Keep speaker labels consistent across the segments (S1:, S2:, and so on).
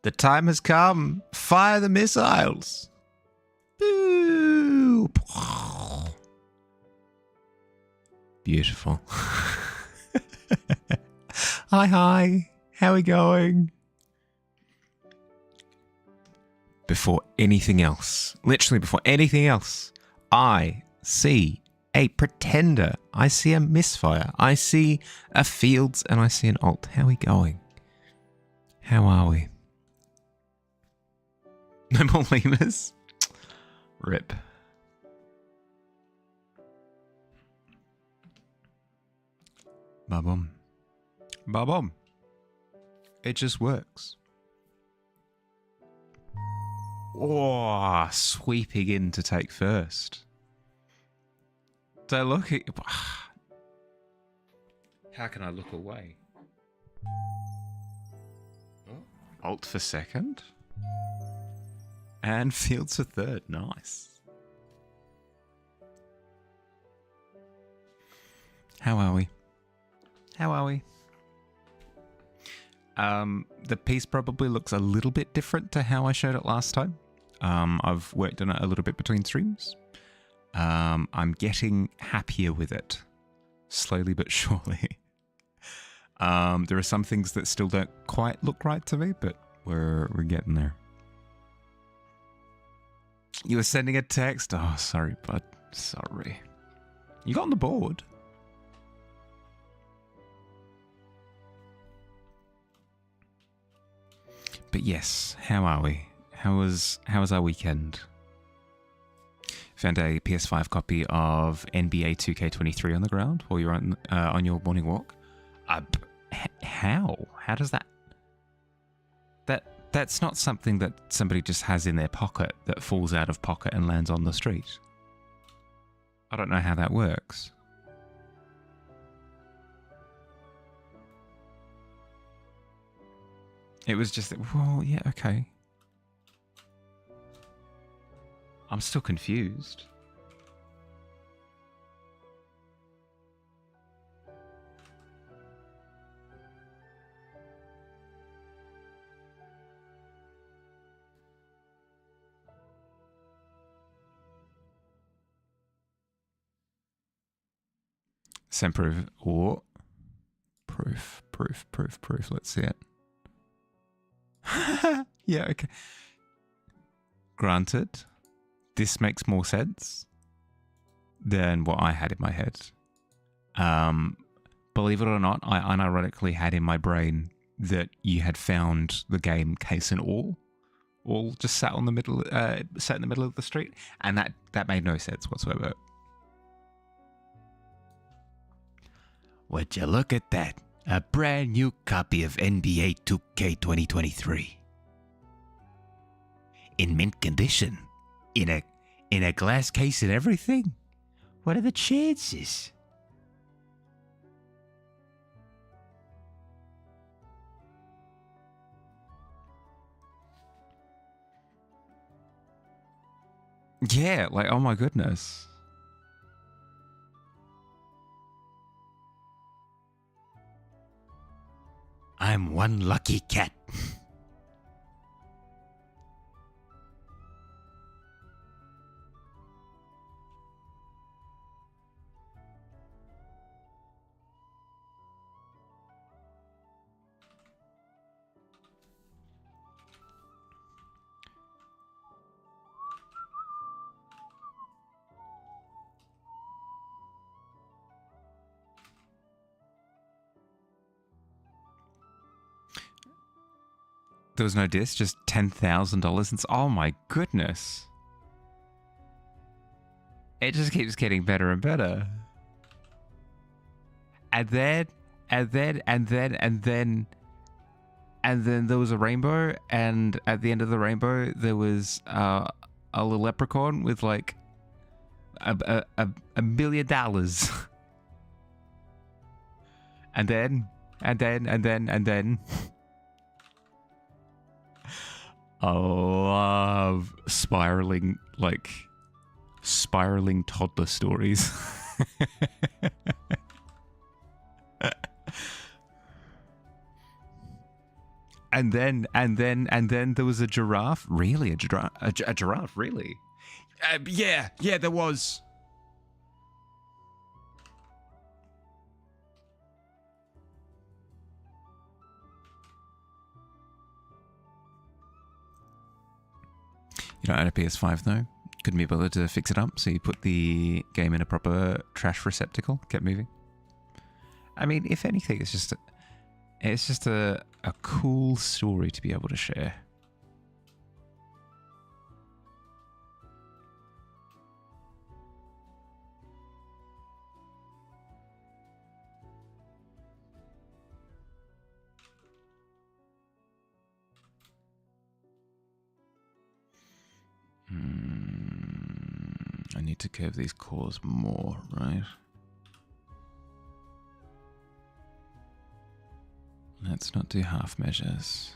S1: The time has come. Fire the missiles. Boo. Beautiful. Hi. How are we going? Before anything else, literally before anything else, I see a pretender. I see a misfire. I see a fields and I see an alt. How are we going? How are we? No more lemurs? Rip. Ba-bum. Ba-bum. It just works. Oh, sweeping in to take first. So look at... How can I look away? Oh. Alt for second. And fields for third. Nice. How are we? How are we? The piece probably looks a little bit different to how I showed it last time. I've worked on it a little bit between streams. I'm getting happier with it. Slowly but surely. There are some things that still don't quite look right to me, but we're getting there. You were sending a text? Oh, sorry, bud. Sorry. You got on the board. But yes, how are we? How was our weekend? Found a PS5 copy of NBA 2K23 on the ground while you're on your morning walk. How? How does that? That's not something that somebody just has in their pocket that falls out of pocket and lands on the street. I don't know how that works. It was just, well, yeah, okay. I'm still confused. Semproof or proof. Let's see it. Yeah, okay. Granted, this makes more sense than what I had in my head. Believe it or not, I unironically had in my brain that you had found the game case and all just sat in the middle of the street, and that made no sense whatsoever. Would you look at that? A brand new copy of NBA 2K 2023. In mint condition. In a glass case and everything. What are the chances? Yeah, like, oh my goodness. I'm one lucky cat. There was no disc, just $10,000. Oh my goodness. It just keeps getting better and better. And then there was a rainbow, and at the end of the rainbow there was a little leprechaun with like $1 million. and then I love spiraling toddler stories. and then there was a giraffe. Really, a giraffe? Really?
S2: Yeah, there was.
S1: You don't own a PS5 though. Couldn't be bothered to fix it up, so you put the game in a proper trash receptacle. Kept moving. I mean, if anything, it's just a cool story to be able to share. I need to curve these cores more, right? Let's not do half measures.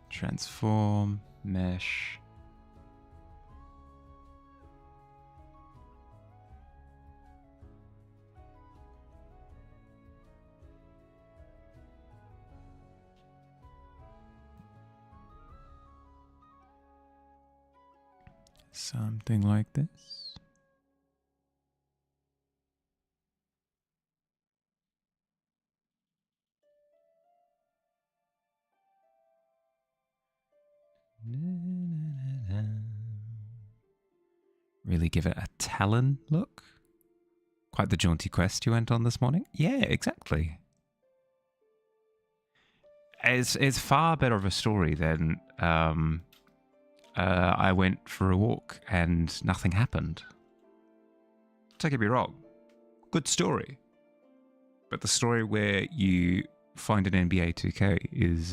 S1: Transform, mesh. Something like this. Really give it a Talon look. Quite the jaunty quest you went on this morning. Yeah, exactly. It's far better of a story than I went for a walk and nothing happened. Don't get me wrong, good story. But the story where you find an NBA 2K is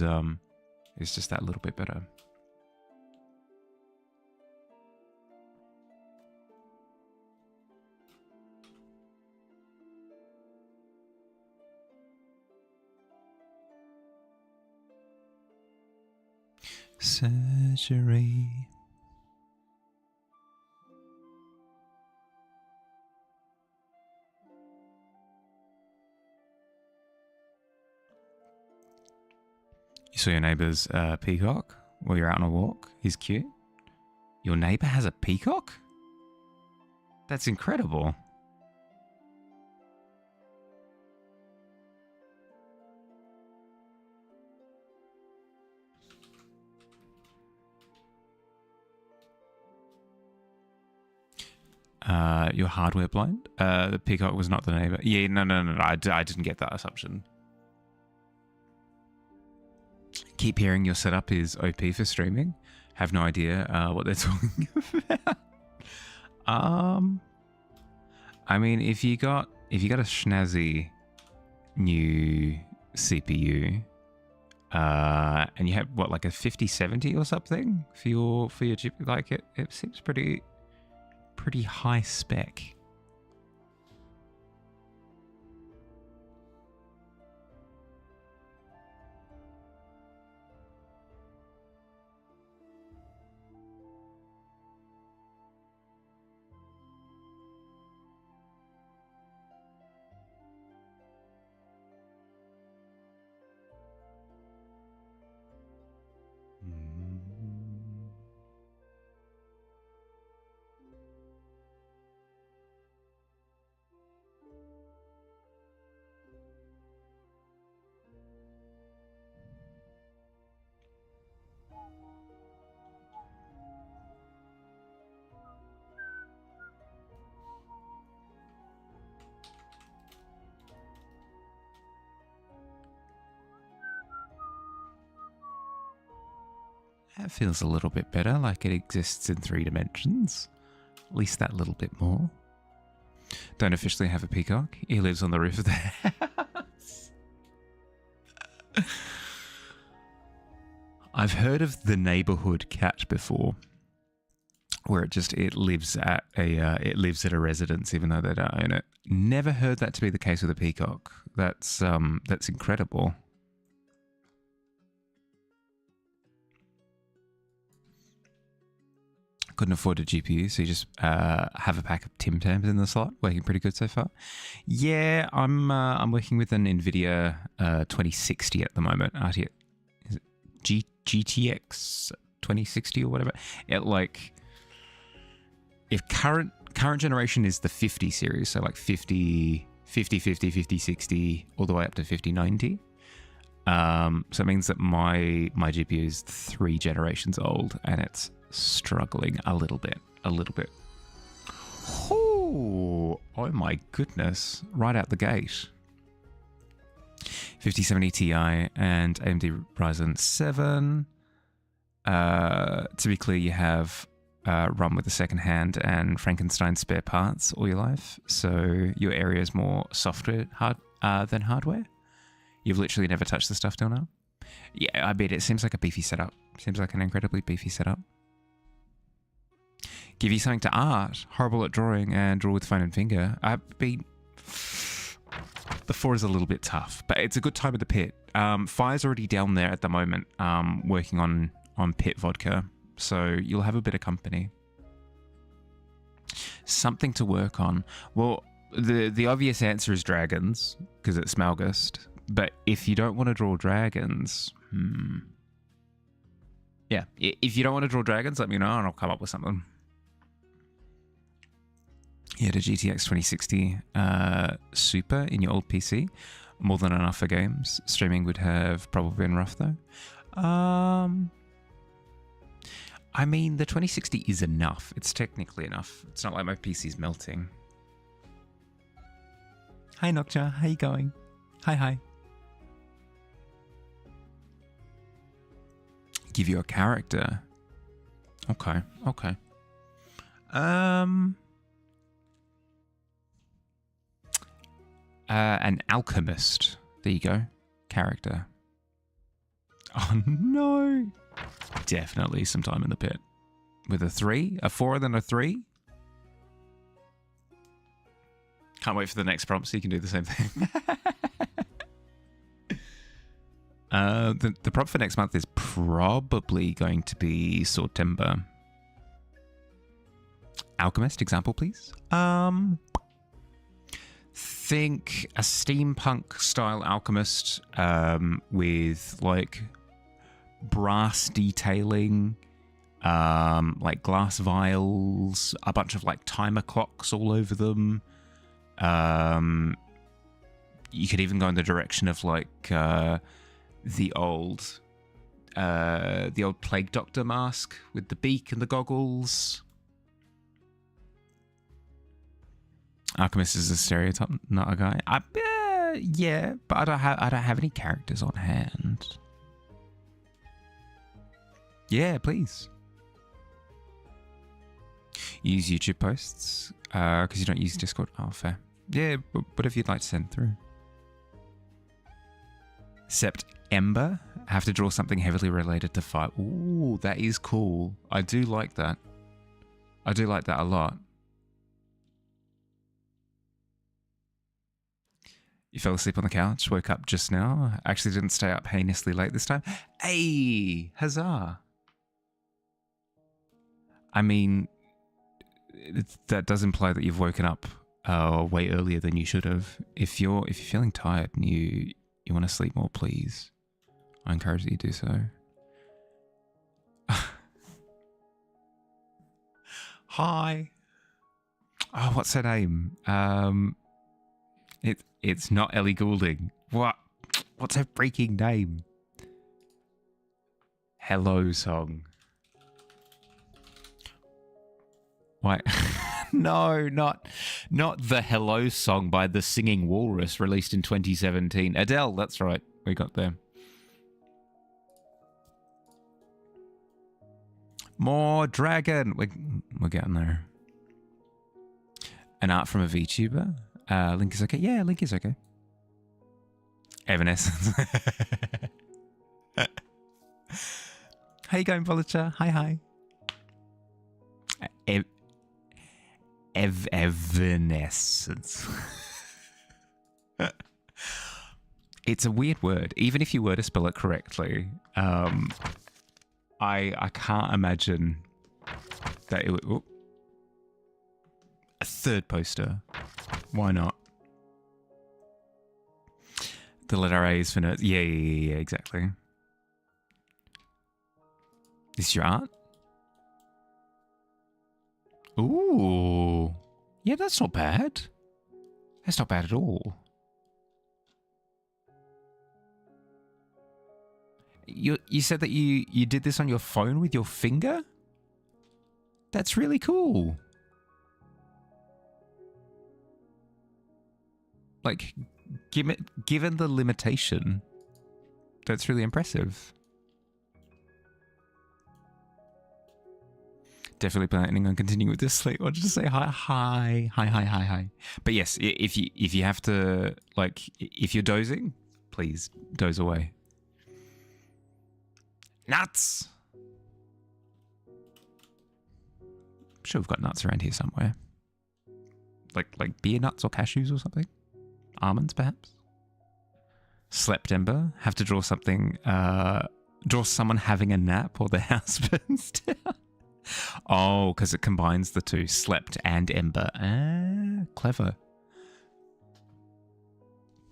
S1: just that little bit better. Surgery. You saw your neighbour's peacock while you're out on a walk? He's cute. Your neighbour has a peacock? That's incredible. You're hardware blind? The peacock was not the neighbour. Yeah, no. I didn't get that assumption. Keep hearing your setup is OP for streaming. Have no idea what they're talking about. I mean, if you got a snazzy new CPU, and you have what, like a 5070 or something for your GPU, like it seems pretty high spec. That feels a little bit better, like it exists in 3 dimensions. At least that little bit more. Don't officially have a peacock. He lives on the roof of the house. I've heard of the neighborhood cat before, where it lives at a residence even though they don't own it. Never heard that to be the case with a peacock. That's incredible. couldn't afford a GPU, so you just have a pack of Tim Tams in the slot. Working pretty good so far. Yeah, I'm working with an NVIDIA 2060 at the moment. RTX, is it GTX 2060 or whatever? It like if current generation is the 50 series, so like 50, 60, all the way up to 5090. So it means that my GPU is 3 generations old, and it's struggling a little bit. Oh my goodness! Right out the gate. 5070 Ti and AMD Ryzen 7. To be clear, you have run with the second hand and Frankenstein spare parts all your life, so your area is more software than hardware. You've literally never touched the stuff till now. Yeah, I bet it seems like a beefy setup. Seems like an incredibly beefy setup. Give you something to art. Horrible at drawing and draw with phone and finger. The 4 is a little bit tough, but it's a good time at the pit. Fire's already down there at the moment, working on pit vodka, so you'll have a bit of company. Something to work on. Well, the obvious answer is dragons, because it's Smalgust. But if you don't want to draw dragons, yeah, if you don't want to draw dragons, let me know and I'll come up with something. You had a GTX 2060 Super in your old PC. More than enough for games. Streaming would have probably been rough though. I mean, the 2060 is enough. It's technically enough. It's not like my PC's melting. Hi Noctua, how you going? Hi. Give you a character. Okay. An alchemist. There you go. Character. Oh no. Definitely some time in the pit. With a 3? A 4 and then a 3? Can't wait for the next prompt so you can do the same thing. The prompt for next month is probably going to be Swordtember. Alchemist, example please. Think a steampunk style alchemist with like brass detailing, like glass vials, a bunch of like timer clocks all over them. You could even go in the direction of like the old plague doctor mask with the beak and the goggles. Alchemist is a stereotype, not a guy. Yeah, but I don't have any characters on hand. Yeah, please. Use YouTube posts because you don't use Discord. Oh, fair. Yeah, whatever you'd like to send through. September. Have to draw something heavily related to fire. Ooh, that is cool. I do like that. I do like that a lot. You fell asleep on the couch, woke up just now. Actually didn't stay up heinously late this time. Hey, huzzah. I mean, that does imply that you've woken up way earlier than you should have. If you're feeling tired and you want to sleep more, please, I encourage that you do so. Hi. Oh, what's her name? It's not Ellie Goulding. What's her freaking name? Hello Song. Why? No, not the Hello Song by the Singing Walrus, released in 2017. Adele, that's right. We got there. More dragon. We're getting there. An art from a VTuber. Link is okay. Yeah, Link is okay. Evanescence. How you going, Vulture? Hi. Evanescence. It's a weird word. Even if you were to spell it correctly, I can't imagine that it would... Oh. A third poster. Why not? The letter A is for nerds. Yeah, exactly. This is your art? Ooh. Yeah, that's not bad. That's not bad at all. You said that you did this on your phone with your finger? That's really cool. Like, given the limitation, that's really impressive. Definitely planning on continuing with this slate. Wanted to say hi. But yes, if you have to, like, if you're dozing, please doze away. Nuts. I'm sure we've got nuts around here somewhere. Like beer nuts or cashews or something. Almonds, perhaps. Slept ember. Have to draw something. Draw someone having a nap or their house burns down. Oh, because it combines the two, slept and ember. Ah, clever.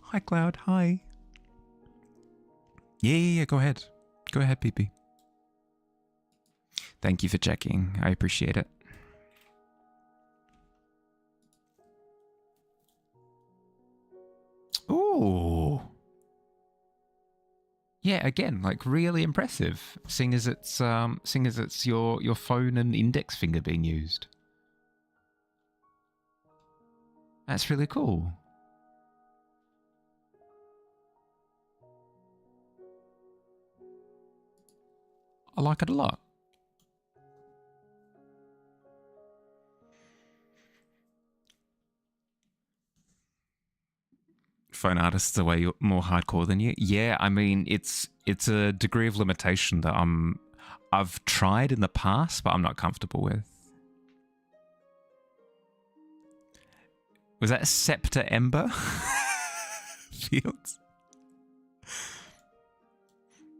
S1: Hi, Cloud. Hi. Yeah. Go ahead. Go ahead, PP. Thank you for checking. I appreciate it. Ooh. Yeah, again, like really impressive. Seeing as it's your phone and index finger being used. That's really cool. I like it a lot. Phone artists are way more hardcore than you. Yeah, I mean it's a degree of limitation that I've tried in the past, but I'm not comfortable with. Was that Scepter Ember? Fields.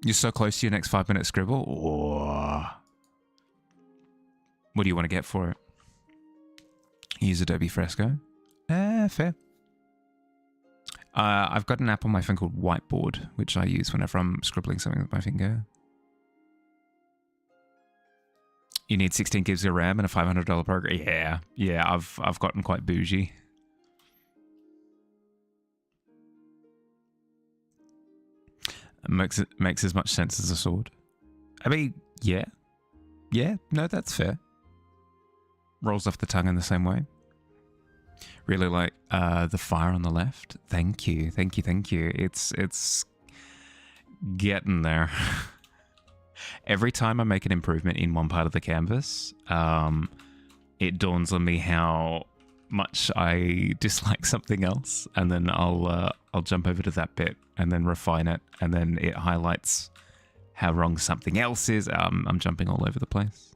S1: You're so close to your next 5-minute scribble. Whoa. What do you want to get for it? Use Adobe Fresco. Fair. I've got an app on my phone called Whiteboard, which I use whenever I'm scribbling something with my finger. You need 16 gigs of RAM and a $500 program. Yeah. I've gotten quite bougie. It makes as much sense as a sword. I mean, yeah. No, that's fair. Rolls off the tongue in the same way. Really like the fire on the left. Thank you. It's getting there. Every time I make an improvement in one part of the canvas, it dawns on me how much I dislike something else, and then I'll jump over to that bit and then refine it, and then it highlights how wrong something else is. I'm jumping all over the place.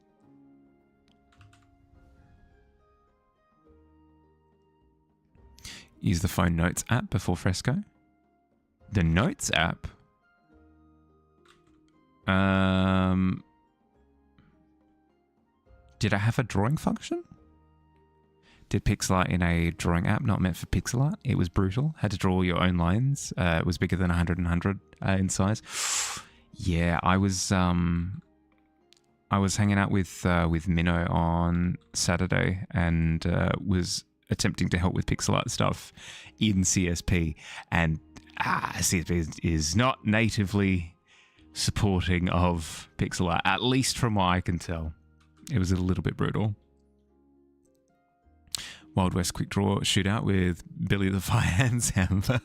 S1: Use the phone notes app before Fresco. The notes app? Did I have a drawing function? Did pixel art in a drawing app not meant for pixel art? It was brutal. Had to draw your own lines. It was bigger than 100 and 100 in size. Yeah, I was hanging out with Minnow on Saturday and was attempting to help with pixel art stuff in CSP, and CSP is not natively supporting of pixel art, at least from what I can tell. It was a little bit brutal. Wild West quick draw shootout with Billy the Fire Hands Hammer.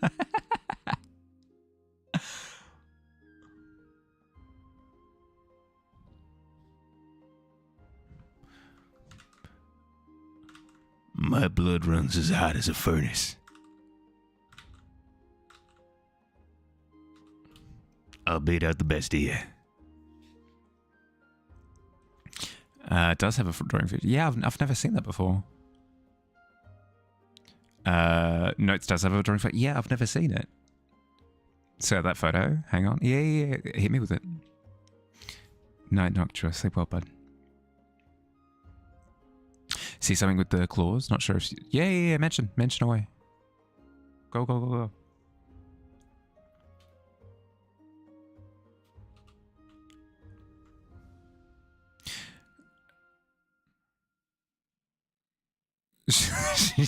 S1: My blood runs as hot as a furnace. I'll beat out the best of you. It does have a drawing feature. Yeah, I've never seen that before. Notes does have a drawing feature. Yeah, I've never seen it. So that photo. Hang on. Yeah. Hit me with it. Night Noctua. Sleep well, bud. See something with the claws? Not sure if... Yeah. Mention away. Go.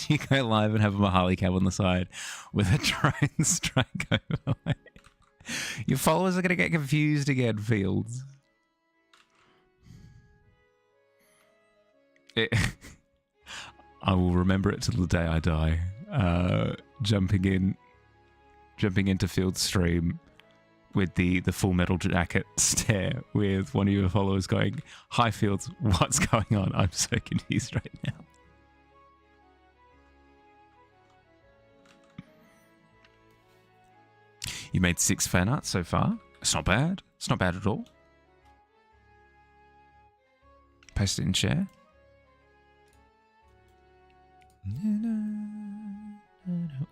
S1: You go live and have a Mahali cab on the side with a drone strike overlay. Your followers are going to get confused again, Fields. I will remember it till the day I die. Jumping into Fields' stream with the Full Metal Jacket stare with one of your followers going, "Hi Fields, what's going on? I'm so confused right now." You made 6 fan arts so far. It's not bad. It's not bad at all. Post it and share.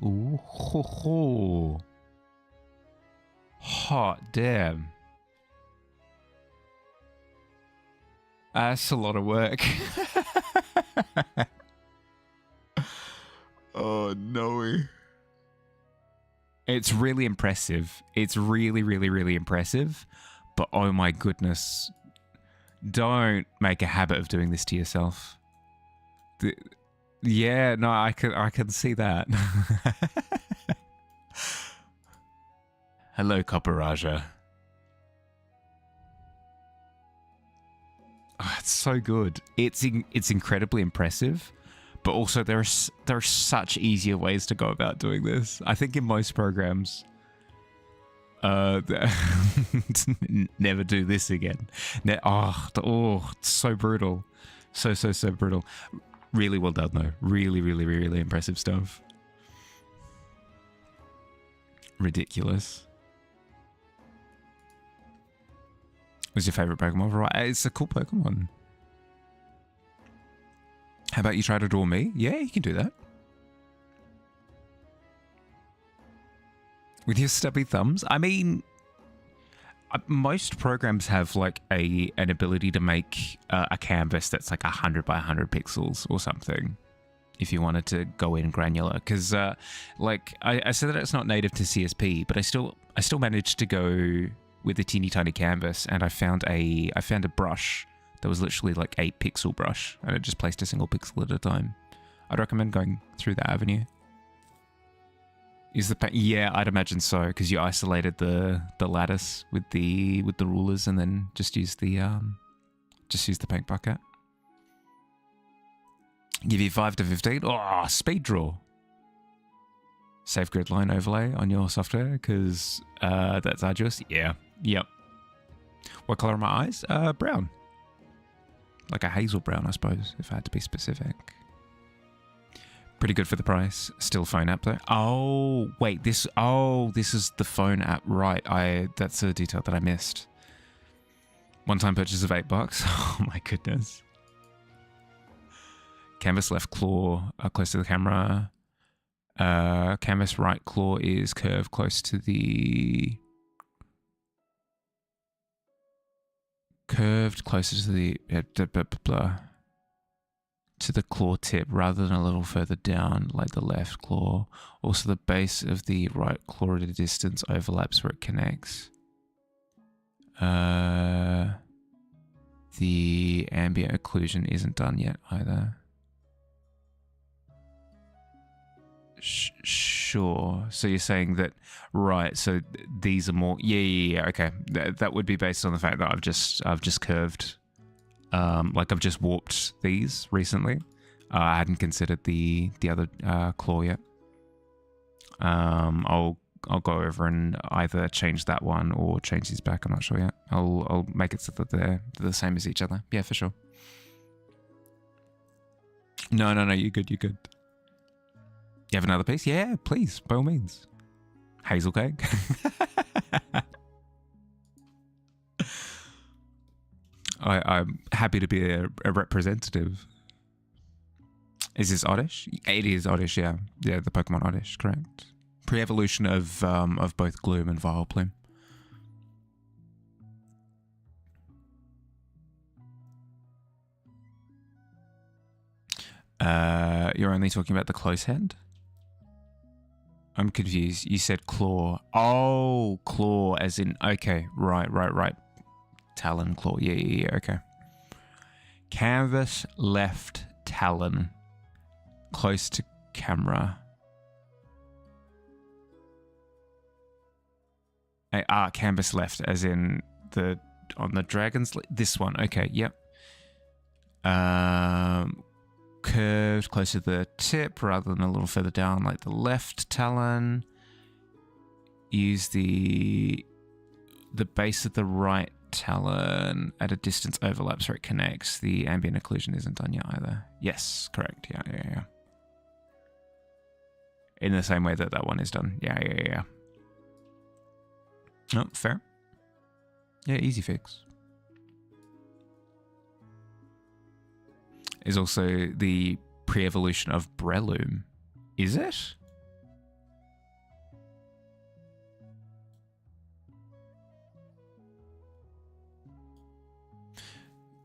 S1: Ooh, ho, ho. Hot damn. That's a lot of work. Oh no. It's really impressive. It's really impressive. But oh my goodness. Don't make a habit of doing this to yourself. Yeah, no, I can see that. Hello, Copper Raja. Oh, it's so good. It's incredibly impressive. But also, there are such easier ways to go about doing this. I think in most programs, never do this again. It's so brutal, so brutal. Really well done though. Really impressive stuff. Ridiculous. What's your favorite Pokemon? Right, it's a cool Pokemon. How about you try to draw me? Yeah, you can do that. With your stubby thumbs? I mean, most programs have like an ability to make a canvas that's like 100 by 100 pixels or something. If you wanted to go in granular, because like I said that it's not native to CSP, but I still managed to go with a teeny tiny canvas, and I found a brush that was literally like a pixel brush, and it just placed a single pixel at a time. I'd recommend going through that avenue. Is the paint? Yeah, I'd imagine so, because you isolated the lattice with the rulers, and then just use the paint bucket. Give you 5 to 15. Oh, speed draw. Save grid line overlay on your software, because that's arduous. Yeah. Yep. What color are my eyes? Brown. Like a hazel brown, I suppose, if I had to be specific. Pretty good for the price. Still phone app though. Oh, wait, this is the phone app, right? That's a detail that I missed. One-time purchase of $8. Oh my goodness. Canvas left claw close to the camera. Canvas right claw is curved close to the... Curved closer to the... to the claw tip rather than a little further down like the left claw. Also the base of the right claw at a distance overlaps where it connects. The ambient occlusion isn't done yet either. Sure. So you're saying that, right, so these are more... Yeah, okay. That would be based on the fact that I've just curved... like I've just warped these recently. I hadn't considered the other claw yet. I'll go over and either change that one or change these back. I'm not sure yet. I'll make it so that they're the same as each other. Yeah, for sure. No, you're good. You have another piece? Yeah, please, by all means. Hazel cake. I'm happy to be a representative. Is this Oddish? It is Oddish, yeah. Yeah, the Pokemon Oddish, correct. Pre-evolution of both Gloom and Vileplume. You're only talking about the close hand? I'm confused. You said claw. Oh, claw as in, okay, right. Talon, claw, yeah, okay. Canvas left talon, close to camera. Canvas left as in on the dragon's, this one, okay, yep. Curved close to the tip rather than a little further down like the left talon. Use the base of the right talon at a distance overlaps where it connects. The ambient occlusion isn't done yet either. Yes, correct. Yeah. In the same way that one is done. Yeah. Oh, fair. Yeah, easy fix. Is also the pre-evolution of Breloom. Is it?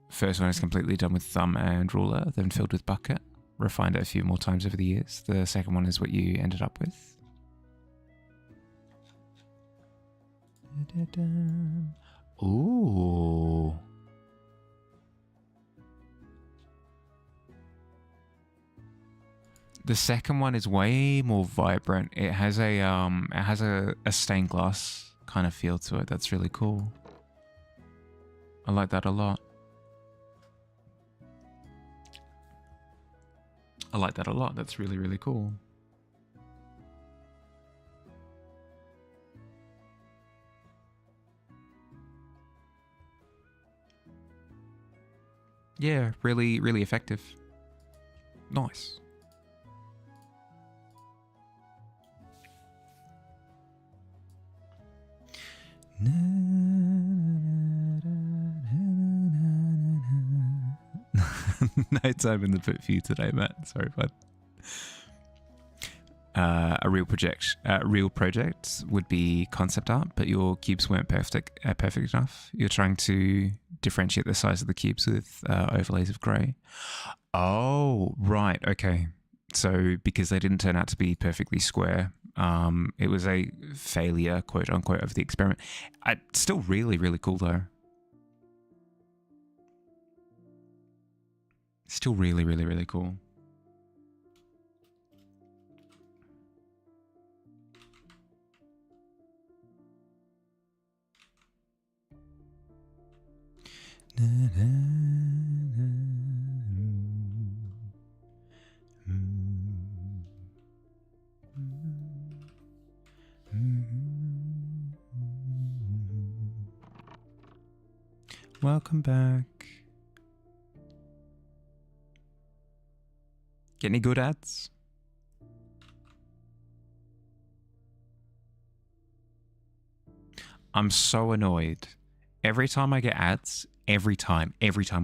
S1: First one is completely done with thumb and ruler, then filled with bucket. Refined it a few more times over the years. The second one is what you ended up with. Ooh. The second one is way more vibrant. It has a stained glass kind of feel to it. That's really cool. I like that a lot. That's really, really cool. Yeah, really, really effective. Nice. No time in the boot for you today, Matt. Sorry, bud. A real project would be concept art, but your cubes weren't perfect enough. You're trying to differentiate the size of the cubes with overlays of grey. Oh, right. Okay. So because they didn't turn out to be perfectly square, it was a failure, quote unquote, of the experiment. Still really, really cool though. Still really, really, really cool. Welcome back. Get any good ads? I'm so annoyed. Every time I get ads, every time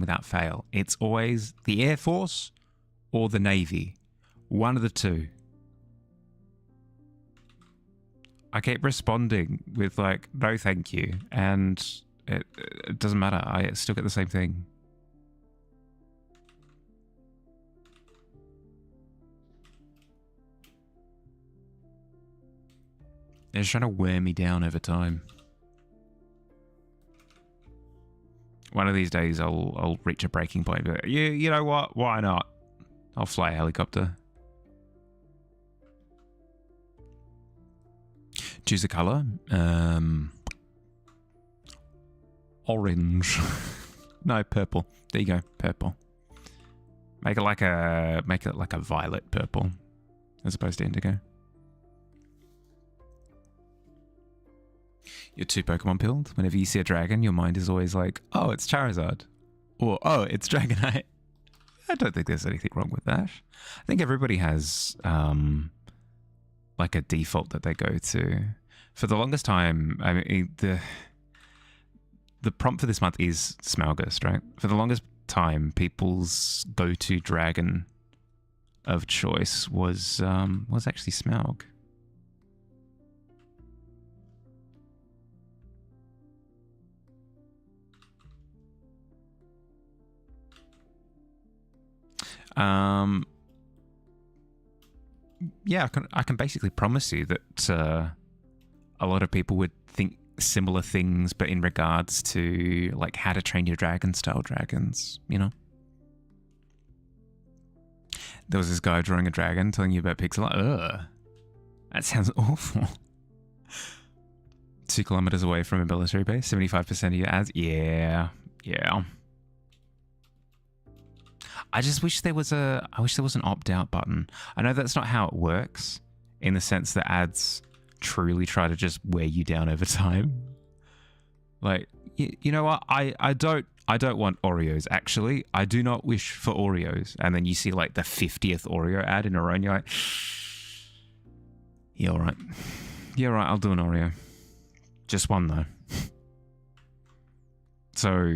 S1: without fail, it's always the Air Force or the Navy. One of the two. I keep responding with like, no thank you. And it doesn't matter. I still get the same thing. They're just trying to wear me down over time. One of these days I'll reach a breaking point, but you know what? Why not? I'll fly a helicopter. Choose a color. Orange. No, purple. There you go, purple. Make it like a violet purple, as opposed to indigo. You're too Pokemon pilled. Whenever you see a dragon, your mind is always like, oh, it's Charizard. Or, oh, it's Dragonite. I don't think there's anything wrong with that. I think everybody has like a default that they go to. For the longest time, I mean, the prompt for this month is Smalgust, right? For the longest time, people's go-to dragon of choice was actually Smaug. yeah, I can basically promise you that a lot of people would think similar things, but in regards to like How to Train Your Dragon style dragons, you know? There was this guy drawing a dragon telling you about pixel art. Ugh, that sounds awful. 2 kilometers away from a military base, 75% of your ads. Yeah. I just wish there was an opt-out button. I know that's not how it works, in the sense that ads truly try to just wear you down over time. Like, you know what? I don't want Oreos, actually. I do not wish for Oreos. And then you see like the 50th Oreo ad in a row and you're like, yeah, all right. Yeah, all right, I'll do an Oreo. Just one, though. So,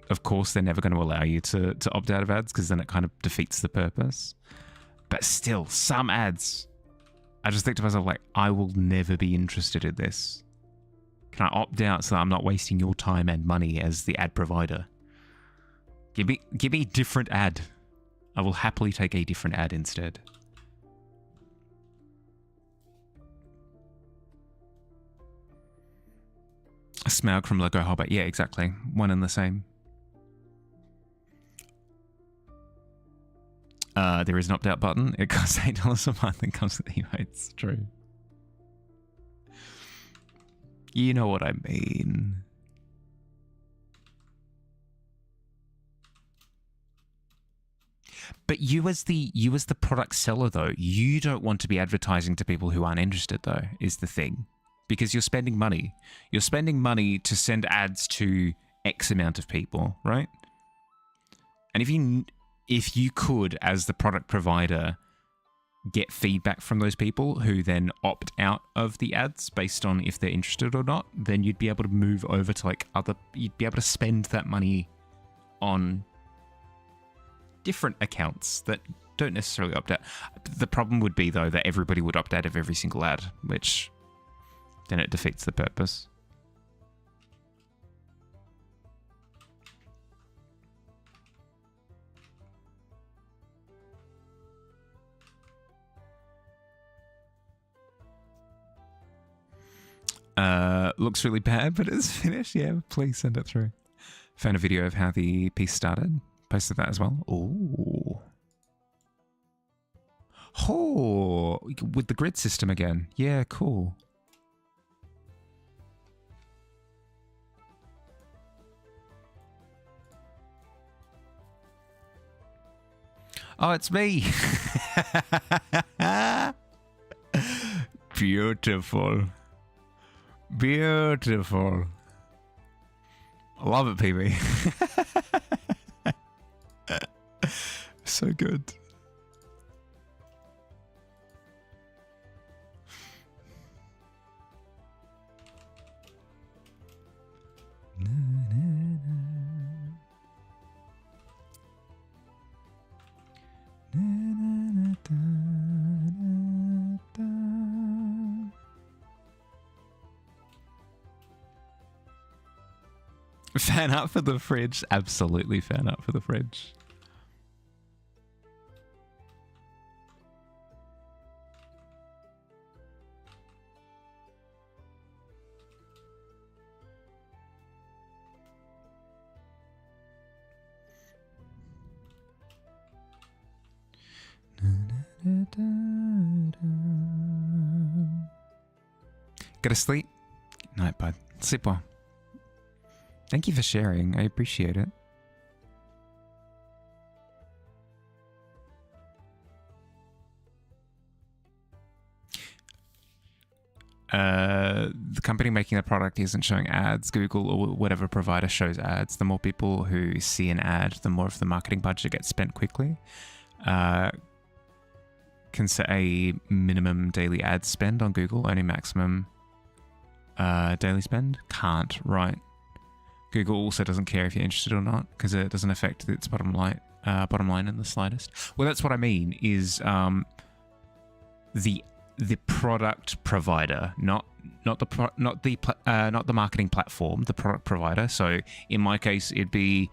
S1: of course, they're never going to allow you to opt out of ads, because then it kind of defeats the purpose. But still, some ads, I just think to myself, like, I will never be interested in this. Can I opt out so that I'm not wasting your time and money as the ad provider? Give me a different ad. I will happily take a different ad instead. A Smaug from Lego Hobbit. Yeah, exactly. One and the same. There is an opt-out button. It costs $8 a month and comes with emotes. True. You know what I mean. But you as the product seller, though, you don't want to be advertising to people who aren't interested, though, is the thing. Because you're spending money. You're spending money to send ads to X amount of people, right? And if you could, as the product provider, get feedback from those people who then opt out of the ads based on if they're interested or not, then you'd be able to move over to like you'd be able to spend that money on different accounts that don't necessarily opt out. The problem would be, though, that everybody would opt out of every single ad, which then it defeats the purpose. Looks really bad, but it's finished. Yeah, please send it through. Found a video of how the piece started. Posted that as well. Ooh. Oh, with the grid system again. Yeah, cool. Oh, it's me. Beautiful. Beautiful. I love it, PB. So good. Fan art for the fridge. Absolutely fan art for the fridge. Go to sleep. Night, bud. Sleep well. Thank you for sharing. I appreciate it. The company making the product isn't showing ads. Google or whatever provider shows ads. The more people who see an ad, the more of the marketing budget gets spent quickly. Can set a minimum daily ad spend on Google, only maximum daily spend. Can't, right? Google also doesn't care if you're interested or not, because it doesn't affect its bottom line in the slightest. Well, that's what I mean. Is the product provider, not the marketing platform, the product provider. So in my case, it'd be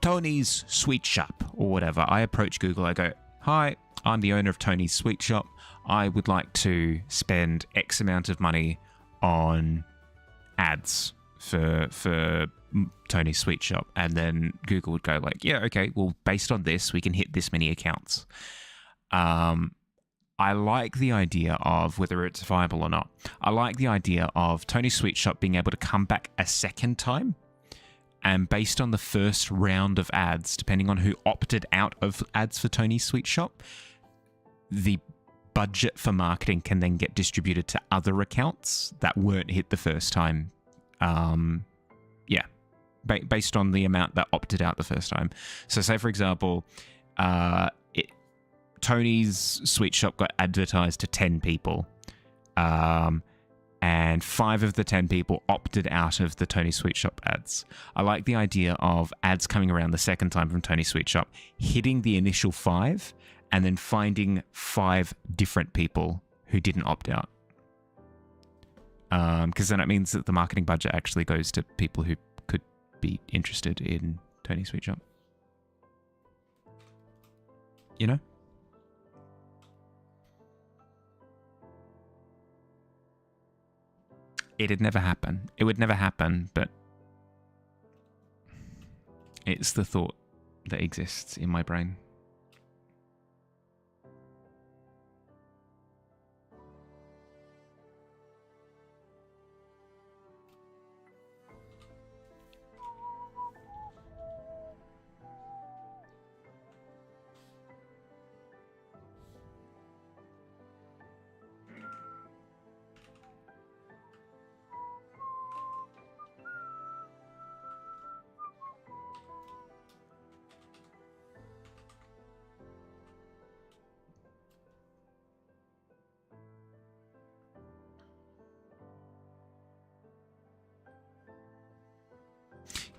S1: Tony's Sweet Shop or whatever. I approach Google. I go, hi, I'm the owner of Tony's Sweet Shop. I would like to spend X amount of money on ads for Tony's Sweet Shop. And then Google would go like, yeah, okay, well, based on this, we can hit this many accounts. I like the idea of, whether it's viable or not, I like the idea of Tony's Sweet Shop being able to come back a second time. And based on the first round of ads, depending on who opted out of ads for Tony's Sweet Shop, the budget for marketing can then get distributed to other accounts that weren't hit the first time. Based on the amount that opted out the first time. So say, for example, Tony's Sweet Shop got advertised to 10 people. And 5 of the 10 people opted out of the Tony Sweet Shop ads. I like the idea of ads coming around the second time from Tony Sweet Shop, hitting the initial 5, and then finding 5 different people who didn't opt out. Because then it means that the marketing budget actually goes to people who could be interested in Tony Sweet Shop. You know? It'd never happen. It would never happen, but it's the thought that exists in my brain.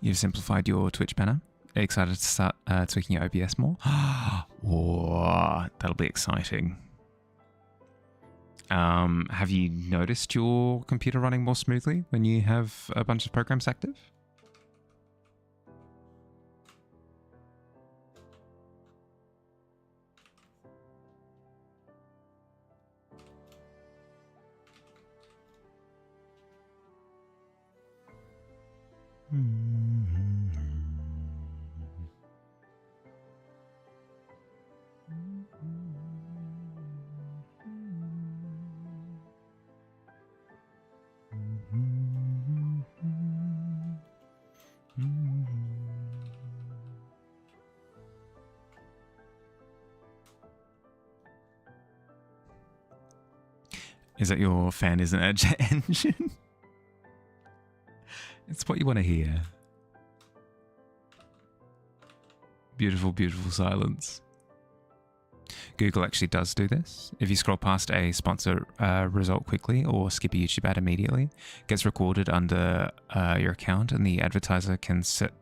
S1: You've simplified your Twitch banner. Excited to start tweaking your OBS more? Whoa, that'll be exciting. Have you noticed your computer running more smoothly when you have a bunch of programs active? Is that your fan isn't a jet engine? It's what you want to hear. Beautiful, beautiful silence. Google actually does do this. If you scroll past a sponsor result quickly or skip a YouTube ad immediately, it gets recorded under your account, and the advertiser can set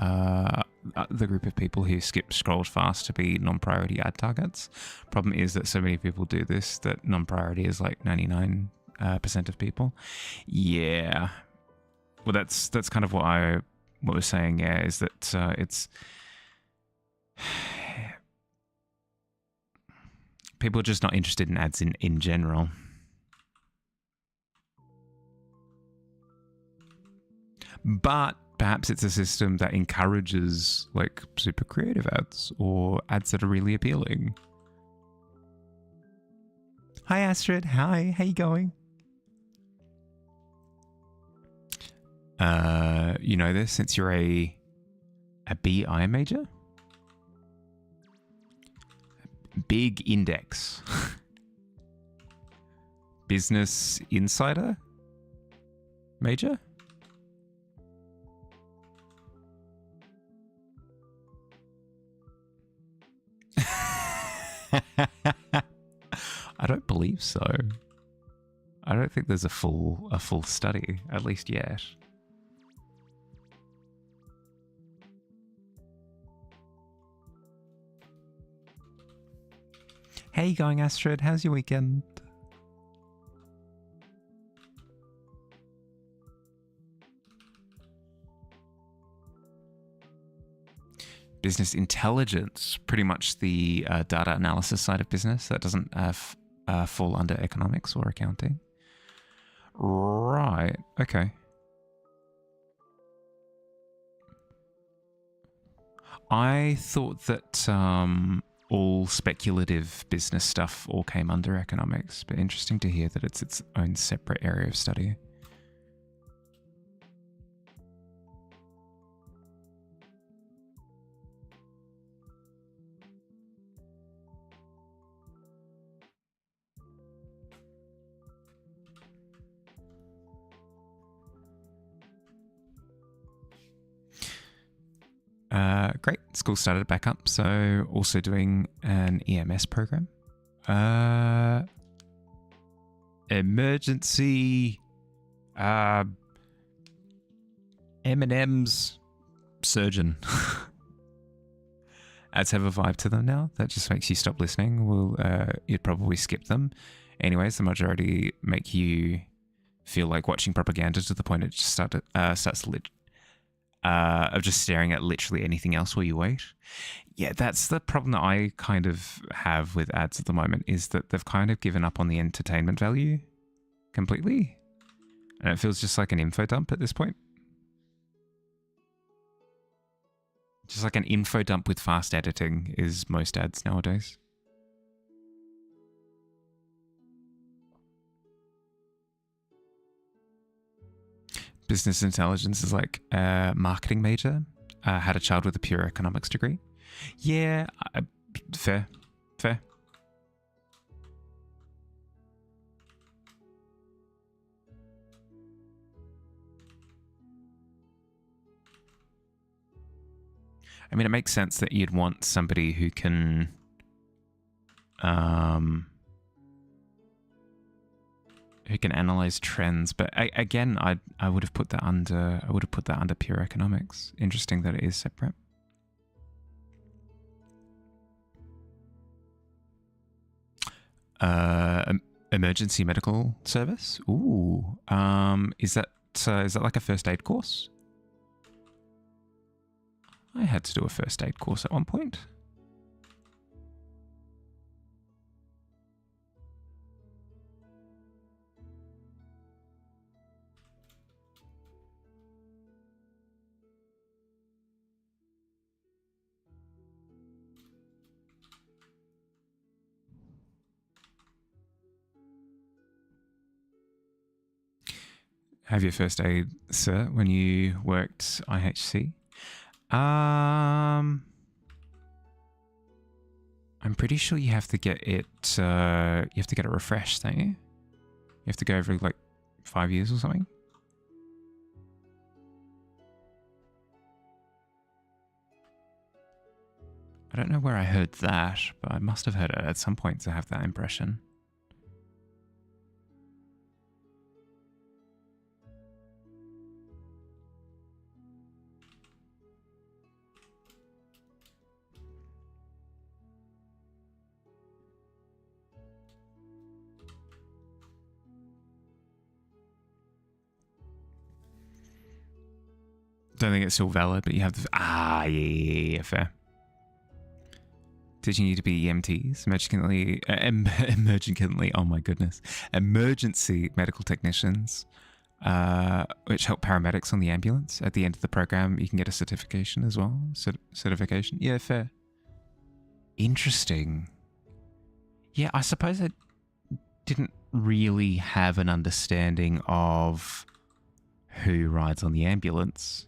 S1: the group of people who scrolled fast to be non-priority ad targets. Problem is that so many people do this that non-priority is like 99% of people. Yeah. Well, that's kind of what we're saying. Yeah, is that it's people are just not interested in ads in general. But perhaps it's a system that encourages like super creative ads or ads that are really appealing. Hi Astrid, hi, how you going? You know this since you're a BI major? Big Index. Business Insider major? I don't believe so. I don't think there's a full study, at least yet. How you going, Astrid? How's your weekend? Business intelligence, pretty much the data analysis side of business. That doesn't fall under economics or accounting. Right, okay. I thought that all speculative business stuff all came under economics, but interesting to hear that it's its own separate area of study. Great. School started back up, so also doing an EMS program. Emergency M&M's surgeon. Ads have a vibe to them now. That just makes you stop listening. You'd probably skip them. Anyways, the majority make you feel like watching propaganda to the point it just starts of just staring at literally anything else while you wait. Yeah, that's the problem that I kind of have with ads at the moment, is that they've kind of given up on the entertainment value completely. And it feels just like an info dump at this point. Just like an info dump with fast editing is most ads nowadays. Business intelligence is like a marketing major. Had a child with a pure economics degree. Yeah, fair. I mean, it makes sense that you'd want somebody who can analyze trends, but again, I would have put that under pure economics. Interesting that it is separate. Emergency medical service. Ooh, is that like a first aid course? I had to do a first aid course at one point. Have your first aid cert when you worked IHC? I'm pretty sure you have to get it. You have to get it refreshed, don't you? You have to go every like 5 years or something. I don't know where I heard that, but I must have heard it at some point to have that impression. Don't think it's still valid, but you have the... yeah, fair. Teaching you to be EMTs, emergently, oh my goodness. Emergency medical technicians, which help paramedics on the ambulance. At the end of the program, you can get a certification as well. Certification. Yeah, fair. Interesting. Yeah, I suppose I didn't really have an understanding of who rides on the ambulance,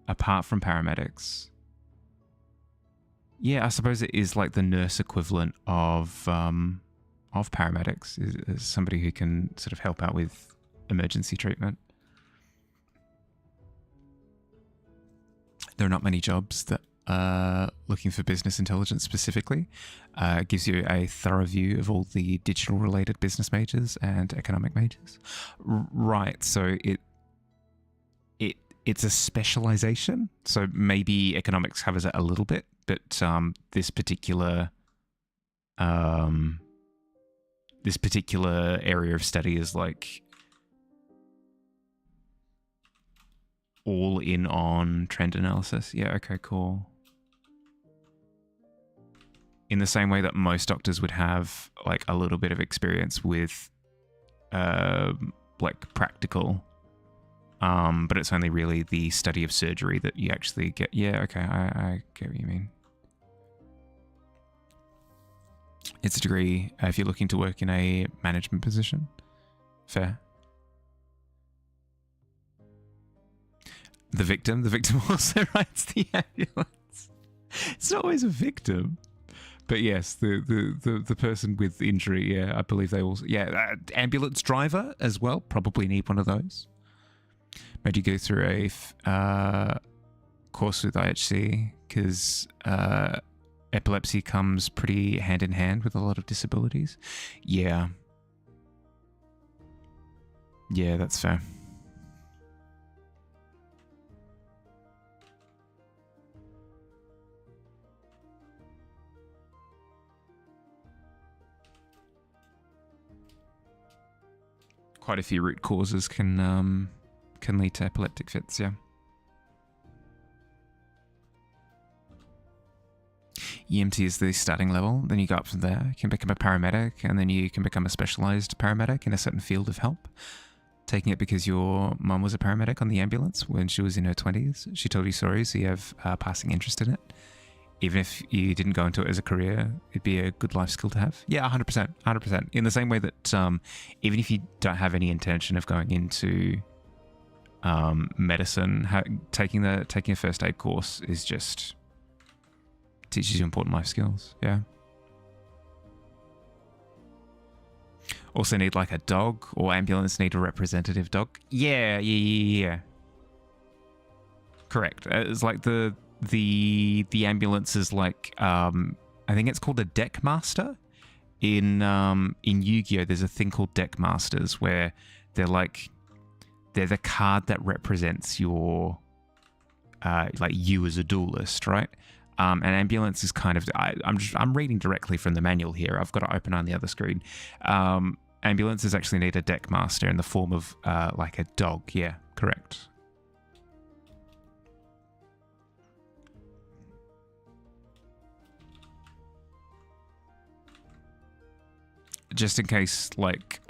S1: apart from paramedics. Yeah, I suppose it is like the nurse equivalent of paramedics, is somebody who can sort of help out with emergency treatment. There are not many jobs that are looking for business intelligence specifically. It gives you a thorough view of all the digital related business majors and economic majors. Right, so it's a specialization. So maybe economics covers it a little bit, but this particular area of study is like all in on trend analysis. Yeah, okay, cool. in the same way that most doctors would have like a little bit of experience with like practical, but it's only really the study of surgery that you actually get. Yeah, okay, I get what you mean. It's a degree if you're looking to work in a management position. Fair. The victim also rides the ambulance. It's not always a victim. But yes, the person with injury, yeah, I believe they also... Yeah, ambulance driver as well, probably need one of those. Maybe go through a course with IHC, because epilepsy comes pretty hand in hand with a lot of disabilities. Yeah. Yeah, that's fair. Quite a few root causes can lead to epileptic fits, yeah. EMT is the starting level, then you go up from there, you can become a paramedic, and then you can become a specialised paramedic in a certain field of help. Taking it because your mum was a paramedic on the ambulance when she was in her 20s. She told you stories, so you have passing interest in it. Even if you didn't go into it as a career, it'd be a good life skill to have. Yeah, 100%, 100%. In the same way that even if you don't have any intention of going into medicine, taking a first aid course is just teaches you important life skills. Yeah. Also need like a dog, or ambulance need a representative dog. Yeah. Correct. It's like the ambulance is like I think it's called a deck master. In Yu-Gi-Oh, there's a thing called deck masters where they're the card that represents your like you as a duelist, right? An ambulance is kind of I'm reading directly from the manual here. I've got it open on the other screen. Ambulances actually need a deck master in the form of like a dog. Yeah, correct. Just in case, like,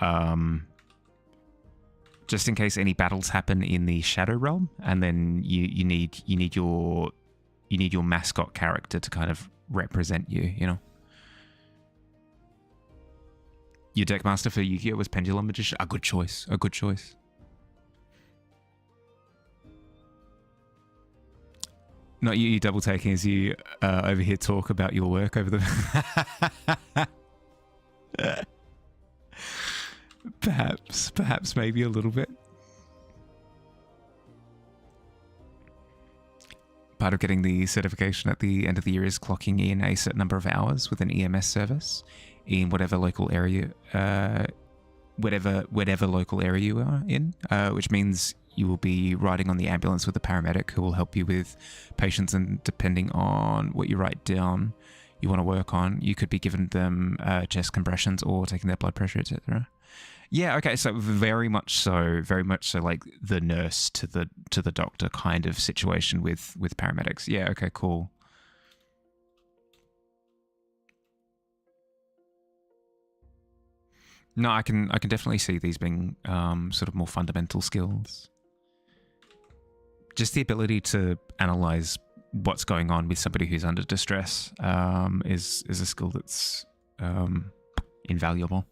S1: just in case any battles happen in the Shadow Realm, and then you need your mascot character to kind of represent you, you know. Your deckmaster for Yu-Gi-Oh was Pendulum Magician. A good choice. A good choice. Not you double taking as you over here talk about your work over the. Perhaps maybe a little bit. Part of getting the certification at the end of the year is clocking in a certain number of hours with an EMS service in whatever local area, whatever local area you are in, which means you will be riding on the ambulance with a paramedic who will help you with patients, and depending on what you write down you want to work on, you could be giving them chest compressions or taking their blood pressure, etc. Yeah, okay, so very much so like the nurse to the doctor kind of situation with paramedics. Yeah, okay, cool. No, I can definitely see these being sort of more fundamental skills. Just the ability to analyze what's going on with somebody who's under distress is a skill that's invaluable.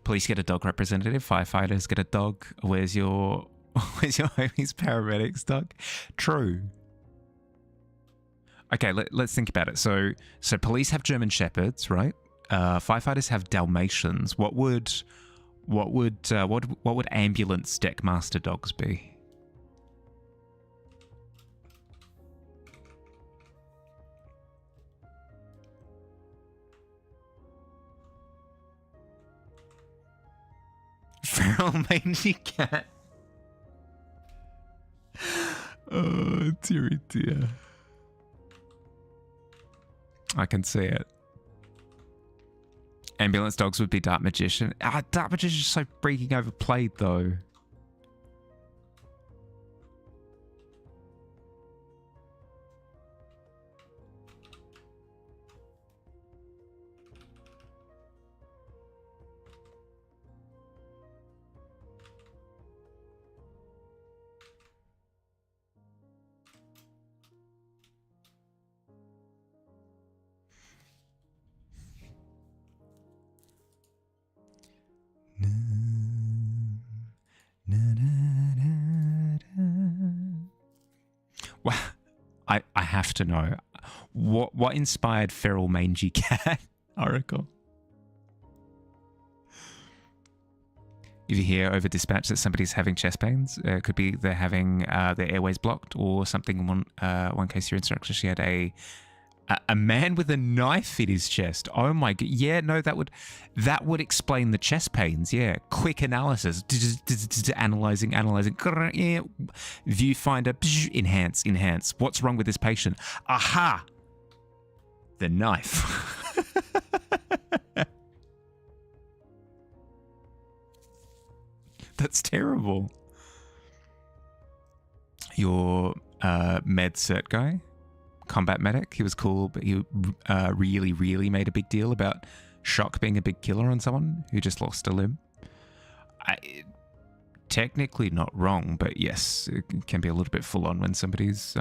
S1: Police get a dog representative. Firefighters get a dog. Where's your homie's paramedics dog? True. Okay, let's think about it. So police have German Shepherds, right? Firefighters have Dalmatians. What would ambulance deckmaster dogs be? Feral mangy cat. Oh, dearie dear. I can see it. Ambulance dogs would be Dark Magician. Dark Magician is so freaking overplayed, though. have to know. What inspired feral mangy cat, Oracle? If you hear over dispatch that somebody's having chest pains, it could be they're having their airways blocked or something. In one case, your instructor, she had a man with a knife in his chest. Oh my god! Yeah, no, that would explain the chest pains. Yeah, quick analysis, analyzing. Yeah. Viewfinder, enhance. What's wrong with this patient? Aha! The knife. That's terrible. Your med cert guy, combat medic, he was cool, but he really made a big deal about shock being a big killer on someone who just lost a limb. Technically not wrong, but yes, it can be a little bit full on when somebody's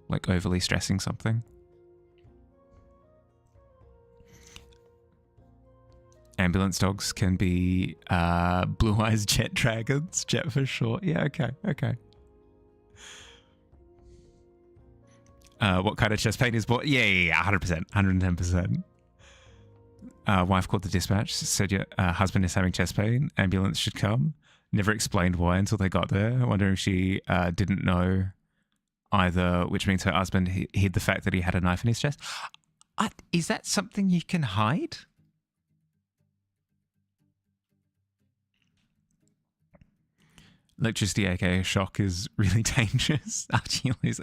S1: like overly stressing something. Ambulance dogs can be blue eyes jet dragons. Jet for short. Yeah, okay. What kind of chest pain is what? Yeah, 100%, 110%. Wife called the dispatch, said your husband is having chest pain. Ambulance should come. Never explained why until they got there. Wondering if she didn't know either, which means her husband hid the fact that he had a knife in his chest. Is that something you can hide? Electricity, aka shock, is really dangerous.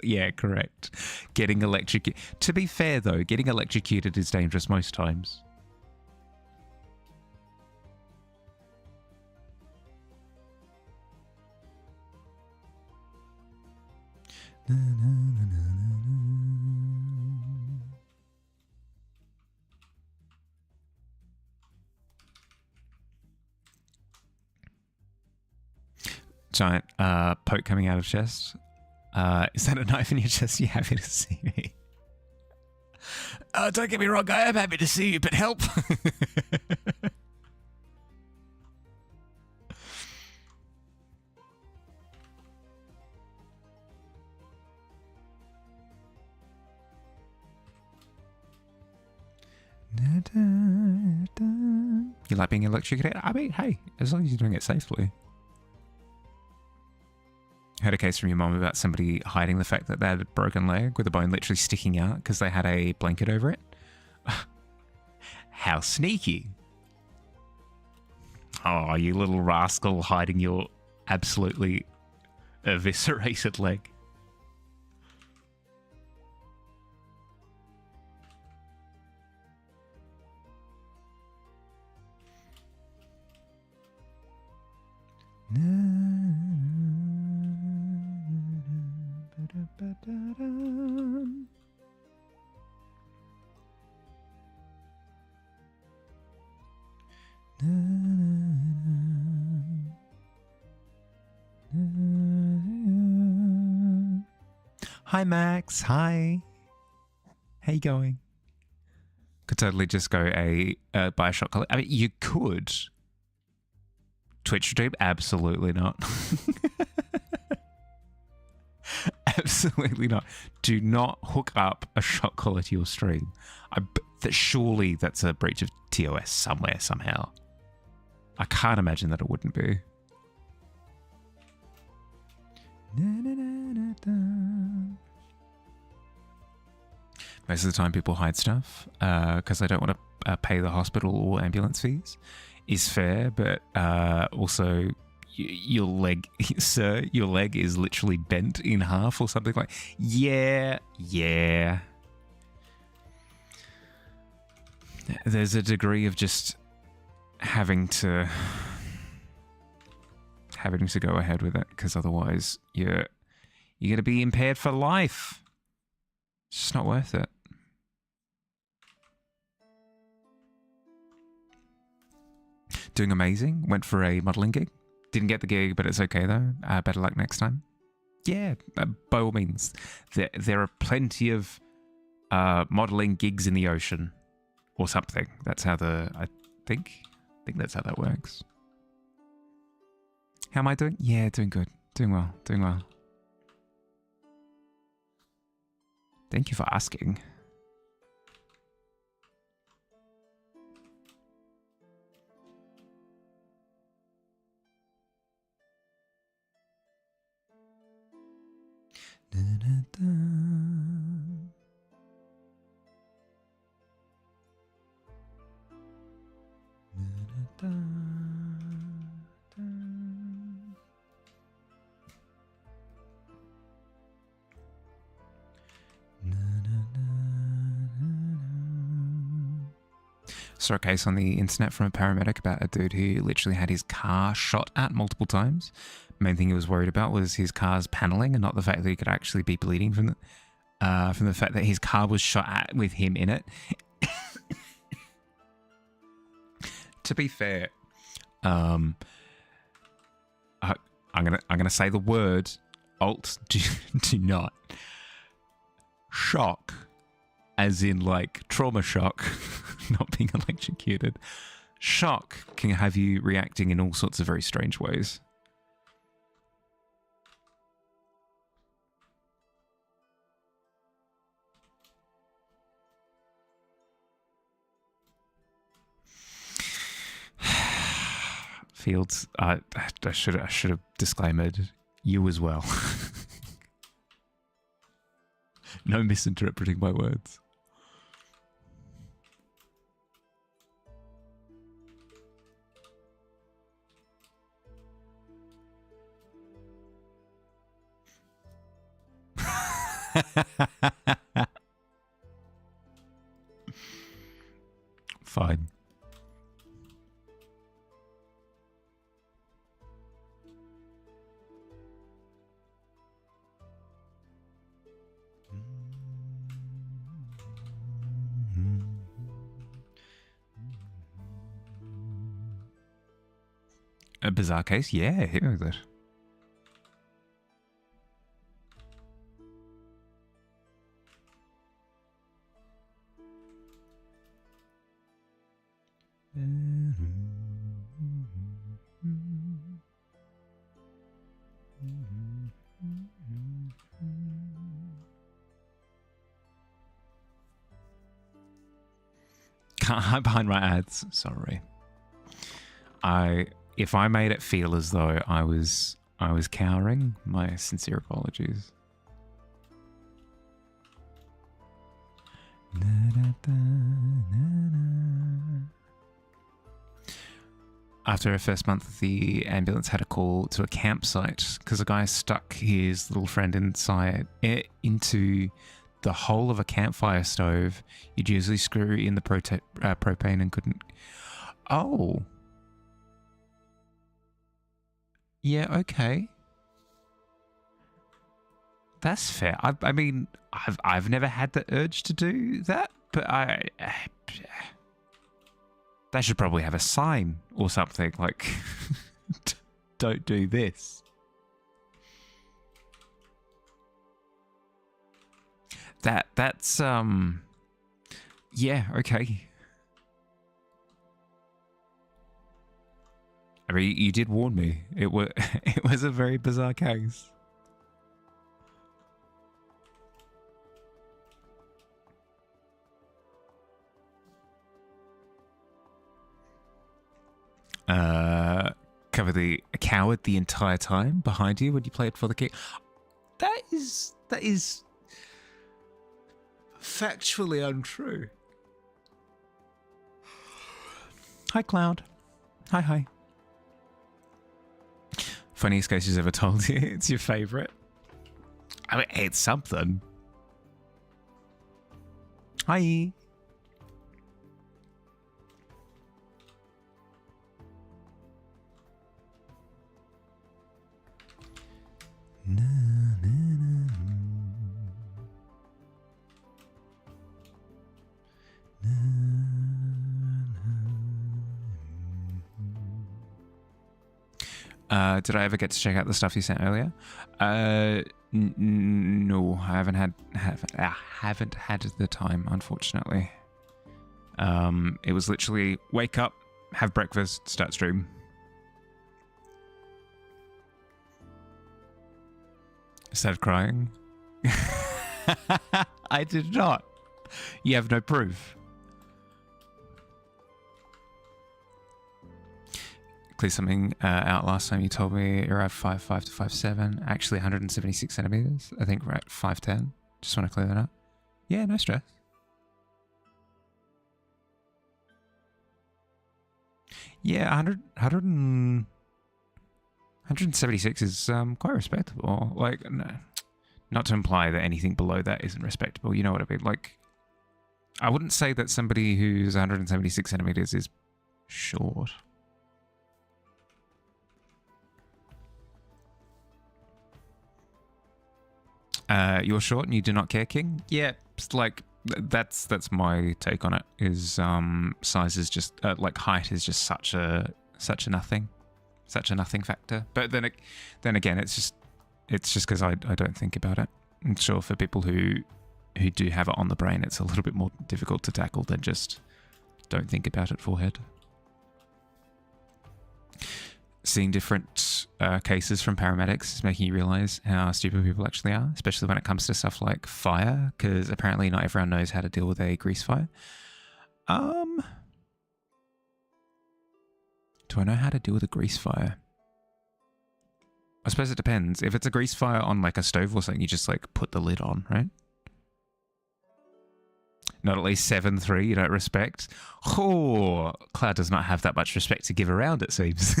S1: Yeah, correct. Getting electrocuted. To be fair, though, getting electrocuted is dangerous most times. Giant poke coming out of chest. Is that a knife in your chest? You happy to see me? Don't get me wrong, I am happy to see you, but help. You like being electrocuted? I mean, hey, as long as you're doing it safely. Heard a case from your mom about somebody hiding the fact that they had a broken leg with a bone literally sticking out because they had a blanket over it. How sneaky. Oh, you little rascal hiding your absolutely eviscerated leg. Hi Max, hi. How you going? Could totally just go buy a shot collar. I mean, you could. Twitch stream? Absolutely not. Absolutely not. Do not hook up a shot collar to your stream. Surely that's a breach of TOS somewhere, somehow. I can't imagine that it wouldn't be. Most of the time people hide stuff because they don't want to pay the hospital or ambulance fees. Is fair, but also your leg, sir, your leg is literally bent in half or something like. Yeah. There's a degree of just having to go ahead with it because otherwise you're going to be impaired for life. It's just not worth it. Doing amazing. Went for a modelling gig. Didn't get the gig, but it's okay though. Better luck next time. Yeah, by all means. There are plenty of modelling gigs in the ocean or something. That's how I think that's how that works. How am I doing? Yeah, doing good. Doing well. Thank you for asking. Saw a case on the internet from a paramedic about a dude who literally had his car shot at multiple times. Main thing he was worried about was his car's paneling and not the fact that he could actually be bleeding from the fact that his car was shot at with him in it. To be fair, I'm gonna say the word alt. Do not shock, as in like trauma shock, not being electrocuted. Shock can have you reacting in all sorts of very strange ways. Fields, I should have disclaimed you as well. No misinterpreting my words. Fine. A bizarre case? Yeah, hit me with it. Can't hide behind my ads. Sorry. If I made it feel as though I was cowering, my sincere apologies. After her first month, the ambulance had a call to a campsite because a guy stuck his little friend into the hole of a campfire stove. You'd usually screw in the propane and couldn't. Oh. Yeah, okay. That's fair. I mean, I've never had the urge to do that, but they should probably have a sign or something like, "Don't do this." That's yeah, okay. I mean, you did warn me. It was a very bizarre case. Cover the coward the entire time behind you when you played for the king. That is factually untrue. Hi, Cloud. Hi. Funniest case she's ever told you. It's your favourite. I mean, it's something. Hi. Did I ever get to check out the stuff you sent earlier? No, I haven't had the time, unfortunately. It was literally wake up, have breakfast, start stream. Started crying. I did not. You have no proof. Clear something out last time you told me you're at 5'5" to 5'7". Actually 176 centimeters. I think we're at 5'10". Just want to clear that up. Yeah, no stress. Yeah, 176 is quite respectable. Like, no, not to imply that anything below that isn't respectable. You know what I mean? Like, I wouldn't say that somebody who's 176 centimeters is short. You're short and you do not care, King? Yeah, like that's my take on it. Is size is just like height is just such a nothing factor. But then again, it's just because I don't think about it. I'm sure for people who do have it on the brain, it's a little bit more difficult to tackle than just don't think about it forehead. Seeing different cases from paramedics is making you realize how stupid people actually are, especially when it comes to stuff like fire, because apparently not everyone knows how to deal with a grease fire. Do I know how to deal with a grease fire? I suppose it depends. If it's a grease fire on like a stove or something, you just like put the lid on, right? Not at least 7'3", you don't respect. Oh, Cloud does not have that much respect to give around, it seems.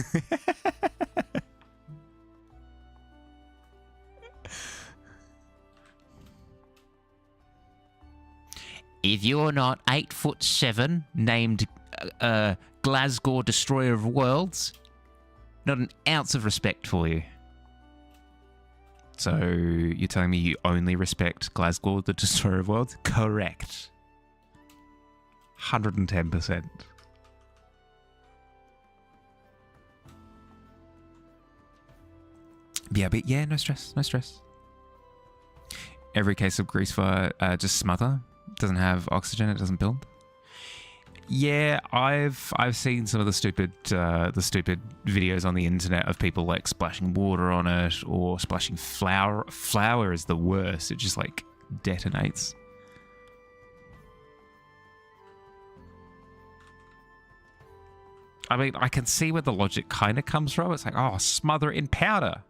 S1: If you're not 8'7", named Glasgow Destroyer of Worlds, not an ounce of respect for you. So you're telling me you only respect Glasgow, the Destroyer of Worlds? Correct. 110%. Yeah, but yeah, no stress, no stress. Every case of grease fire, just smother. Doesn't have oxygen, it doesn't build. Yeah, I've seen some of the stupid videos on the internet of people like splashing water on it or splashing flour. Flour is the worst. It just like detonates. I mean, I can see where the logic kind of comes from. It's like, oh, smother it in powder.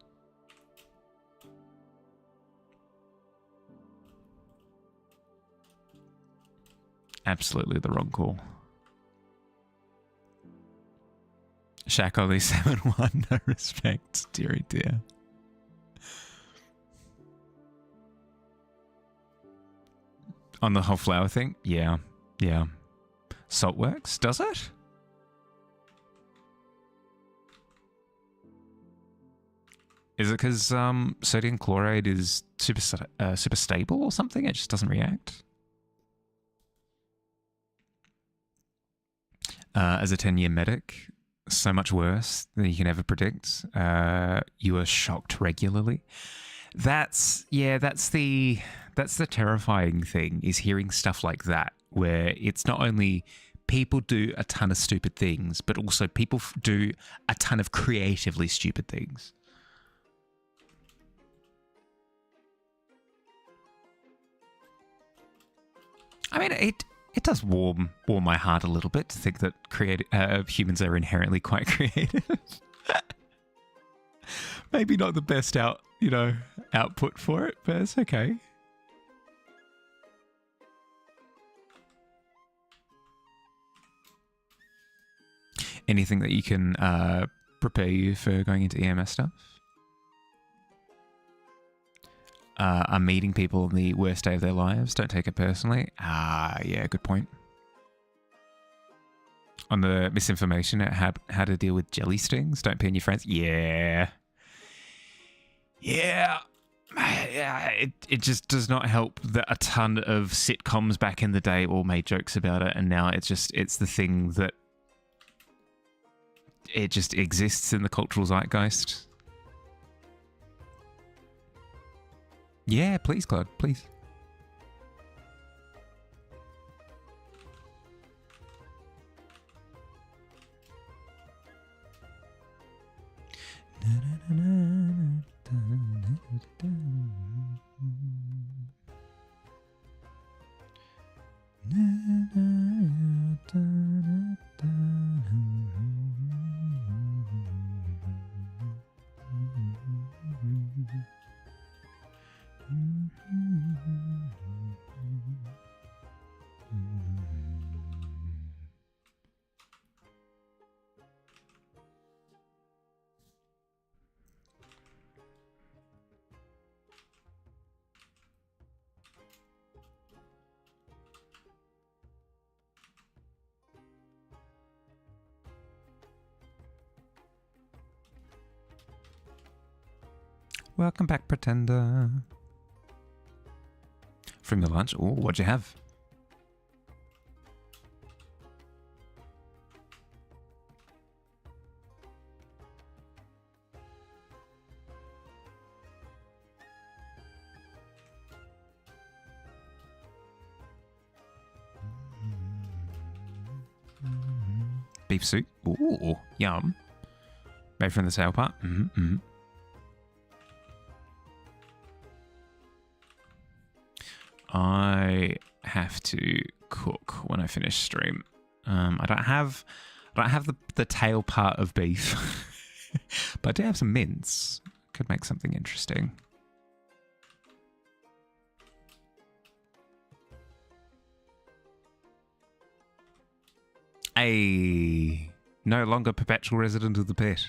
S1: Absolutely the wrong call. Shaq only 7'1", no respect. Deary dear. On the whole flour thing? Yeah. Yeah. Salt works? Does it? Is it because sodium chloride is super stable or something? It just doesn't react? As a 10-year medic, so much worse than you can ever predict. You are shocked regularly. That's the terrifying thing, is hearing stuff like that, where it's not only people do a ton of stupid things, but also people do a ton of creatively stupid things. I mean, it does warm my heart a little bit to think that humans are inherently quite creative. Maybe not the best output for it, but it's okay. Anything that you can prepare you for going into EMS stuff? Are meeting people on the worst day of their lives. Don't take it personally. Yeah, good point. On the misinformation, how to deal with jelly stings. Don't pin your friends. Yeah. Yeah. It just does not help that a ton of sitcoms back in the day all made jokes about it, and now it's the thing that it just exists in the cultural zeitgeist. Yeah, please, Claude, please. Welcome back, Pretender. From your lunch? Oh, what'd you have? Beef soup. Ooh, yum. Made from the tail part. I have to cook when I finish stream. I don't have the tail part of beef, but I do have some mince. Could make something interesting. No longer perpetual resident of the pit.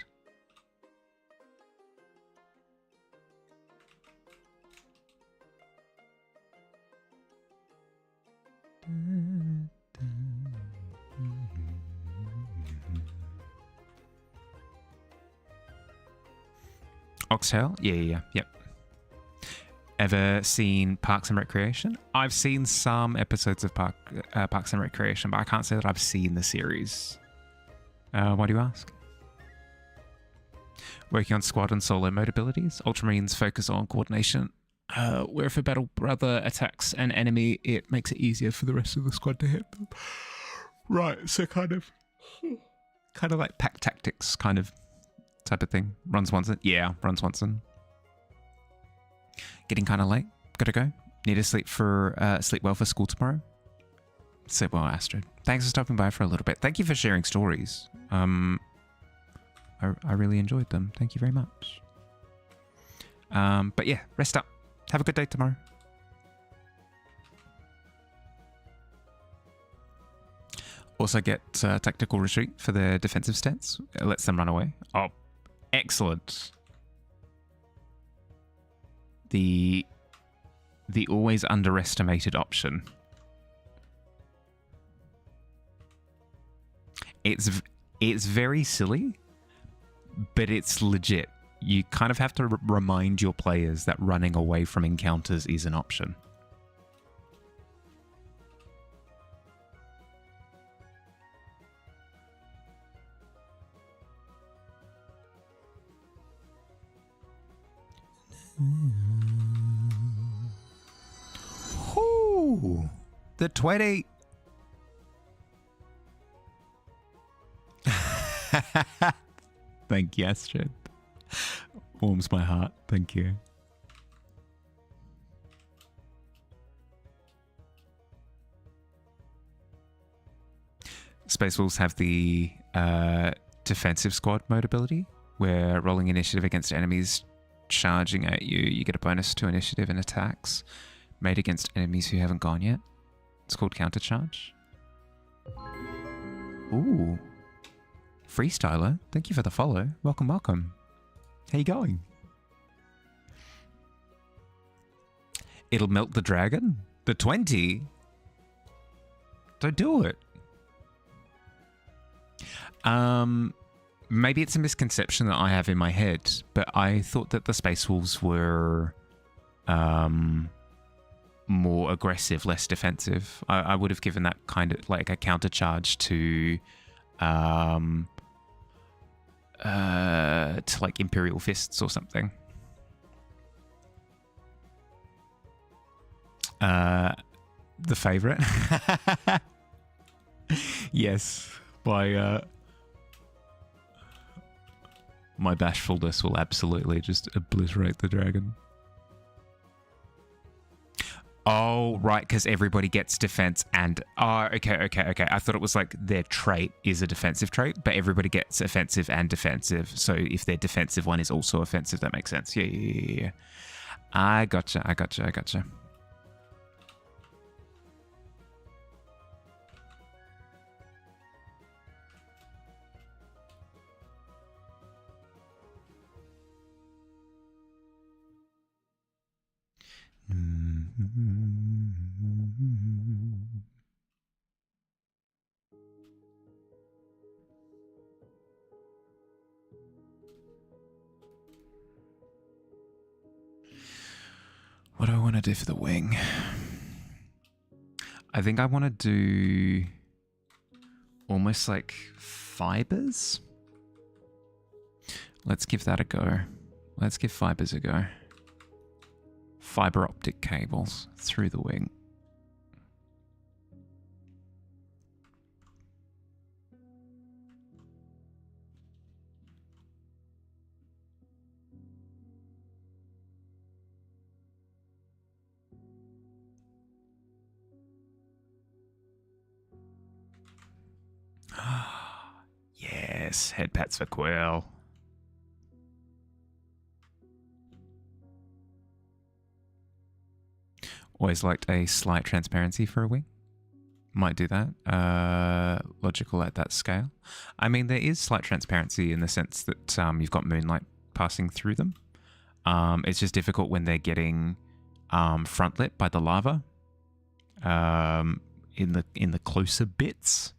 S1: Oxtail? Yeah. Yep. Ever seen Parks and Recreation? I've seen some episodes of Parks and Recreation, but I can't say that I've seen the series. Why do you ask? Working on squad and solo mode abilities. Ultramarines focus on coordination. Where if a battle brother attacks an enemy, it makes it easier for the rest of the squad to hit them. Right, so kind of like pack tactics kind of type of thing. Ron Swanson? Yeah, Ron Swanson. Getting kind of late. Gotta go. Need to sleep well for school tomorrow. Sleep well, Astrid. Thanks for stopping by for a little bit. Thank you for sharing stories. I really enjoyed them. Thank you very much. But yeah, rest up. Have a good day tomorrow. Also get tactical retreat for their defensive stance. It lets them run away. Oh, excellent. The always underestimated option. It's very silly, but it's legit. You kind of have to remind your players that running away from encounters is an option. Ooh, the 20. Thank you, Astrid. Warms my heart. Thank you. Space Wolves have the defensive squad mode ability, where rolling initiative against enemies charging at you, you get a bonus to initiative and attacks made against enemies who haven't gone yet. It's called Counter Charge. Ooh. Freestyler, thank you for the follow. Welcome, welcome. How you going? It'll melt the dragon? The 20? Don't do it. Maybe it's a misconception that I have in my head, but I thought that the Space Wolves were more aggressive, less defensive. I would have given that kind of like a counter charge to like Imperial Fists or something. The favorite? Yes, my bashfulness will absolutely just obliterate the dragon. Oh, right, because everybody gets defense and... Oh, okay. I thought it was like their trait is a defensive trait, but everybody gets offensive and defensive. So if their defensive one is also offensive, that makes sense. Yeah. I gotcha. want to do for the wing? I think I want to do almost like fibers. Let's give that a go. Let's give fibers a go. Fiber optic cables through the wing. Yes, head pats for Quill. Always liked a slight transparency for a wing. Might do that. Logical at that scale. I mean, there is slight transparency in the sense that you've got moonlight passing through them. It's just difficult when they're getting front lit by the lava in the closer bits.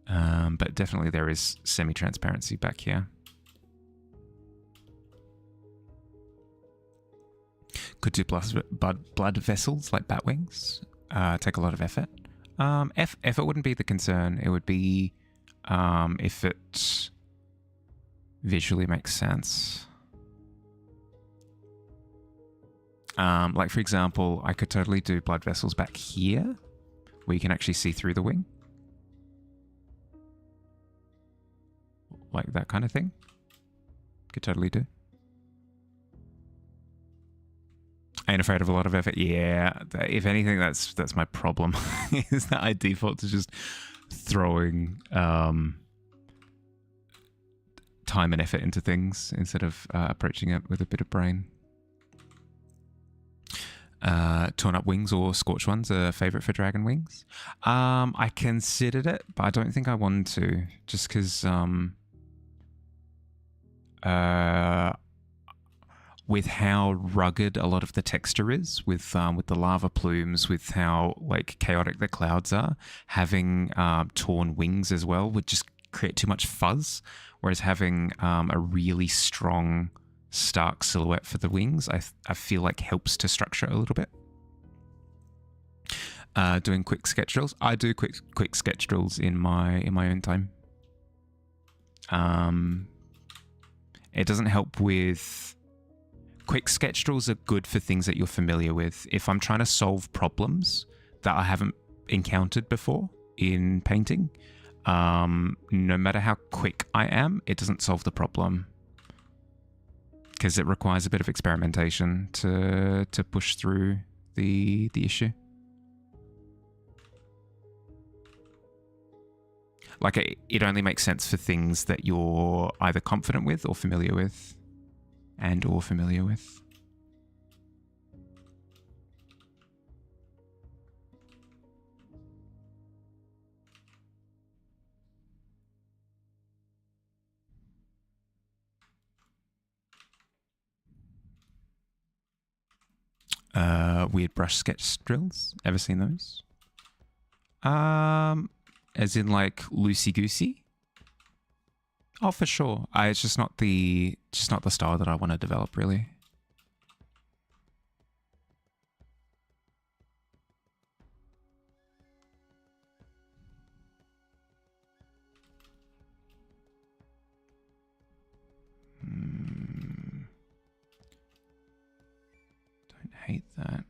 S1: But definitely there is semi-transparency back here. Could do blood vessels like bat wings. Take a lot of effort. Effort wouldn't be the concern. It would be if it visually makes sense. Like, for example, I could totally do blood vessels back here, where you can actually see through the wing. Like that kind of thing. Could totally do. Ain't afraid of a lot of effort. Yeah, if anything, that's my problem. Is that I default to just throwing time and effort into things instead of approaching it with a bit of brain. Torn up wings or scorched ones are favourite for dragon wings. I considered it, but I don't think I wanted to, just because with how rugged a lot of the texture is, with the lava plumes, with how like chaotic the clouds are, having torn wings as well would just create too much fuzz. Whereas having a really strong, stark silhouette for the wings, I feel like helps to structure it a little bit. Doing quick sketch drills, I do quick sketch drills in my own time. It doesn't help with... Quick sketch drills are good for things that you're familiar with. If I'm trying to solve problems that I haven't encountered before in painting, no matter how quick I am, it doesn't solve the problem. Because it requires a bit of experimentation to push through the issue. Like, it only makes sense for things that you're either confident with or familiar with. Or familiar with. Weird brush sketch drills. Ever seen those? As in like loosey goosey. Oh, for sure. It's just not the style that I want to develop, really. Don't hate that.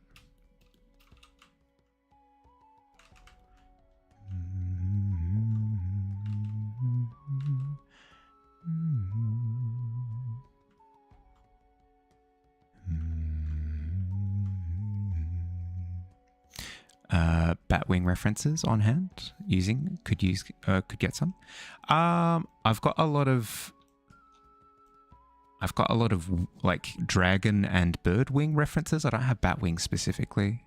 S1: Batwing references on hand. Could get some. I've got a lot of like dragon and bird wing references. I don't have Batwing specifically.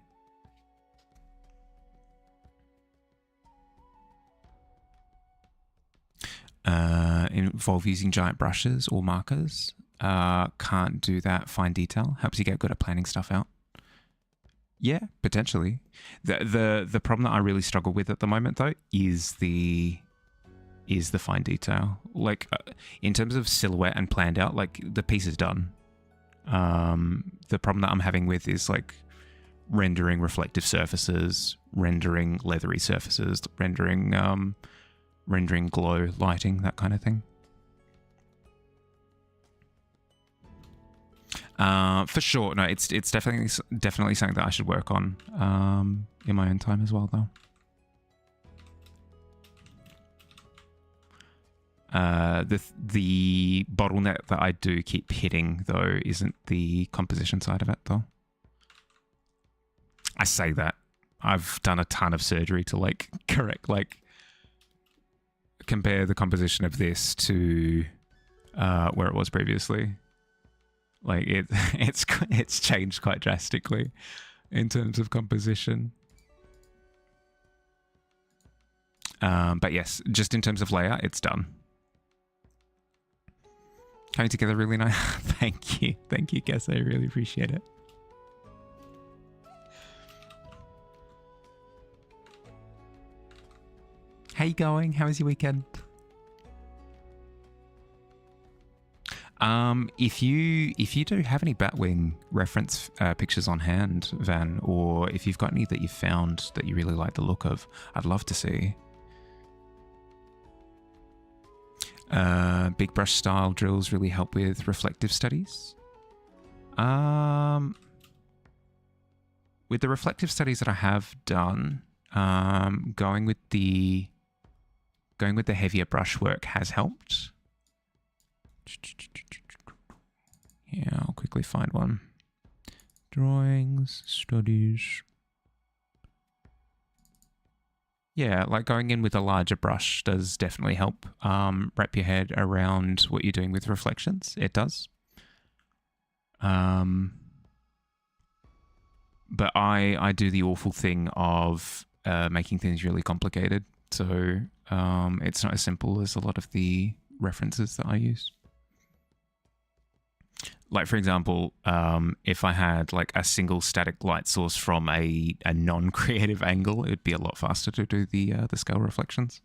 S1: Involve using giant brushes or markers. Can't do that fine detail. Helps you get good at planning stuff out. Yeah, potentially. The problem that I really struggle with at the moment, though, is the fine detail. Like, in terms of silhouette and planned out, like, the piece is done. The problem that I'm having with is like rendering reflective surfaces, rendering leathery surfaces, rendering glow lighting, that kind of thing. For sure, no, it's definitely something that I should work on in my own time as well, though. The bottleneck that I do keep hitting, though, isn't the composition side of it, though. I say that. I've done a ton of surgery to, like, compare the composition of this to where it was previously. Like, it's changed quite drastically in terms of composition. But yes, just in terms of layout, it's done. Coming together really nice. Thank you, Guess. I really appreciate it. How you going? How was your weekend? If you do have any Batwing reference pictures on hand, Van, or if you've got any that you've found that you really like the look of, I'd love to see. Big brush style drills really help with reflective studies. With the reflective studies that I have done, going with the heavier brushwork has helped. Yeah, I'll quickly find one. Drawings, studies. Yeah, like going in with a larger brush does definitely help wrap your head around what you're doing with reflections. It does. But I do the awful thing of making things really complicated. So it's not as simple as a lot of the references that I use. Like, for example, if I had like a single static light source from a non-creative angle, it would be a lot faster to do the scale reflections.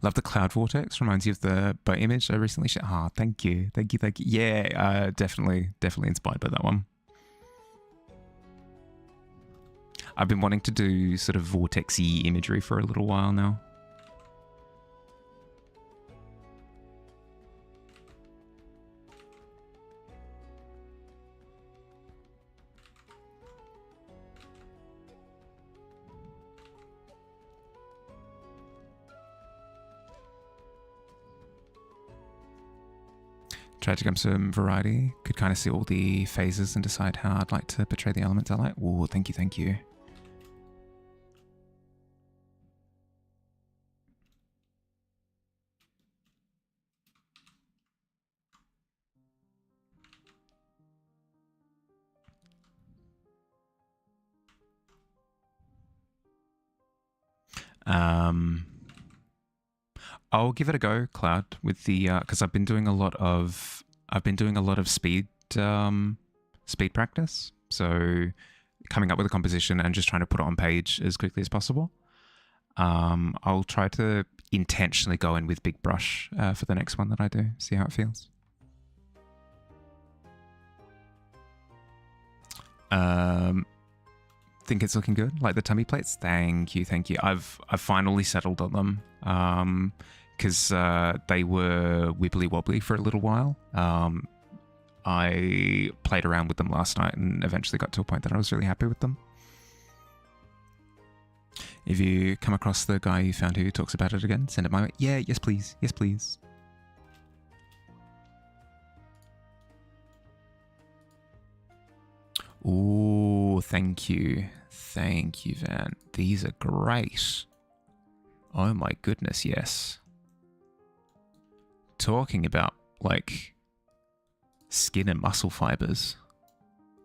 S1: Love the cloud vortex. Reminds you of the boat image I recently shared. Ah, thank you. Yeah, definitely inspired by that one. I've been wanting to do sort of vortex-y imagery for a little while now. Tried to come some variety. Could kind of see all the phases and decide how I'd like to portray the elements I like. Oh, thank you. I'll give it a go, Cloud, with the because I've been doing a lot of speed practice. So coming up with a composition and just trying to put it on page as quickly as possible. I'll try to intentionally go in with big brush for the next one that I do. See how it feels. Think it's looking good. Like the tummy plates. Thank you. I've finally settled on them. Because they were wibbly wobbly for a little while. I played around with them last night and eventually got to a point that I was really happy with them. If you come across the guy you found who talks about it again, send it my way. Yeah, yes please. Ooh, thank you, Van. These are great. Oh my goodness, yes. Talking about, like, skin and muscle fibers.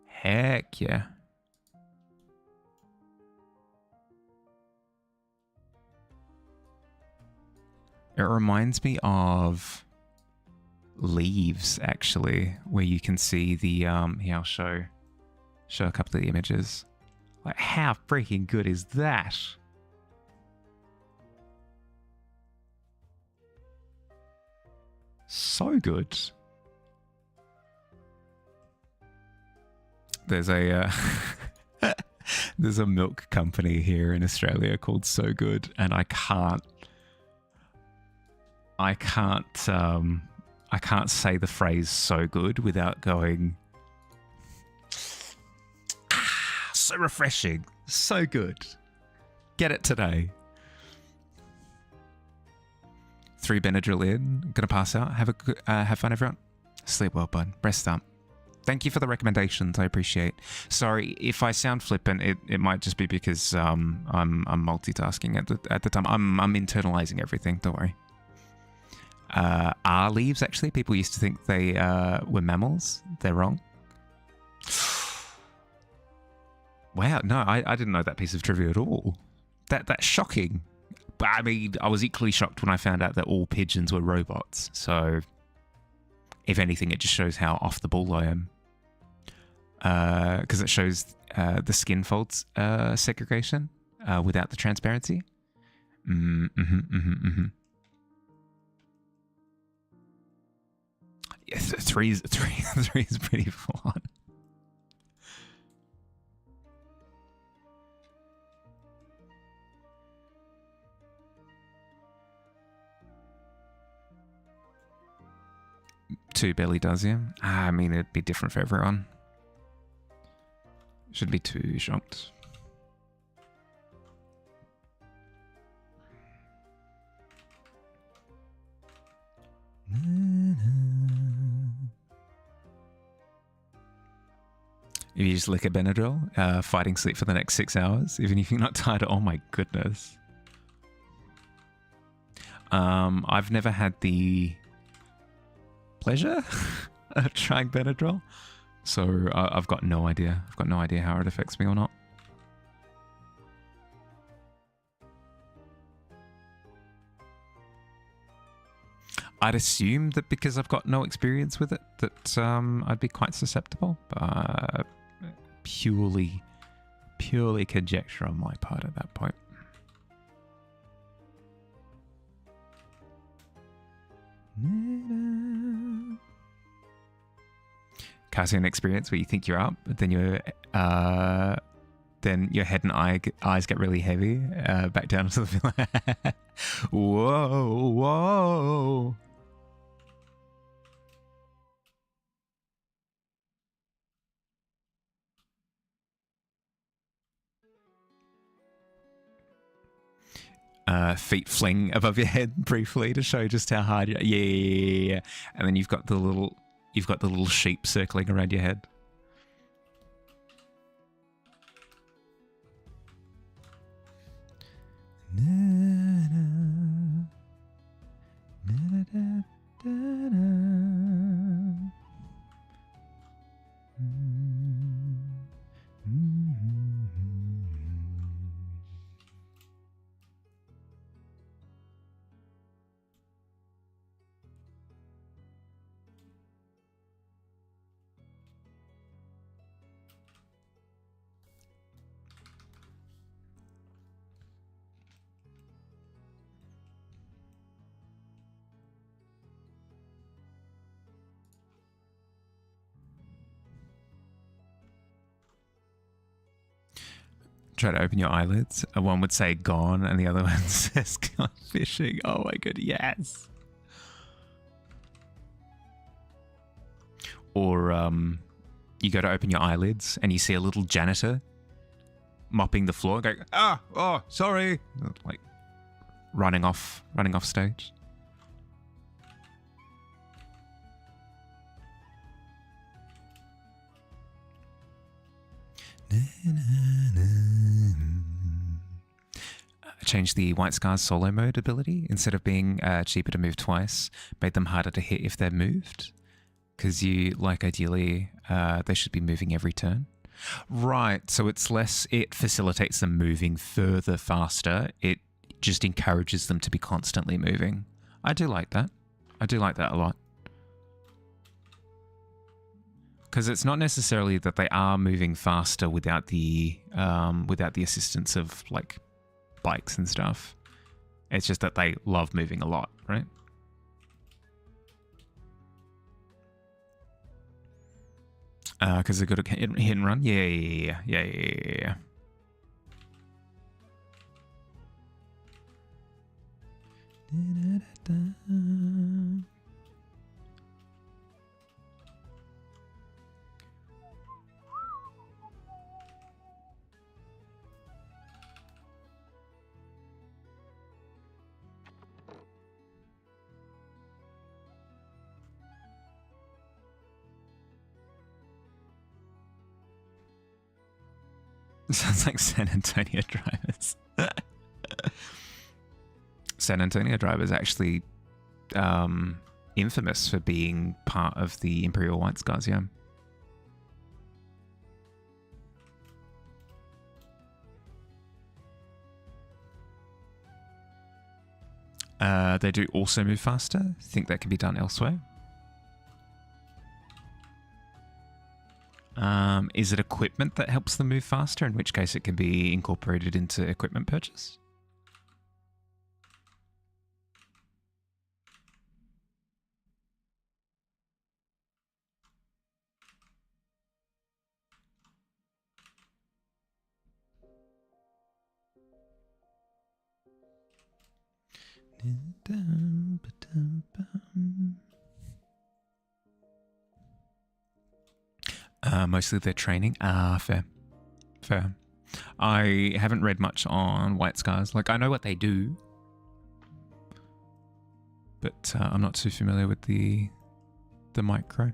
S1: Heck yeah. It reminds me of Leaves, actually, where you can see the, here, I'll show a couple of the images. Like, how freaking good is that? So good. There's a there's a milk company here in Australia called So Good, and I can't say the phrase "so good" without going, so refreshing, so good. Get it today. 3 Benadryl in, gonna pass out. Have fun, everyone. Sleep well, bud. Rest up. Thank you for the recommendations. I appreciate. Sorry if I sound flippant. It might just be because I'm multitasking at the time. I'm internalizing everything. Don't worry. Are leaves actually? People used to think they were mammals. They're wrong. Wow, no, I didn't know that piece of trivia at all. That's shocking. But I mean, I was equally shocked when I found out that all pigeons were robots. So, if anything, it just shows how off the ball I am. Because it shows the skin folds segregation without the transparency. Yeah, three is pretty full on. Two barely does, yeah. I mean, it'd be different for everyone. Shouldn't be too shocked. If you just lick a Benadryl, fighting sleep for the next 6 hours, even if you're not tired. Oh my goodness. I've never had the pleasure of trying Benadryl, so I've got no idea. I've got no idea how it affects me or not. I'd assume that because I've got no experience with it, that I'd be quite susceptible, but purely conjecture on my part at that point. Cartoon experience where you think you're up, but then your head and eyes get really heavy, back down to the floor. Whoa, whoa. Feet fling above your head briefly to show just how hard you. Yeah. And then you've got the little sheep circling around your head. Try to open your eyelids. One would say gone, and the other one says gone fishing. Oh my god, yes. Or you go to open your eyelids and you see a little janitor mopping the floor, going, oh, sorry, like running off stage. Changed the White Scars solo mode ability. Instead of being cheaper to move twice, made them harder to hit if they're moved. Because ideally, they should be moving every turn. Right, so it facilitates them moving further faster. It just encourages them to be constantly moving. I do like that. I do like that a lot. Because it's not necessarily that they are moving faster without the assistance of like bikes and stuff. It's just that they love moving a lot, right? Because they're good at hit and run? Yeah. Sounds like San Antonio drivers. San Antonio drivers actually infamous for being part of the Imperial White Scars, yeah. They do also move faster. Think that can be done elsewhere. Is it equipment that helps them move faster? In which case it can be incorporated into equipment purchase. Mostly their training. Fair. I haven't read much on White Scars. Like, I know what they do, but I'm not too familiar with the micro.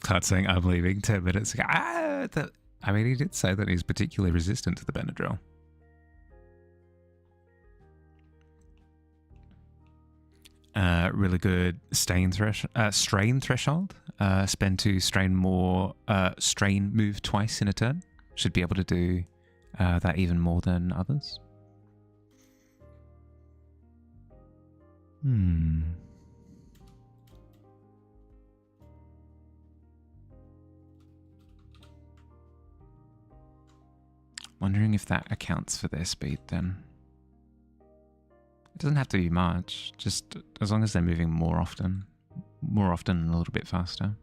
S1: Cloud saying, I'm leaving 10 minutes ago. I mean, he did say that he's particularly resistant to the Benadryl. Really good strain threshold. Spend 2, strain more, strain move twice in a turn. Should be able to do that even more than others. Wondering if that accounts for their speed then. It doesn't have to be much, just as long as they're moving more often and a little bit faster.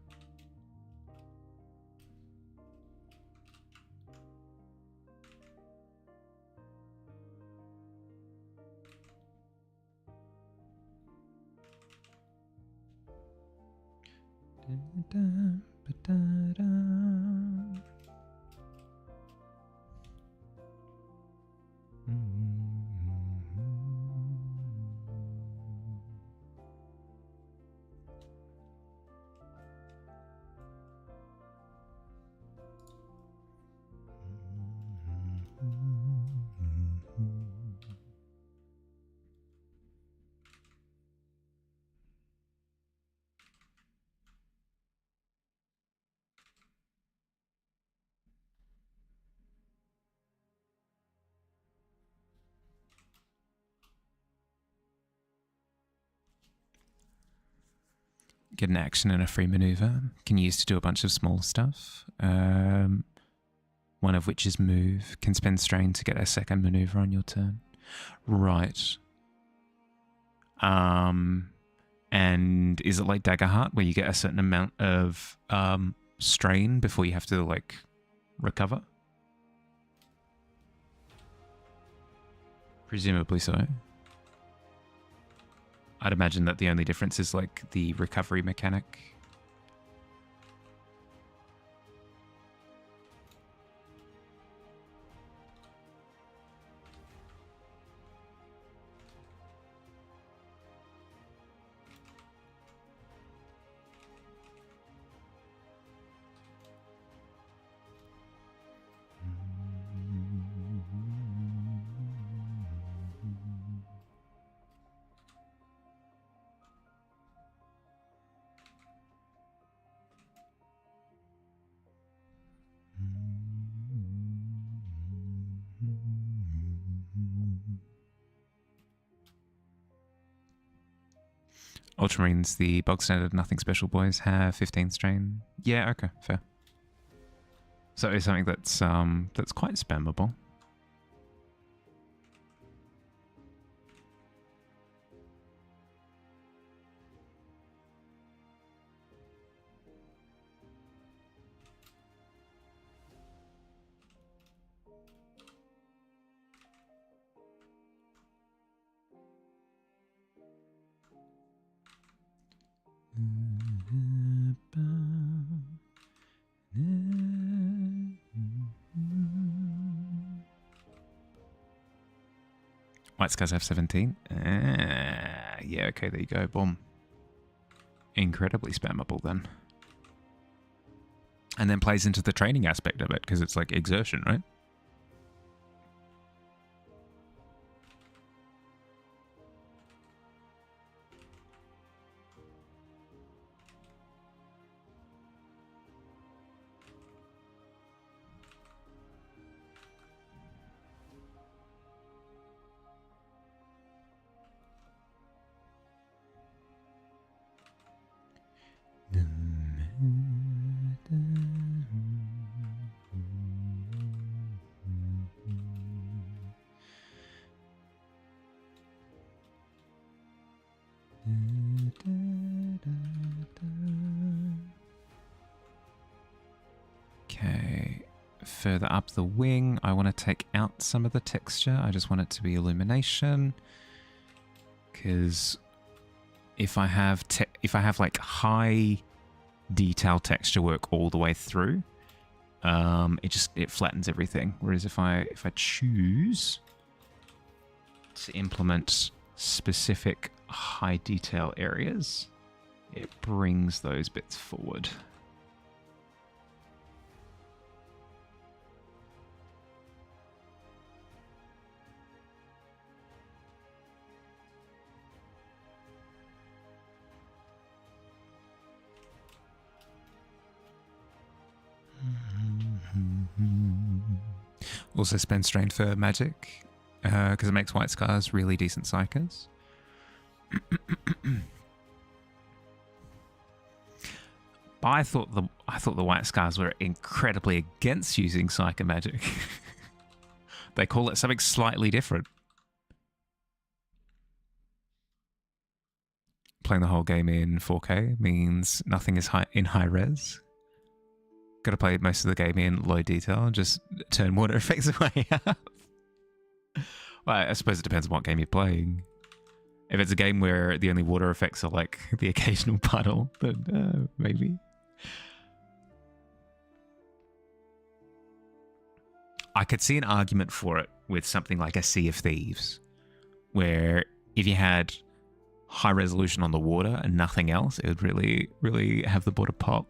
S1: Get an action and a free maneuver. Can use to do a bunch of small stuff. One of which is move. Can spend strain to get a second maneuver on your turn. Right. And is it like Daggerheart where you get a certain amount of strain before you have to like recover? Presumably so. I'd imagine that the only difference is like the recovery mechanic. Ultramarines, the bog standard nothing special boys, have 15 strain. Yeah, okay, fair. So it's something that's quite spammable. White Skies have 17. Yeah, okay, there you go. Boom. Incredibly spammable then. And then plays into the training aspect of it, because it's like exertion, right? Okay, further up the wing, I want to take out some of the texture. I just want it to be illumination, because if I have like high detail texture work all the way through, it flattens everything. Whereas if I choose to implement specific high detail areas, it brings those bits forward. Also spend strain for magic, because it makes White Scars really decent psychers. But I thought the White Scars were incredibly against using Psycho Magic. They call it something slightly different. Playing the whole game in 4K means nothing is in high res. Got to play most of the game in low detail, just turn water effects away. Well, I suppose it depends on what game you're playing. If it's a game where the only water effects are like the occasional puddle, then maybe. I could see an argument for it with something like a Sea of Thieves, where if you had high resolution on the water and nothing else, it would really, really have the border pop.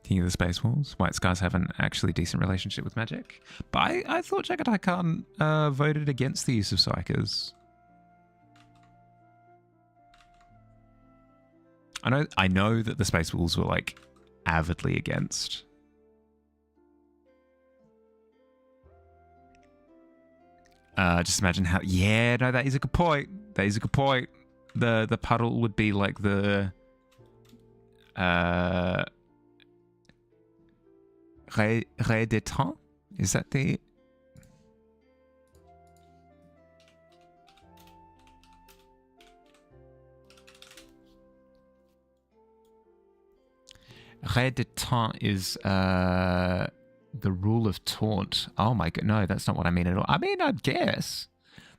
S1: King of the Space Wolves. White Scars have an actually decent relationship with magic. But I thought Jagatai Khan voted against the use of psychers. I know that the Space Wolves were like avidly against. Just imagine how. Yeah, no, that is a good point. That is a good point. The puddle would be like the Ray des Temps? Is that the... Ré de taunt is the rule of taunt. Oh my god, no, that's not what I mean at all. I mean, I guess.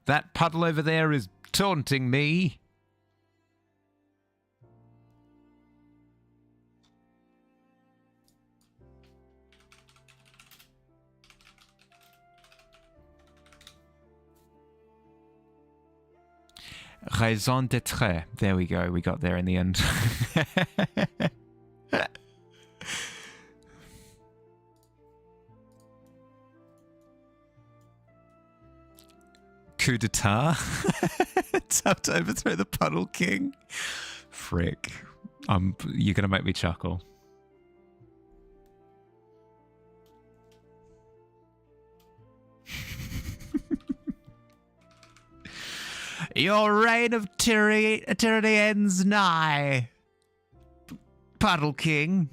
S1: That puddle over there is taunting me. Raison d'être. There we go. We got there in the end. Coup d'etat. Time to overthrow the Puddle King. Frick. You're gonna make me chuckle. Your reign of tyranny ends nigh, Puddle King.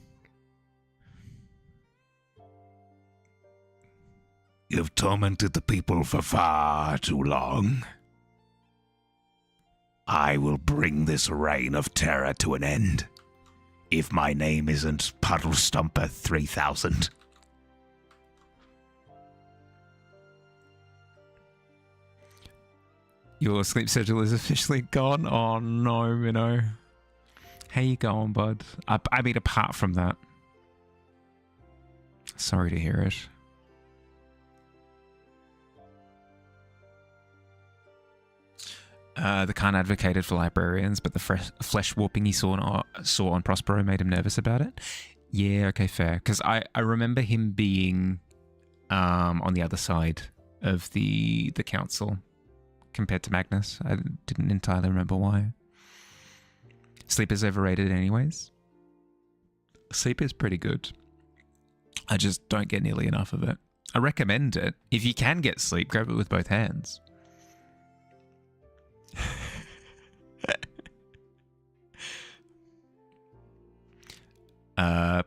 S3: You've tormented the people for far too long. I will bring this reign of terror to an end, if my name isn't Puddle Stomper 3000.
S1: Your sleep schedule is officially gone? Oh no, Minnow. How you going, bud? I mean, apart from that. Sorry to hear it. The Khan advocated for librarians, but the flesh warping he saw on Prospero made him nervous about it. Yeah, okay, fair. Because I remember him being on the other side of the council compared to Magnus. I didn't entirely remember why. Sleep is overrated anyways. Sleep is pretty good. I just don't get nearly enough of it. I recommend it. If you can get sleep, grab it with both hands.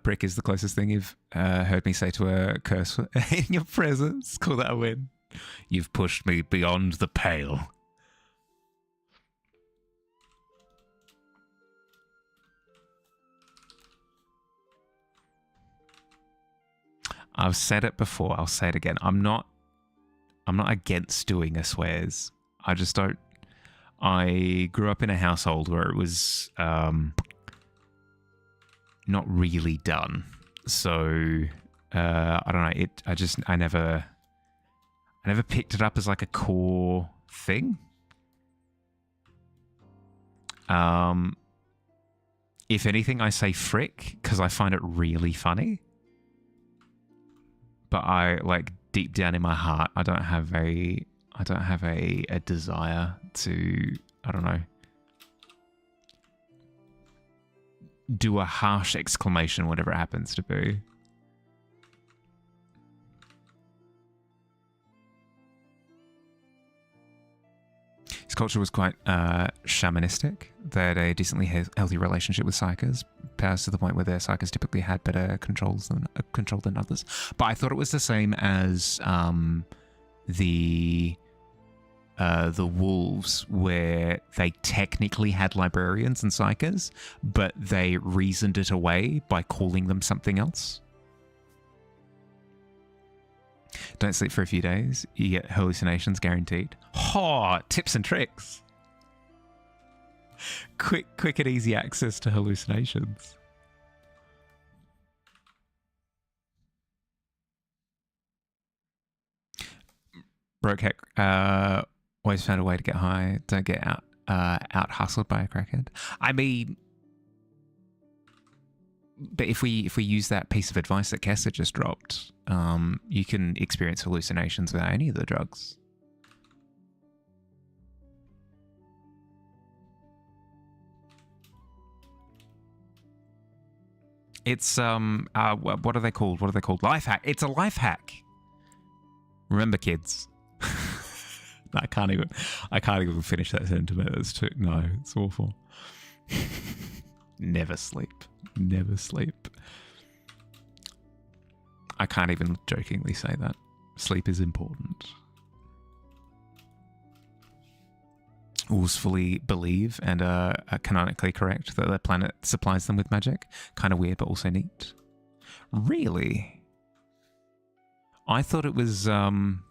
S1: Brick is the closest thing you've heard me say to a curse in your presence. Call that a win.
S3: You've pushed me beyond the pale.
S1: I've said it before, I'll say it again. I'm not against doing a swears. I just don't. I grew up in a household where it was not really done. So I don't know. I never picked it up as like a core thing. If anything, I say frick because I find it really funny. But I, like, deep down in my heart, I don't have a desire to, I don't know, do a harsh exclamation, whatever it happens to be. His culture was quite shamanistic. They had a decently healthy relationship with psychers, powers to the point where their psychers typically had better control than others. But I thought it was the same as the wolves, where they technically had librarians and psychers, but they reasoned it away by calling them something else. Don't sleep for a few days. You get hallucinations guaranteed. Oh, tips and tricks. Quick and easy access to hallucinations. Broke heck. Always found a way to get high. Don't get out hustled by a crackhead. I mean, but if we use that piece of advice that Kessa just dropped, you can experience hallucinations without any of the drugs. It's what are they called? What are they called? Life hack. It's a life hack. Remember, kids. I can't even finish that sentiment. It's too, no, it's awful. Never sleep. Never sleep. I can't even jokingly say that. Sleep is important. wolves fully believe and are canonically correct that their planet supplies them with magic. Kind of weird, but also neat. Really? I thought it was them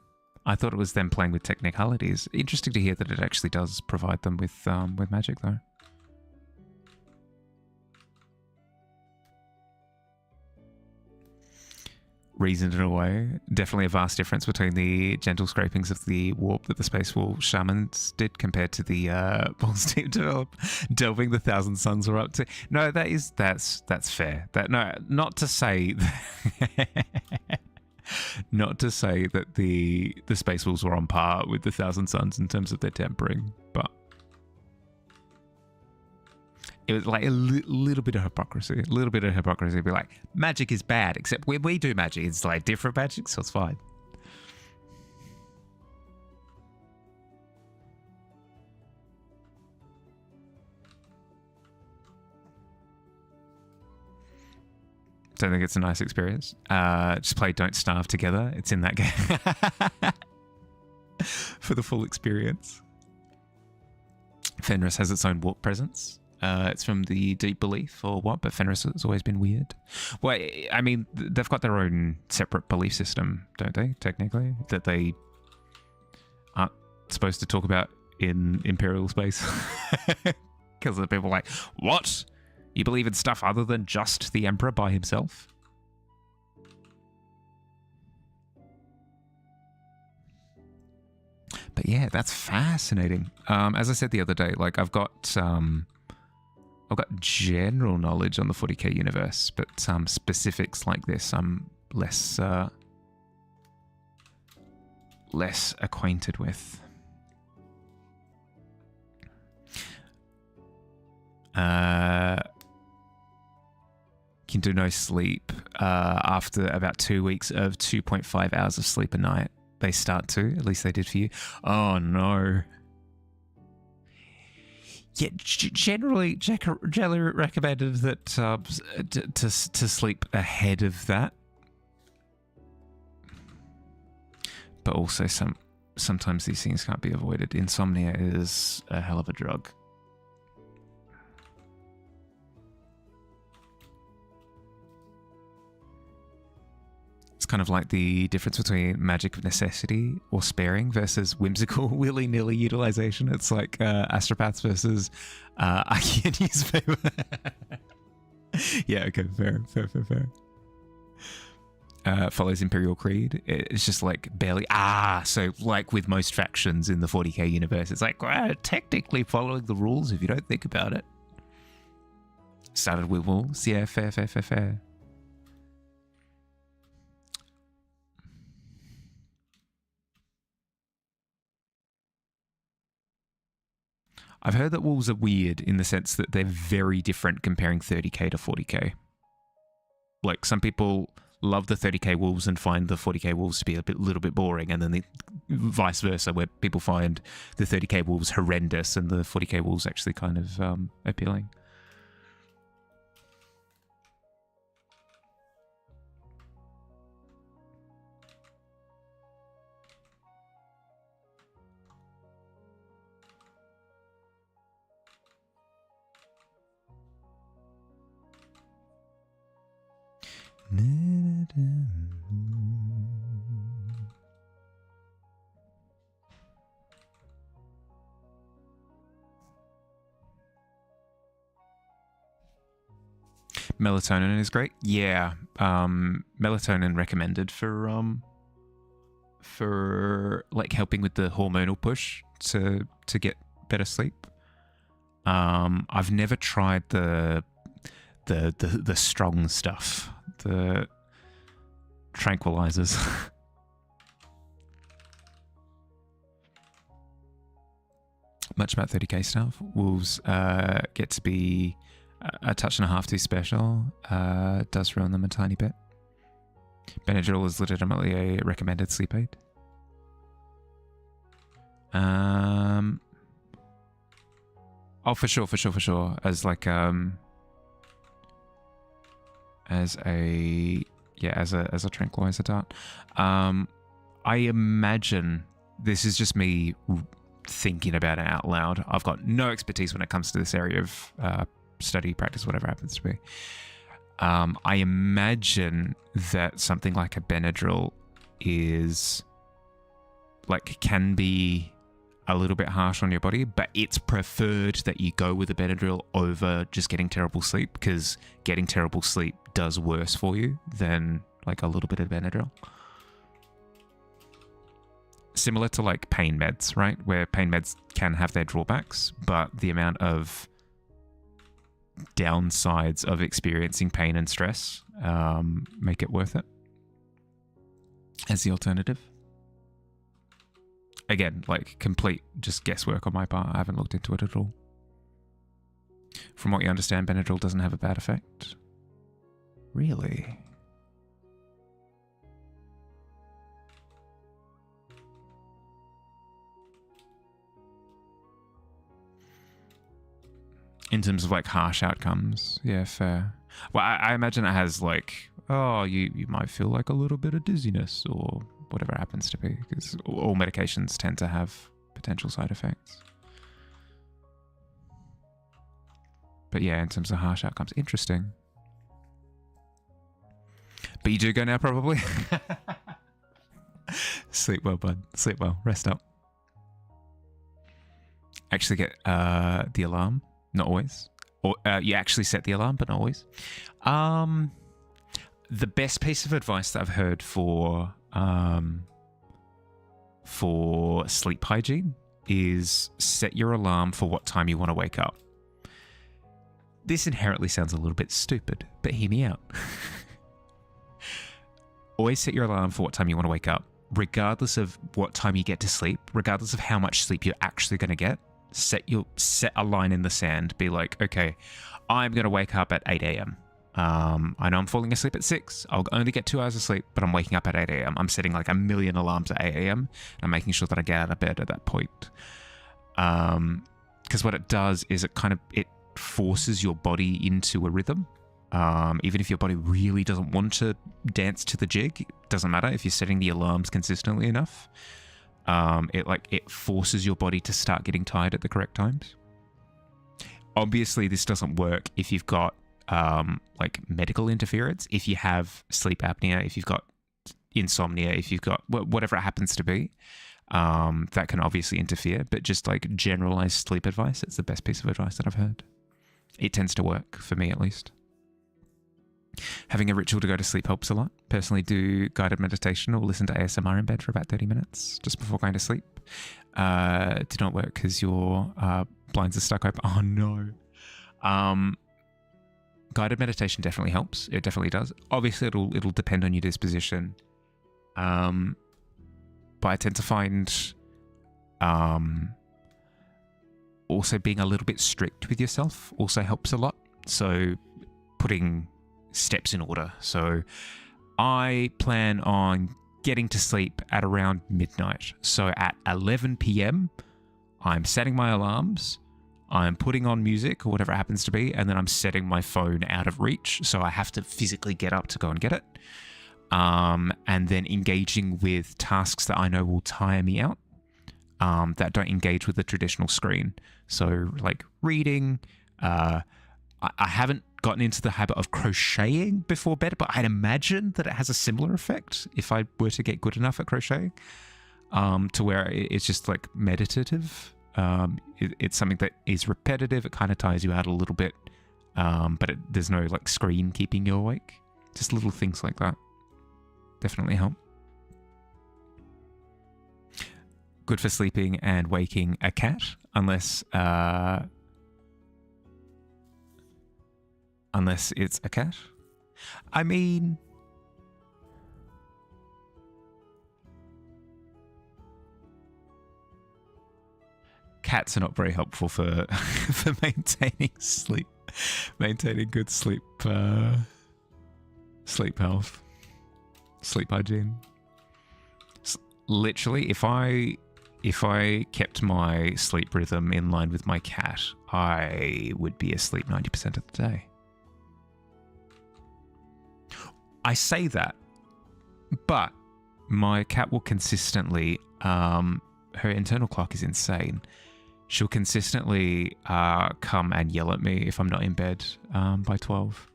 S1: playing with technicalities. Interesting to hear that it actually does provide them with magic, though. Reasoned in a way. Definitely a vast difference between the gentle scrapings of the warp that the Space Wolf shamans did compared to the Balls team delving the Thousand Suns were up to. No, that's fair. Not to say not to say that the Space Wolves were on par with the Thousand Suns in terms of their tempering, but it was like a little bit of hypocrisy. A little bit of hypocrisy. Be like, magic is bad, except when we do magic, it's like different magic, so it's fine. Don't think it's a nice experience. Just play Don't Starve together. It's in that game. For the full experience. Fenris has its own warp presence. It's from the Deep Belief or what, but Fenris has always been weird. Well, I mean, they've got their own separate belief system, don't they, technically? That they aren't supposed to talk about in Imperial space. Because the people are like, what? You believe in stuff other than just the Emperor by himself? But yeah, that's fascinating. As I said the other day, like I've got general knowledge on the 40k universe, but specifics like this I'm less acquainted with. Can do no sleep after about 2 weeks of 2.5 hours of sleep a night. They start to, at least they did for you. Oh no. Yeah, generally recommended that to sleep ahead of that, but also sometimes these things can't be avoided. Insomnia is a hell of a drug. It's kind of like the difference between magic of necessity or sparing versus whimsical willy-nilly utilization. It's like astropaths versus Archean newspaper. Yeah, okay, fair. Follows Imperial Creed. It's just like barely... so like with most factions in the 40k universe, it's like, well, technically following the rules if you don't think about it. Started with wolves. Yeah, fair. I've heard that wolves are weird in the sense that they're very different comparing 30k to 40k. Like, some people love the 30k wolves and find the 40k wolves to be little bit boring, and then the vice versa, where people find the 30k wolves horrendous and the 40k wolves actually kind of appealing. Melatonin is great. Yeah, melatonin recommended for like helping with the hormonal push to get better sleep. I've never tried the strong stuff, the tranquilizers. Much about 30k stuff. Wolves get to be a touch and a half too special. Does ruin them a tiny bit. Benadryl is legitimately a recommended sleep aid. Oh, for sure. As like as a tranquilizer dart. I imagine, this is just me thinking about it out loud. I've got no expertise when it comes to this area of study, practice, whatever it happens to be. I imagine that something like a Benadryl is like can be a little bit harsh on your body, but it's preferred that you go with a Benadryl over just getting terrible sleep, because getting terrible sleep does worse for you than like a little bit of Benadryl. Similar to like pain meds, right? Where pain meds can have their drawbacks, but the amount of downsides of experiencing pain and stress make it worth it as the alternative. Again, like complete just guesswork on my part. I haven't looked into it at all. From what you understand, Benadryl doesn't have a bad effect. Really? In terms of like harsh outcomes, yeah, fair. Well, I imagine it has like, oh, you might feel like a little bit of dizziness or whatever it happens to be, because all medications tend to have potential side effects. But yeah, in terms of harsh outcomes, interesting. But you do go now, probably. Sleep well, bud. Sleep well. Rest up. Actually get the alarm. Not always. Or you actually set the alarm, but not always. The best piece of advice that I've heard for sleep hygiene is set your alarm for what time you want to wake up. This inherently sounds a little bit stupid, but hear me out. Always set your alarm for what time you want to wake up, regardless of what time you get to sleep, regardless of how much sleep you're actually going to get. Set a line in the sand. Be like, okay, I'm going to wake up at 8 a.m. I know I'm falling asleep at 6. I'll only get 2 hours of sleep, but I'm waking up at 8 a.m. I'm setting like a million alarms at 8 a.m. and I'm making sure that I get out of bed at that point. Because what it does is it forces your body into a rhythm. Even if your body really doesn't want to dance to the jig, it doesn't matter if you're setting the alarms consistently enough. It forces your body to start getting tired at the correct times. Obviously, this doesn't work if you've got like medical interference, if you have sleep apnea, if you've got insomnia, if you've got whatever it happens to be, that can obviously interfere. But just like generalized sleep advice, it's the best piece of advice that I've heard. It tends to work for me, at least. Having a ritual to go to sleep helps a lot. Personally, do guided meditation or listen to ASMR in bed for about 30 minutes just before going to sleep. Did not work because your blinds are stuck open. Oh no. Guided meditation definitely helps. It definitely does. Obviously, it'll depend on your disposition. But I tend to find also being a little bit strict with yourself also helps a lot. So putting steps in order. So I plan on getting to sleep at around midnight. So at 11 p.m, I'm setting my alarms, I'm putting on music or whatever it happens to be, and then I'm setting my phone out of reach. So I have to physically get up to go and get it. And then engaging with tasks that I know will tire me out, that don't engage with the traditional screen. So like reading, I haven't gotten into the habit of crocheting before bed, but I'd imagine that it has a similar effect if I were to get good enough at crocheting, to where it's just like meditative. It's something that is repetitive. It kind of tires you out a little bit, but there's no like screen keeping you awake. Just little things like that definitely help. Good for sleeping and waking a cat, unless it's a cat. I mean, cats are not very helpful for for maintaining good sleep health, sleep hygiene. Literally, if I kept my sleep rhythm in line with my cat, I would be asleep 90% of the day. I say that, but my cat will consistently her internal clock is insane. She'll consistently come and yell at me if I'm not in bed by 12.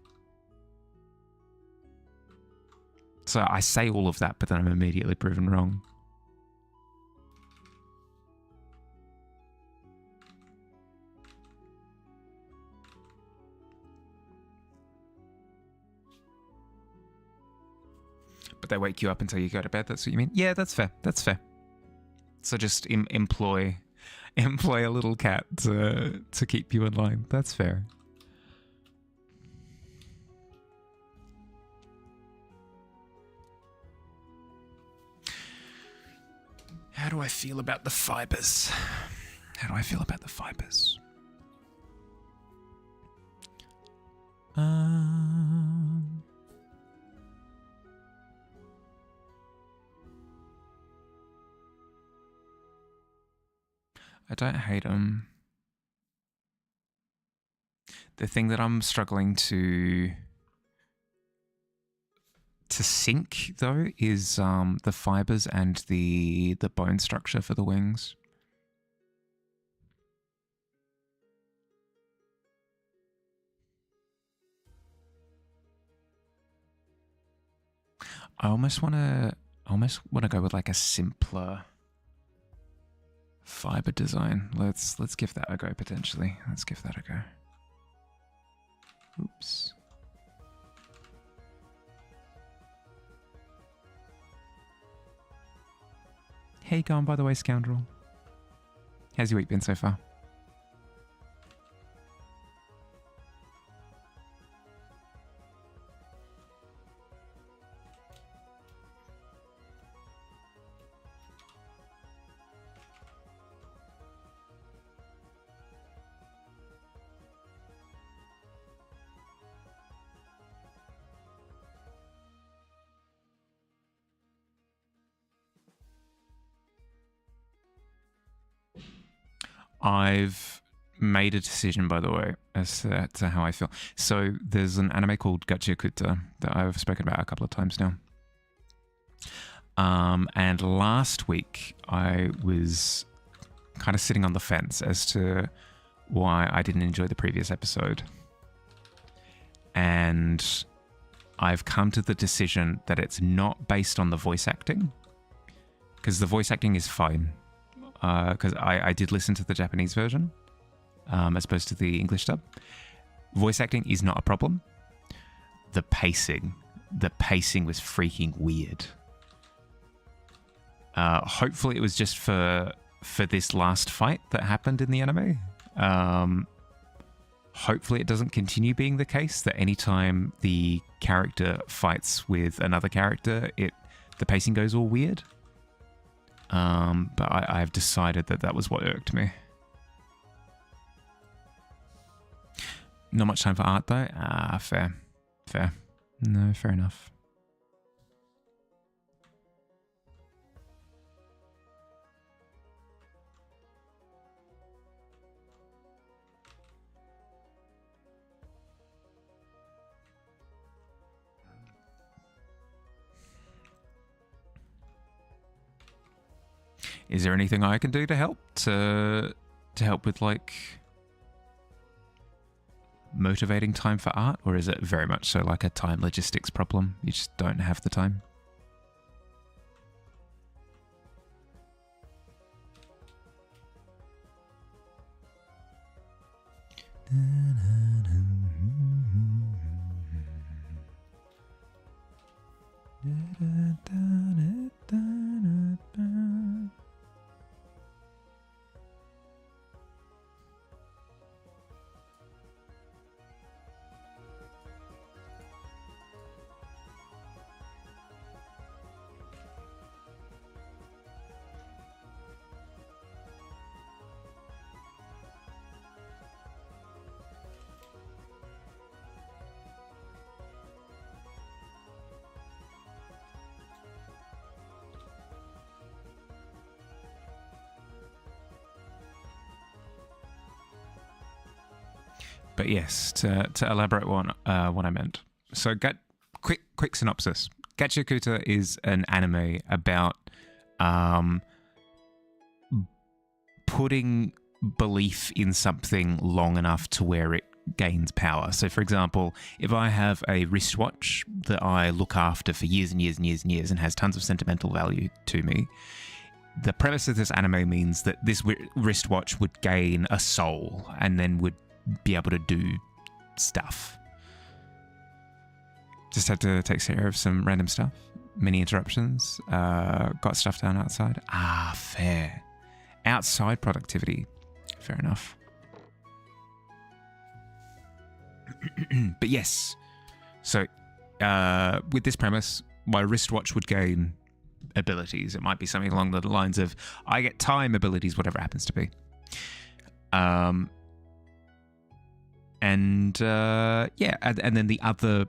S1: So I say all of that, but then I'm immediately proven wrong. But they wake you up until you go to bed. That's what you mean? Yeah, that's fair. That's fair. So just employ a little cat to keep you in line. That's fair. How do I feel about the fibers? How do I feel about the fibers? I don't hate them. The thing that I'm struggling to sync though is the fibers and the bone structure for the wings. I almost want to go with like a simpler fiber design. Let's give that a go potentially. Let's give that a go. Oops. Hey, gone by the way, scoundrel. How's your week been so far? I've made a decision, by the way, as to how I feel. So there's an anime called Gachiakuta that I've spoken about a couple of times now. And last week I was kind of sitting on the fence as to why I didn't enjoy the previous episode. And I've come to the decision that it's not based on the voice acting, because the voice acting is fine. Because I did listen to the Japanese version as opposed to the English dub. Voice acting is not a problem. The pacing was freaking weird. Hopefully it was just for this last fight that happened in the anime. Hopefully it doesn't continue being the case that anytime the character fights with another character, the pacing goes all weird. But I've decided that was what irked me. Not much time for art though? Fair. No, fair enough. Is there anything I can do to help? To help with like motivating time for art? Or is it very much so like a time logistics problem? You just don't have the time? But yes, to elaborate on what I meant. So, quick synopsis. Gachiakuta is an anime about putting belief in something long enough to where it gains power. So, for example, if I have a wristwatch that I look after for years and years and years and years and has tons of sentimental value to me, the premise of this anime means that this wristwatch would gain a soul and then would be able to do stuff. Just had to take care of some random stuff. Many interruptions. Got stuff down outside. Fair. Outside productivity. Fair enough. But yes. So, with this premise, my wristwatch would gain abilities. It might be something along the lines of, I get time abilities, whatever it happens to be. And then the other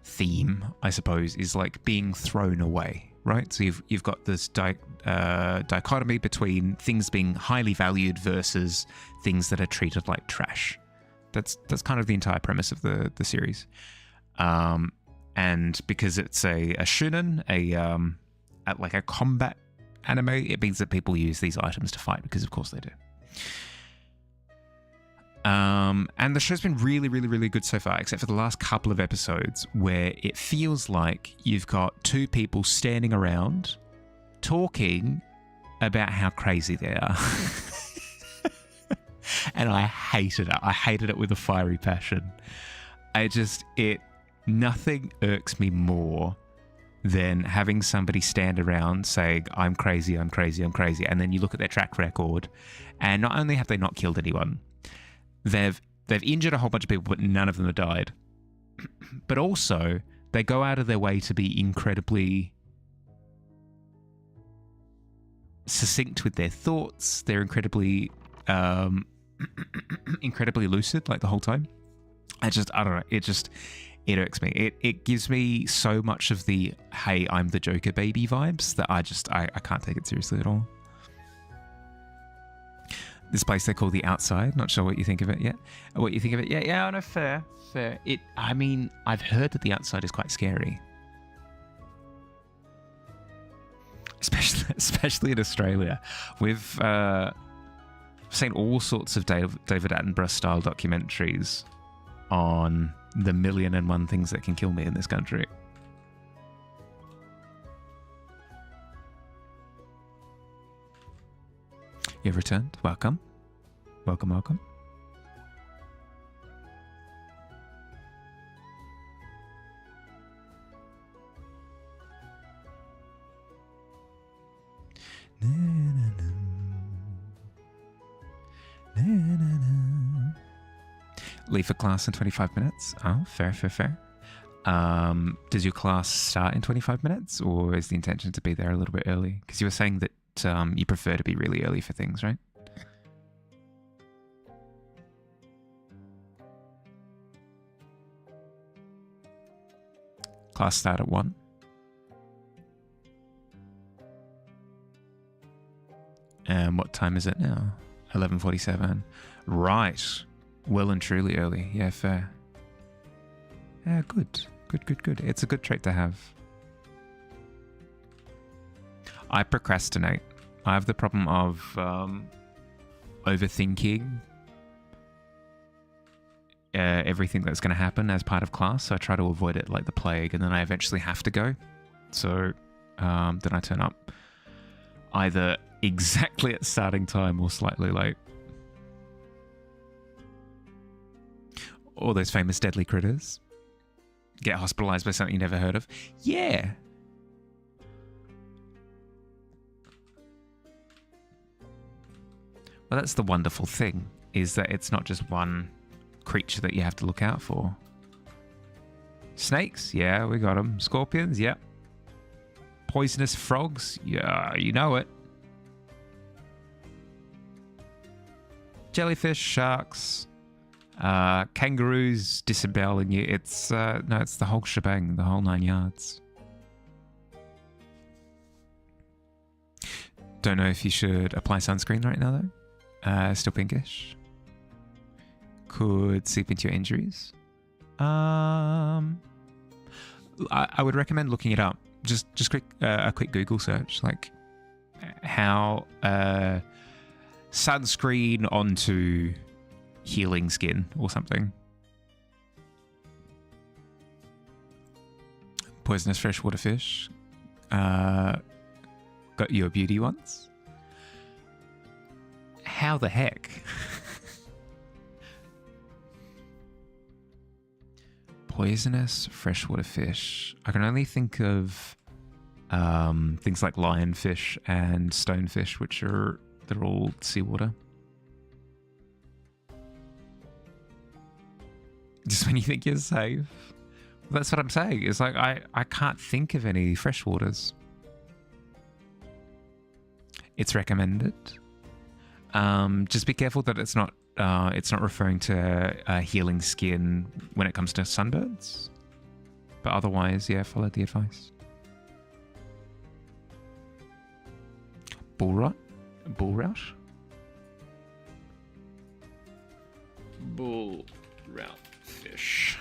S1: theme, I suppose, is like being thrown away, right? So you've got this dichotomy between things being highly valued versus things that are treated like trash. That's kind of the entire premise of the series. And because it's a shonen, like a combat anime, it means that people use these items to fight, because of course they do. And the show's been really, really, really good so far, except for the last couple of episodes where it feels like you've got two people standing around talking about how crazy they are. And I hated it. I hated it with a fiery passion. Nothing irks me more than having somebody stand around saying, I'm crazy, I'm crazy, I'm crazy. And then you look at their track record, and not only have they not killed anyone, they've injured a whole bunch of people, but none of them have died. But also, they go out of their way to be incredibly succinct with their thoughts. They're incredibly lucid, like the whole time. I don't know. It irks me. It gives me so much of the, hey, I'm the Joker baby vibes that I can't take it seriously at all. This place they call The Outside. Not sure what you think of it yet. Yeah, no, fair. I've heard that The Outside is quite scary. Especially in Australia. We've seen all sorts of David Attenborough style documentaries on the 1,000,001 things that can kill me in this country. You've returned. Welcome. Welcome, welcome. Leave for class in 25 minutes. Oh, fair. Does your class start in 25 minutes, or is the intention to be there a little bit early? Because you were saying that you prefer to be really early for things, right? Class start at 1. And what time is it now? 11:47. Right. Well and truly early. Yeah, fair. Yeah, good. It's a good trait to have. I procrastinate. I have the problem of overthinking everything that's going to happen as part of class. So I try to avoid it like the plague, and then I eventually have to go. So then I turn up either exactly at starting time or slightly late. All those famous deadly critters. Get hospitalized by something you never heard of. Yeah. Well, that's the wonderful thing, is that it's not just one creature that you have to look out for. Snakes? Yeah, we got them. Scorpions? Yep. Poisonous frogs? Yeah, you know it. Jellyfish, sharks, kangaroos disemboweling you. It's the whole shebang, the whole 9 yards. Don't know if you should apply sunscreen right now though. Still pinkish. Could seep into your injuries. I would recommend looking it up. Just a quick Google search, like how sunscreen onto healing skin or something. Poisonous freshwater fish. Got your beauty ones. How the heck? Poisonous freshwater fish. I can only think of things like lionfish and stonefish, which they're all seawater. Just when you think you're safe. That's what I'm saying. It's like I can't think of any freshwaters. It's recommended. Just be careful that it's not referring to healing skin when it comes to sunburns. But otherwise, yeah, follow the advice. Bull rout? Bull rout fish.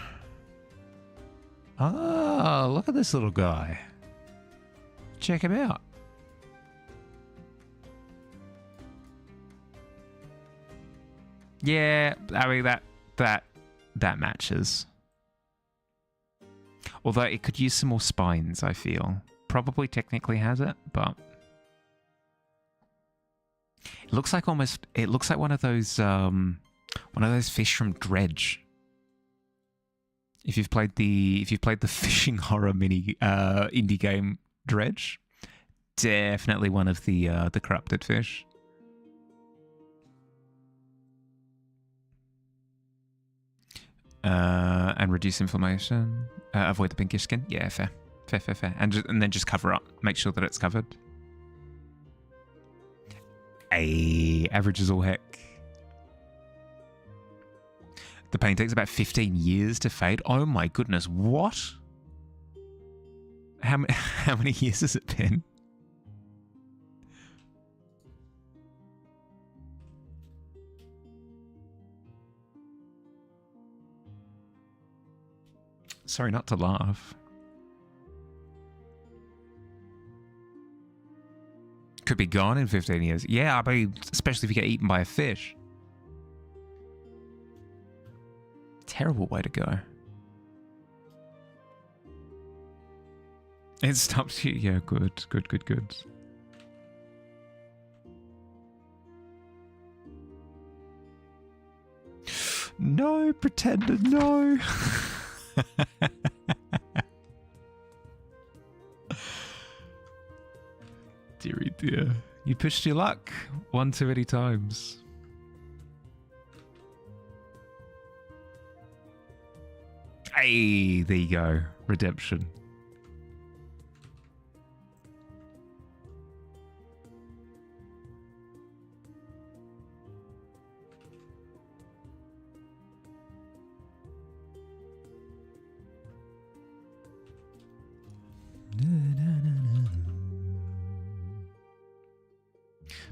S1: Ah, look at this little guy. Check him out. Yeah, I mean that matches. Although it could use some more spines, I feel. Probably technically has it, but it looks like one of those fish from Dredge. If you've played the fishing horror indie game Dredge, definitely one of the corrupted fish. And reduce inflammation. Avoid the pinkish skin. Yeah, fair. And then just cover up. Make sure that it's covered. Average is all heck. The paint takes about 15 years to fade. Oh my goodness, what? How many years has it been? Sorry not to laugh. Could be gone in 15 years. Yeah, I mean, especially if you get eaten by a fish. Terrible way to go. It stops you. Yeah, good. No, pretender, no. Deary dear. You pushed your luck one too many times. Hey, there you go. Redemption.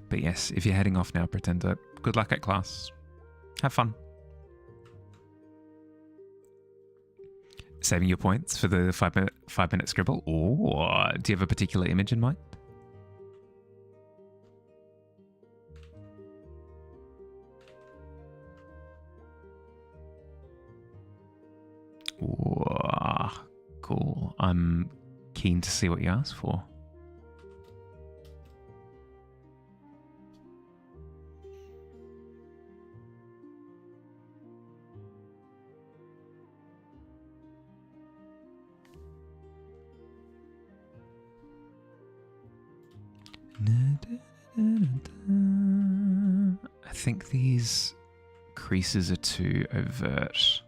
S1: But yes, if you're heading off now, Pretender, good luck at class. Have fun. Saving your points for the 5-minute scribble, or do you have a particular image in mind? Ooh, cool. I'm keen to see what you asked for. I think these creases are too overt.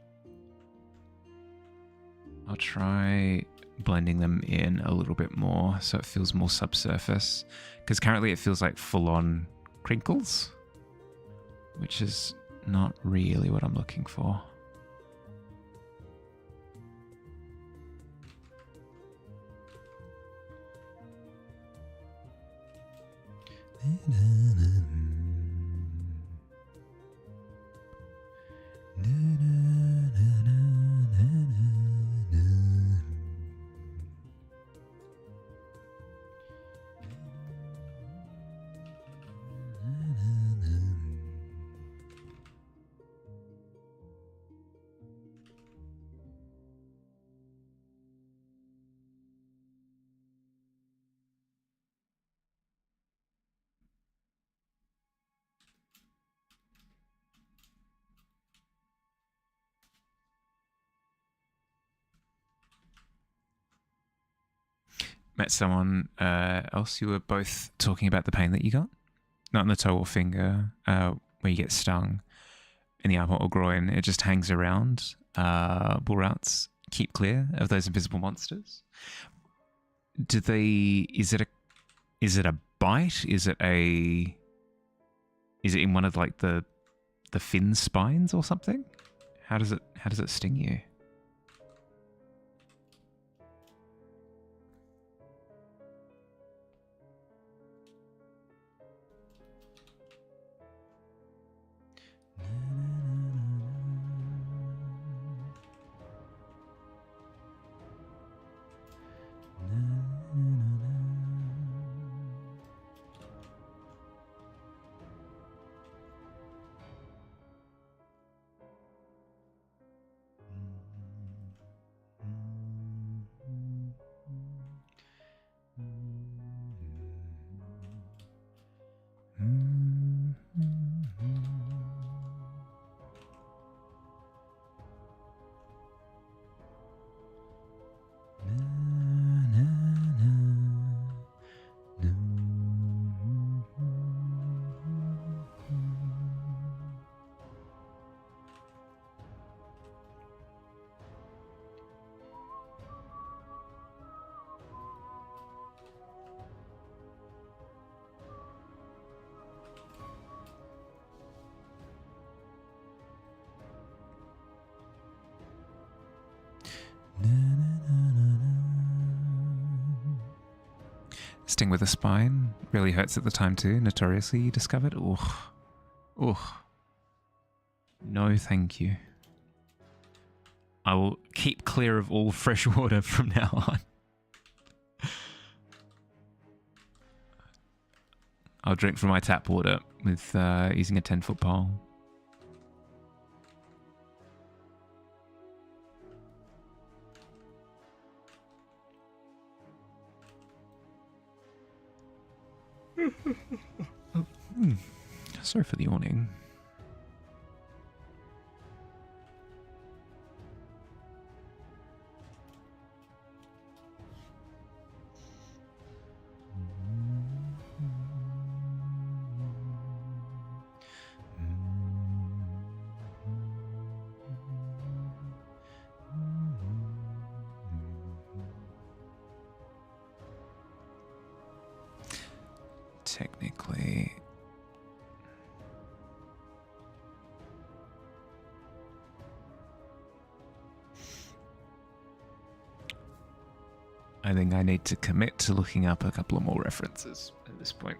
S1: I'll try blending them in a little bit more so it feels more subsurface, because currently it feels like full-on crinkles, which is not really what I'm looking for. met someone else, you were both talking about the pain that you got. Not in the toe or finger, where you get stung in the arm or groin. It just hangs around. Bull routes keep clear of those invisible monsters. Is it a bite? Is it in one of like the fin spines or something? How does it sting you? Sting with a spine really hurts at the time too, notoriously, you discovered. Ugh. No, thank you. I will keep clear of all fresh water from now on. I'll drink from my tap water with using a 10-foot pole. Sorry for the yawning. Technically, I think I need to commit to looking up a couple of more references at this point.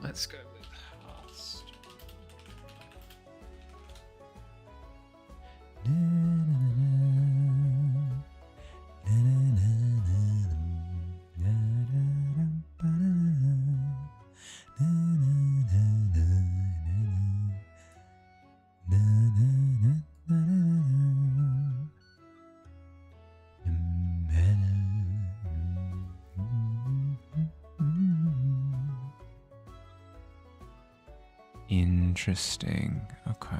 S1: Let's go with past. Interesting. Okay.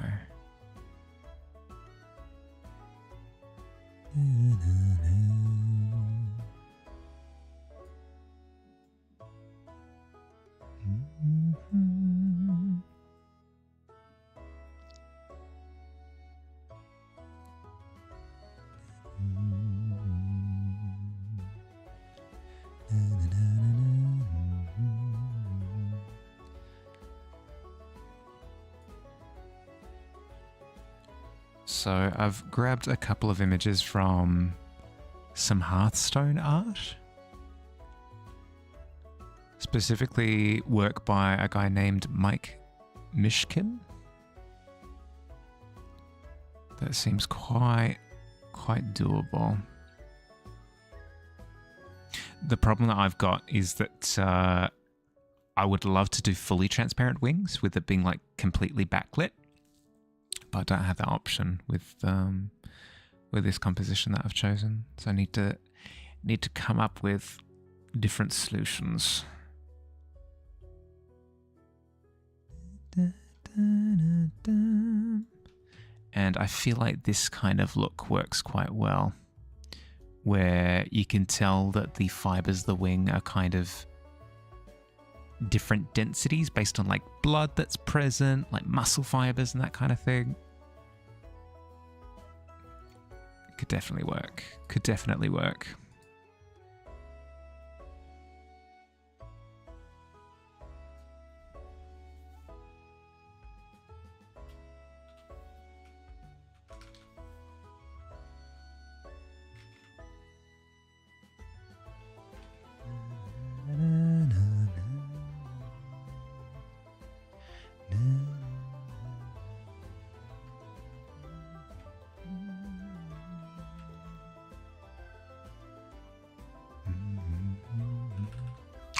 S1: So I've grabbed a couple of images from some Hearthstone art. Specifically work by a guy named Mike Mishkin. That seems quite doable. The problem that I've got is that I would love to do fully transparent wings with it being like completely backlit, but I don't have that option with this composition that I've chosen. So I need to come up with different solutions. And I feel like this kind of look works quite well, where you can tell that the fibers of the wing are kind of different densities based on like blood that's present, like muscle fibers and that kind of thing. Could definitely work. Could definitely work.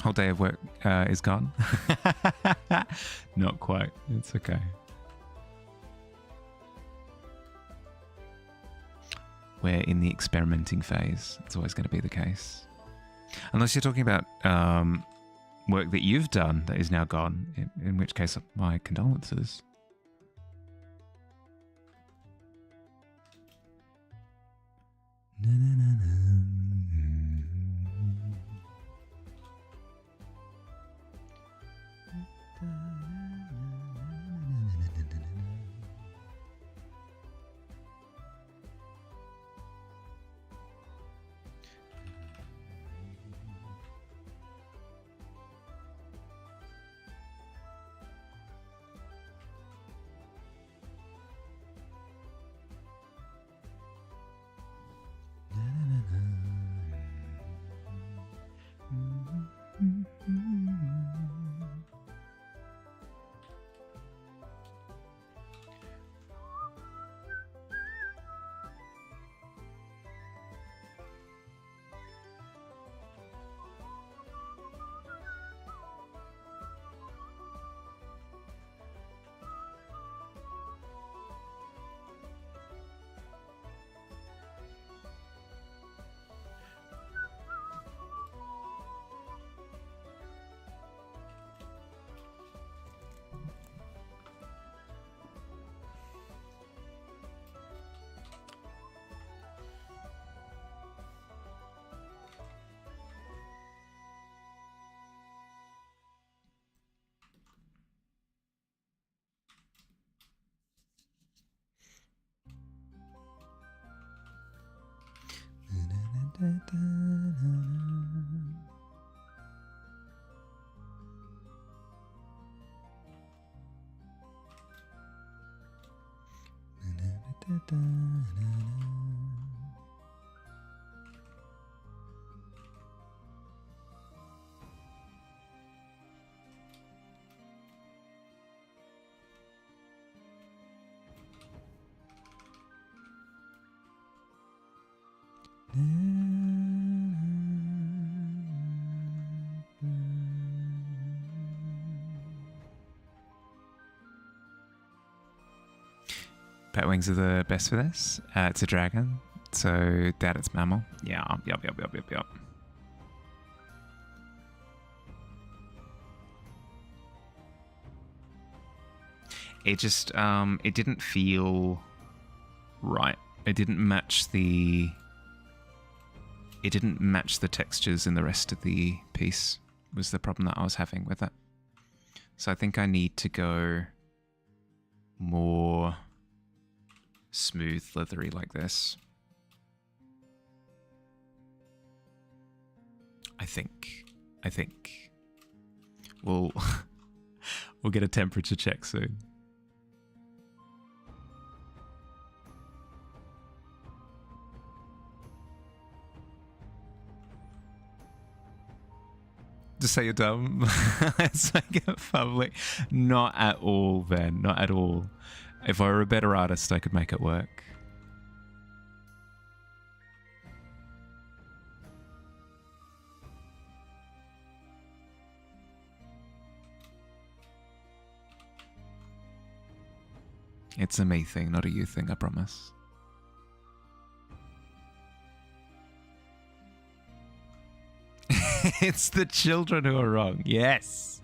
S1: Whole day of work is gone. Not quite. It's okay. We're in the experimenting phase. It's always going to be the case. Unless you're talking about work that you've done that is now gone, in which case my condolences. Na, na, na, na. Bat wings are the best for this. It's a dragon, so that it's mammal. Yeah, yep. It just, it didn't feel right. It didn't match the textures in the rest of the piece, was the problem that I was having with it. So I think I need to go more smooth, leathery like this. I think we'll get a temperature check soon. Just say you're dumb. It's like a public. Not at all, Ben. Not at all. If I were a better artist, I could make it work. It's a me thing, not a you thing, I promise. It's the children who are wrong. Yes.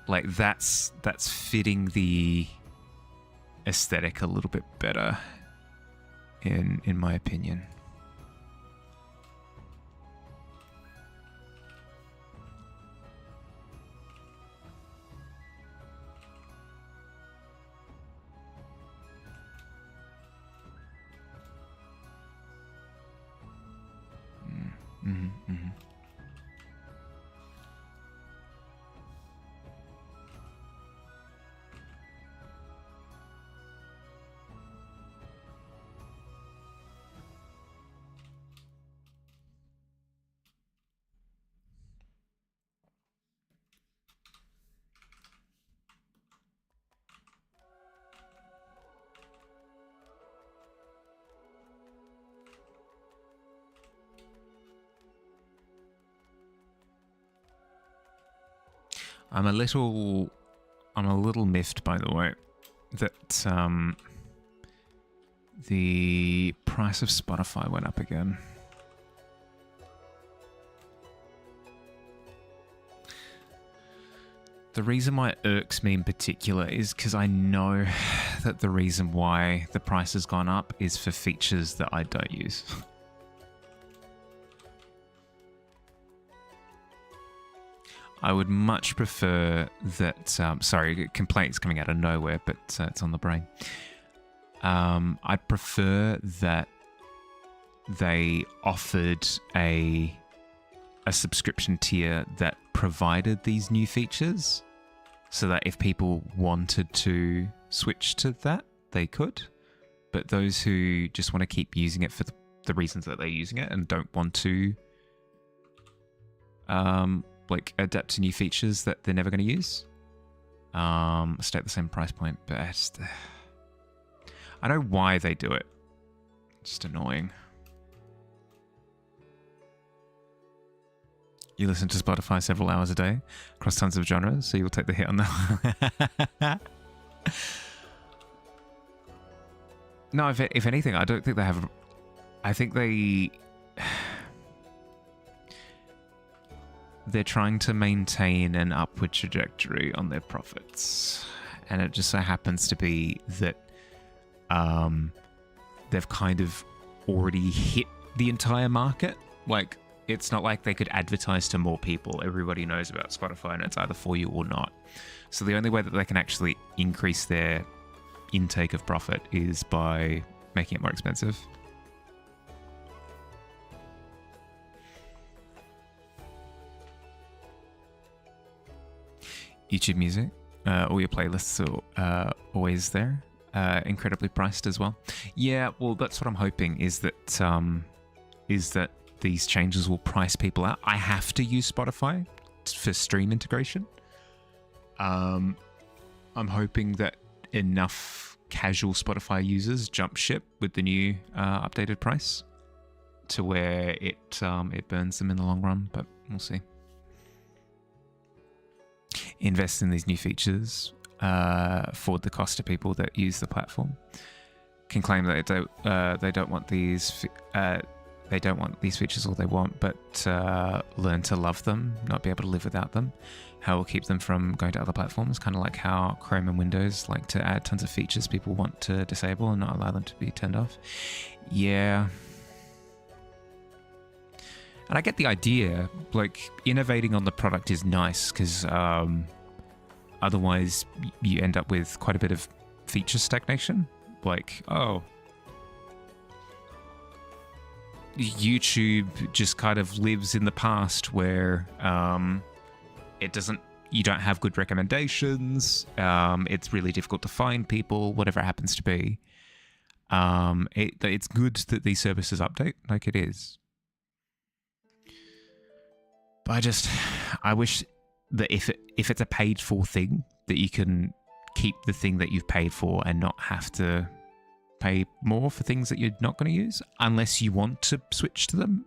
S1: Like that's fitting the aesthetic a little bit better, in my opinion. Mm-hmm. I'm a little miffed, by the way, that the price of Spotify went up again. The reason why it irks me in particular is because I know that the reason why the price has gone up is for features that I don't use. I would much prefer that, sorry, complaints coming out of nowhere, but it's on the brain. I prefer that they offered a subscription tier that provided these new features, so that if people wanted to switch to that, they could. But those who just want to keep using it for the reasons that they're using it and don't want to like adapt to new features that they're never going to use, stay at the same price point. But I know why they do it. It's just annoying. You listen to Spotify several hours a day across tons of genres, so you'll take the hit on that. No, if anything, I don't think they have. I think they're trying to maintain an upward trajectory on their profits, and it just so happens to be that they've kind of already hit the entire market. Like, it's not like they could advertise to more people. Everybody knows about Spotify, and it's either for you or not. So the only way that they can actually increase their intake of profit is by making it more expensive. YouTube Music, all your playlists are always there, incredibly priced as well. Yeah, well, that's what I'm hoping, is that these changes will price people out. I have to use Spotify for stream integration. I'm hoping that enough casual Spotify users jump ship with the new updated price to where it burns them in the long run, but we'll see. Invest in these new features, forward the cost to people that use the platform. Can claim that they don't want these features all they want, but learn to love them, not be able to live without them. How will keep them from going to other platforms, kind of like how Chrome and Windows like to add tons of features people want to disable and not allow them to be turned off. Yeah. And I get the idea, like, innovating on the product is nice, because otherwise you end up with quite a bit of feature stagnation. Like, oh, YouTube just kind of lives in the past where you don't have good recommendations, it's really difficult to find people, whatever it happens to be. It's good that these services update, like it is. But I wish that if it's a paid for thing, that you can keep the thing that you've paid for and not have to pay more for things that you're not going to use unless you want to switch to them.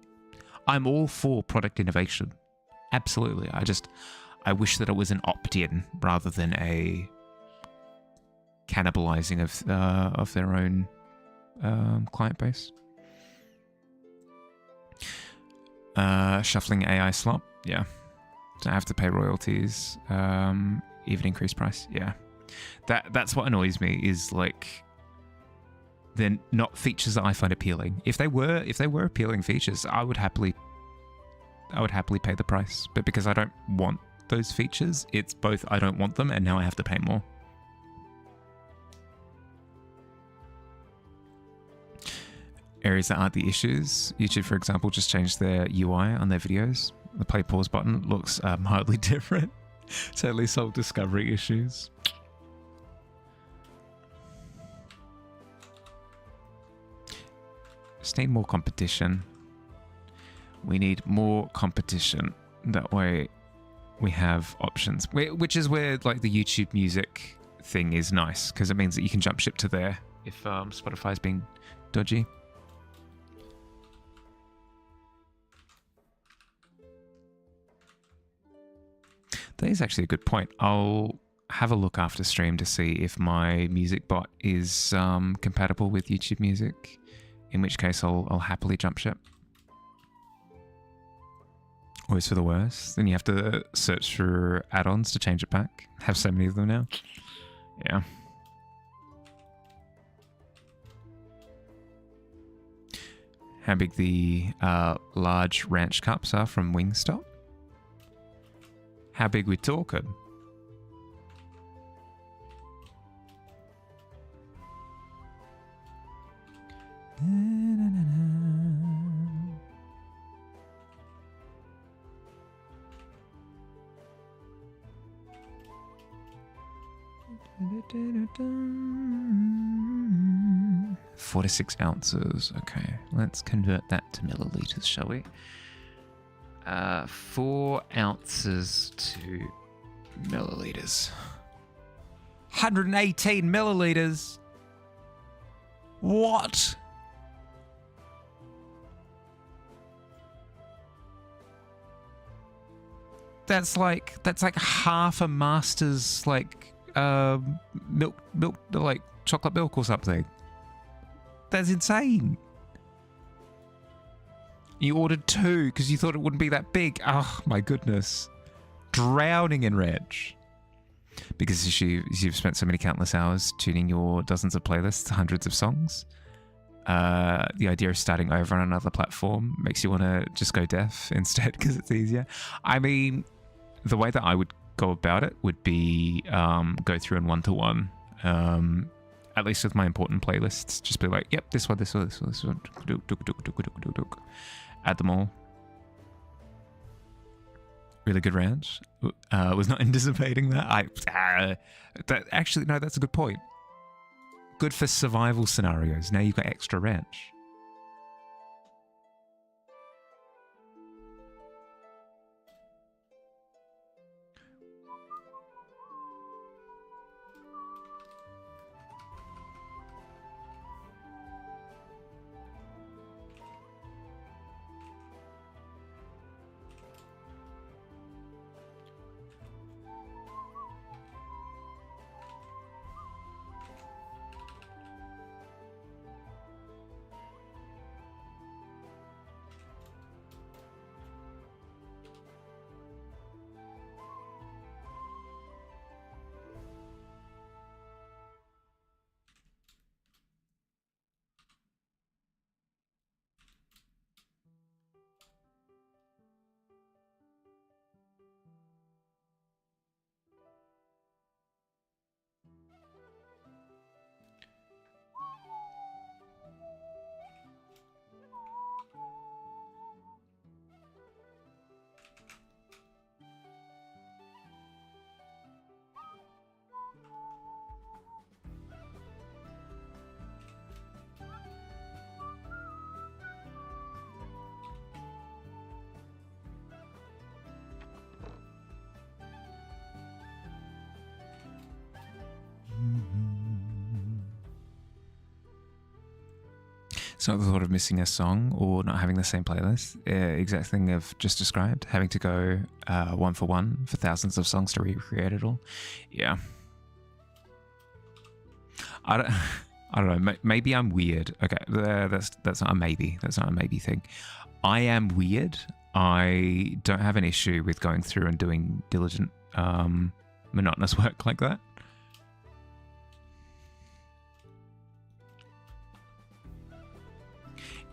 S1: I'm all for product innovation. Absolutely. I wish that it was an opt-in rather than a cannibalizing of their own client base. Shuffling AI slop, yeah. Don't have to pay royalties. Even increased price, yeah. That's what annoys me is like they're not features that I find appealing. If they were appealing features, I would happily pay the price. But because I don't want those features, it's both I don't want them and now I have to pay more. Areas that aren't the issues. YouTube, for example, just changed their UI on their videos. The play pause button looks mildly different. Totally solved discovery issues. Just need more competition. We need more competition. That way we have options. Which is where like the YouTube music thing is nice, because it means that you can jump ship to there if Spotify's being dodgy. That is actually a good point. I'll have a look after stream to see if my music bot is compatible with YouTube Music, in which case I'll happily jump ship. Always for the worst. Then you have to search for add-ons to change it back. Have so many of them now. Yeah. How big the large ranch cups are from Wingstop? How big we talking? Four to 6 ounces. Okay, let's convert that to milliliters, shall we? 4 ounces to milliliters. 118 milliliters. What? That's like half a master's milk like chocolate milk or something. That's insane. You ordered 2 because you thought it wouldn't be that big. Oh my goodness. Drowning in reg. Because you've spent so many countless hours tuning your dozens of playlists, hundreds of songs. The idea of starting over on another platform makes you want to just go deaf instead because it's easier. I mean, the way that I would go about it would be go through in one-to-one. At least with my important playlists. Just be like, yep, this one. Add them all. Really good round. Was not anticipating that. Actually, no, that's a good point. Good for survival scenarios. Now you've got extra ranch. It's not the thought of missing a song or not having the same playlist. Exact thing I've just described. Having to go one for one for thousands of songs to recreate it all. Yeah. I don't know. Maybe I'm weird. Okay, that's not a maybe. That's not a maybe thing. I am weird. I don't have an issue with going through and doing diligent, monotonous work like that.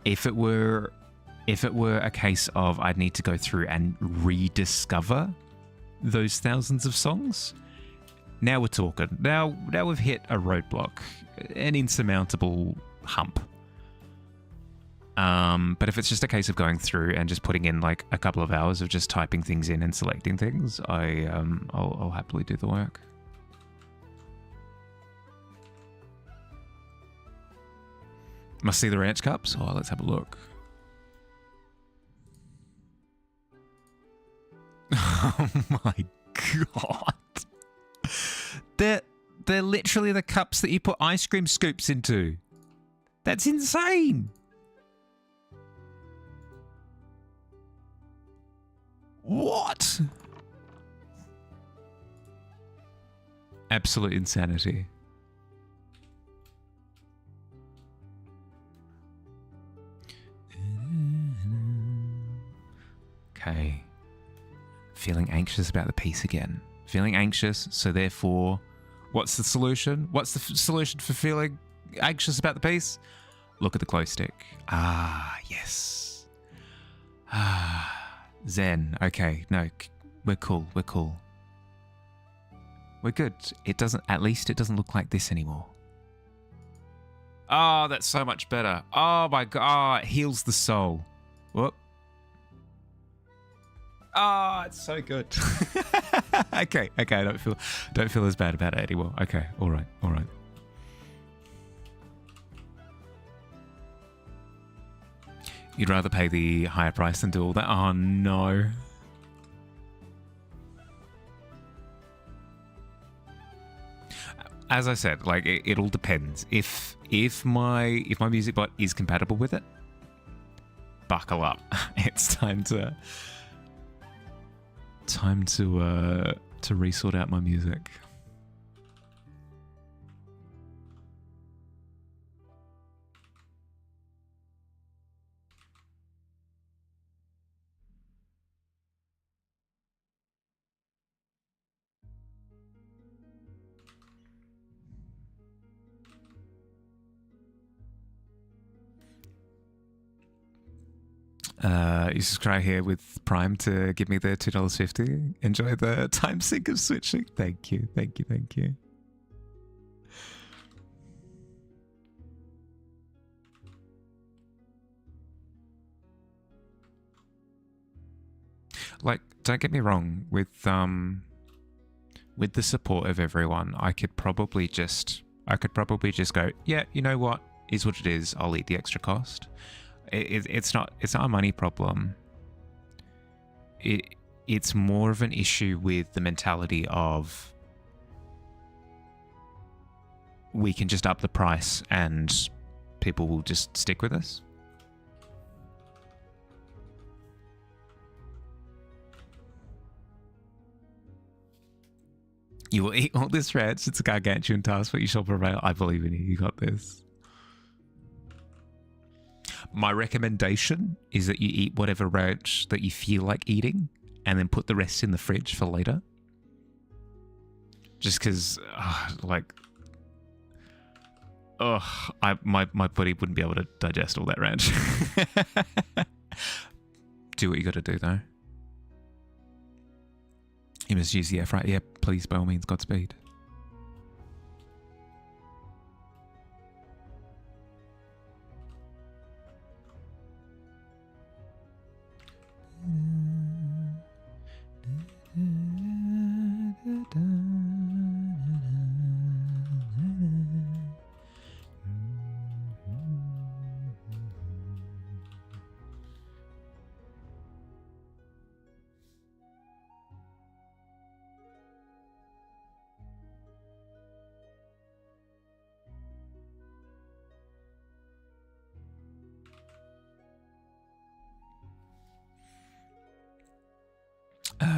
S1: If it were a case of I'd need to go through and rediscover those thousands of songs, now we're talking. Now we've hit a roadblock, an insurmountable hump. But if it's just a case of going through and just putting in like a couple of hours of just typing things in and selecting things, I'll happily do the work. Must see the ranch cups? Oh, let's have a look. Oh my god. They're literally the cups that you put ice cream scoops into. That's insane. What? Absolute insanity. Okay. Feeling anxious about the piece again. Feeling anxious, so therefore, what's the solution? What's the solution for feeling anxious about the piece? Look at the glow stick. Ah, yes. Ah, zen. Okay, no, we're cool. We're cool. We're good. At least it doesn't look like this anymore. Oh, that's so much better. Oh my god, it heals the soul. Whoop. Oh, it's so good. Okay, I don't feel as bad about it anymore. Okay, all right. You'd rather pay the higher price than do all that? Oh no. As I said, like it all depends. If my music bot is compatible with it, buckle up. It's time to resort out my music. You subscribe here with Prime to give me the $2.50. Enjoy the time sync of switching. Thank you. Like, don't get me wrong, with the support of everyone, I could probably just go, yeah, you know what, is what it is. I'll eat the extra cost. It's not a money problem. It's more of an issue with the mentality of we can just up the price and people will just stick with us. You will eat all this ranch. It's a gargantuan task, but you shall prevail. I believe in you. You got this. My recommendation is that you eat whatever ranch that you feel like eating and then put the rest in the fridge for later. Just because, my body wouldn't be able to digest all that ranch. Do what you got to do, though. You must use the air fryer. Yeah, please, by all means, Godspeed.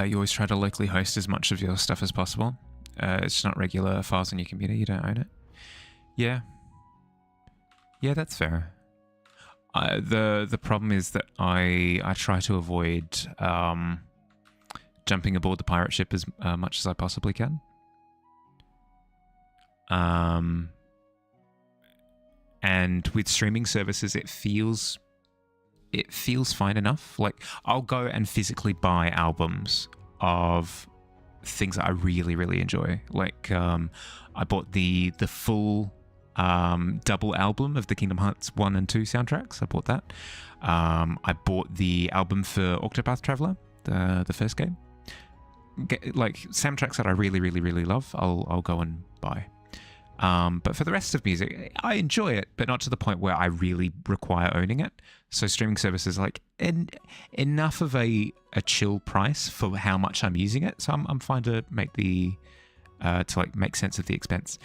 S1: You always try to locally host as much of your stuff as possible. It's not regular files on your computer. You don't own it. Yeah. Yeah, that's fair. The problem is that I try to avoid jumping aboard the pirate ship as much as I possibly can. And with streaming services, it feels fine enough. Like, I'll go and physically buy albums of things that I really, really enjoy. Like, I bought the full double album of the Kingdom Hearts 1 and 2 soundtracks. I bought that. I bought the album for Octopath Traveler, the first game. Like, soundtracks that I really, really, really love, I'll go and buy. But for the rest of music, I enjoy it, but not to the point where I really require owning it. So streaming services like enough of a chill price for how much I'm using it. So I'm fine to make make sense of the expense.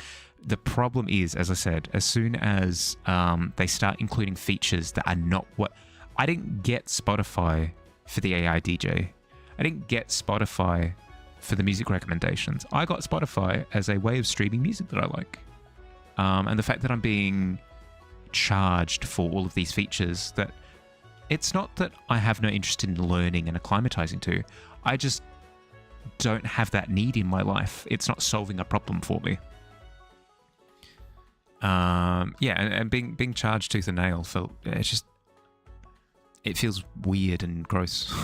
S1: The problem is, as I said, as soon as they start including features that are not what I didn't get Spotify for the AI DJ. I didn't get Spotify for the music recommendations. I got Spotify as a way of streaming music that I like. And the fact that I'm being charged for all of these features, that it's not that I have no interest in learning and acclimatizing to. I just don't have that need in my life. It's not solving a problem for me. And being charged tooth and nail it feels weird and gross.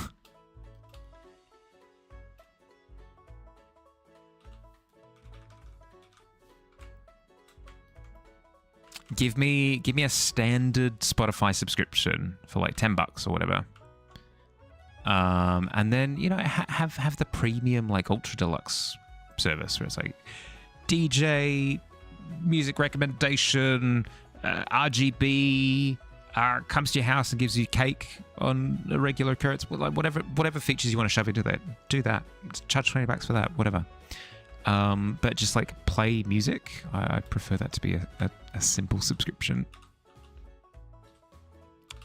S1: Give me a standard Spotify subscription for like $10 or whatever. And then, have the premium, like, ultra deluxe service where it's like DJ, music recommendation, RGB, comes to your house and gives you cake on a regular occurrence. Like, whatever features you want to shove into that, do that. Charge $20 for that, whatever. But just like play music, I prefer that to be a simple subscription.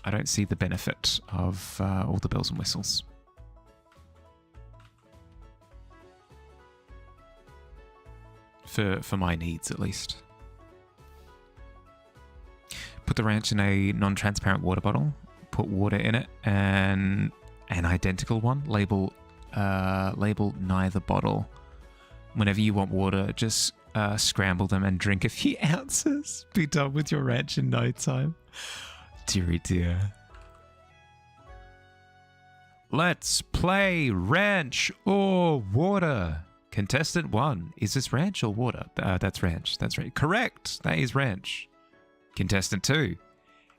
S1: I don't see the benefit of all the bells and whistles. For my needs, at least. Put the ranch in a non-transparent water bottle. Put water in it, and an identical one. Label neither bottle. Whenever you want water, just scramble them and drink a few ounces. Be done with your ranch in no time. Dearie dear. Let's play ranch or water. Contestant 1. Is this ranch or water? That's ranch. That's right. Correct. That is ranch. Contestant 2.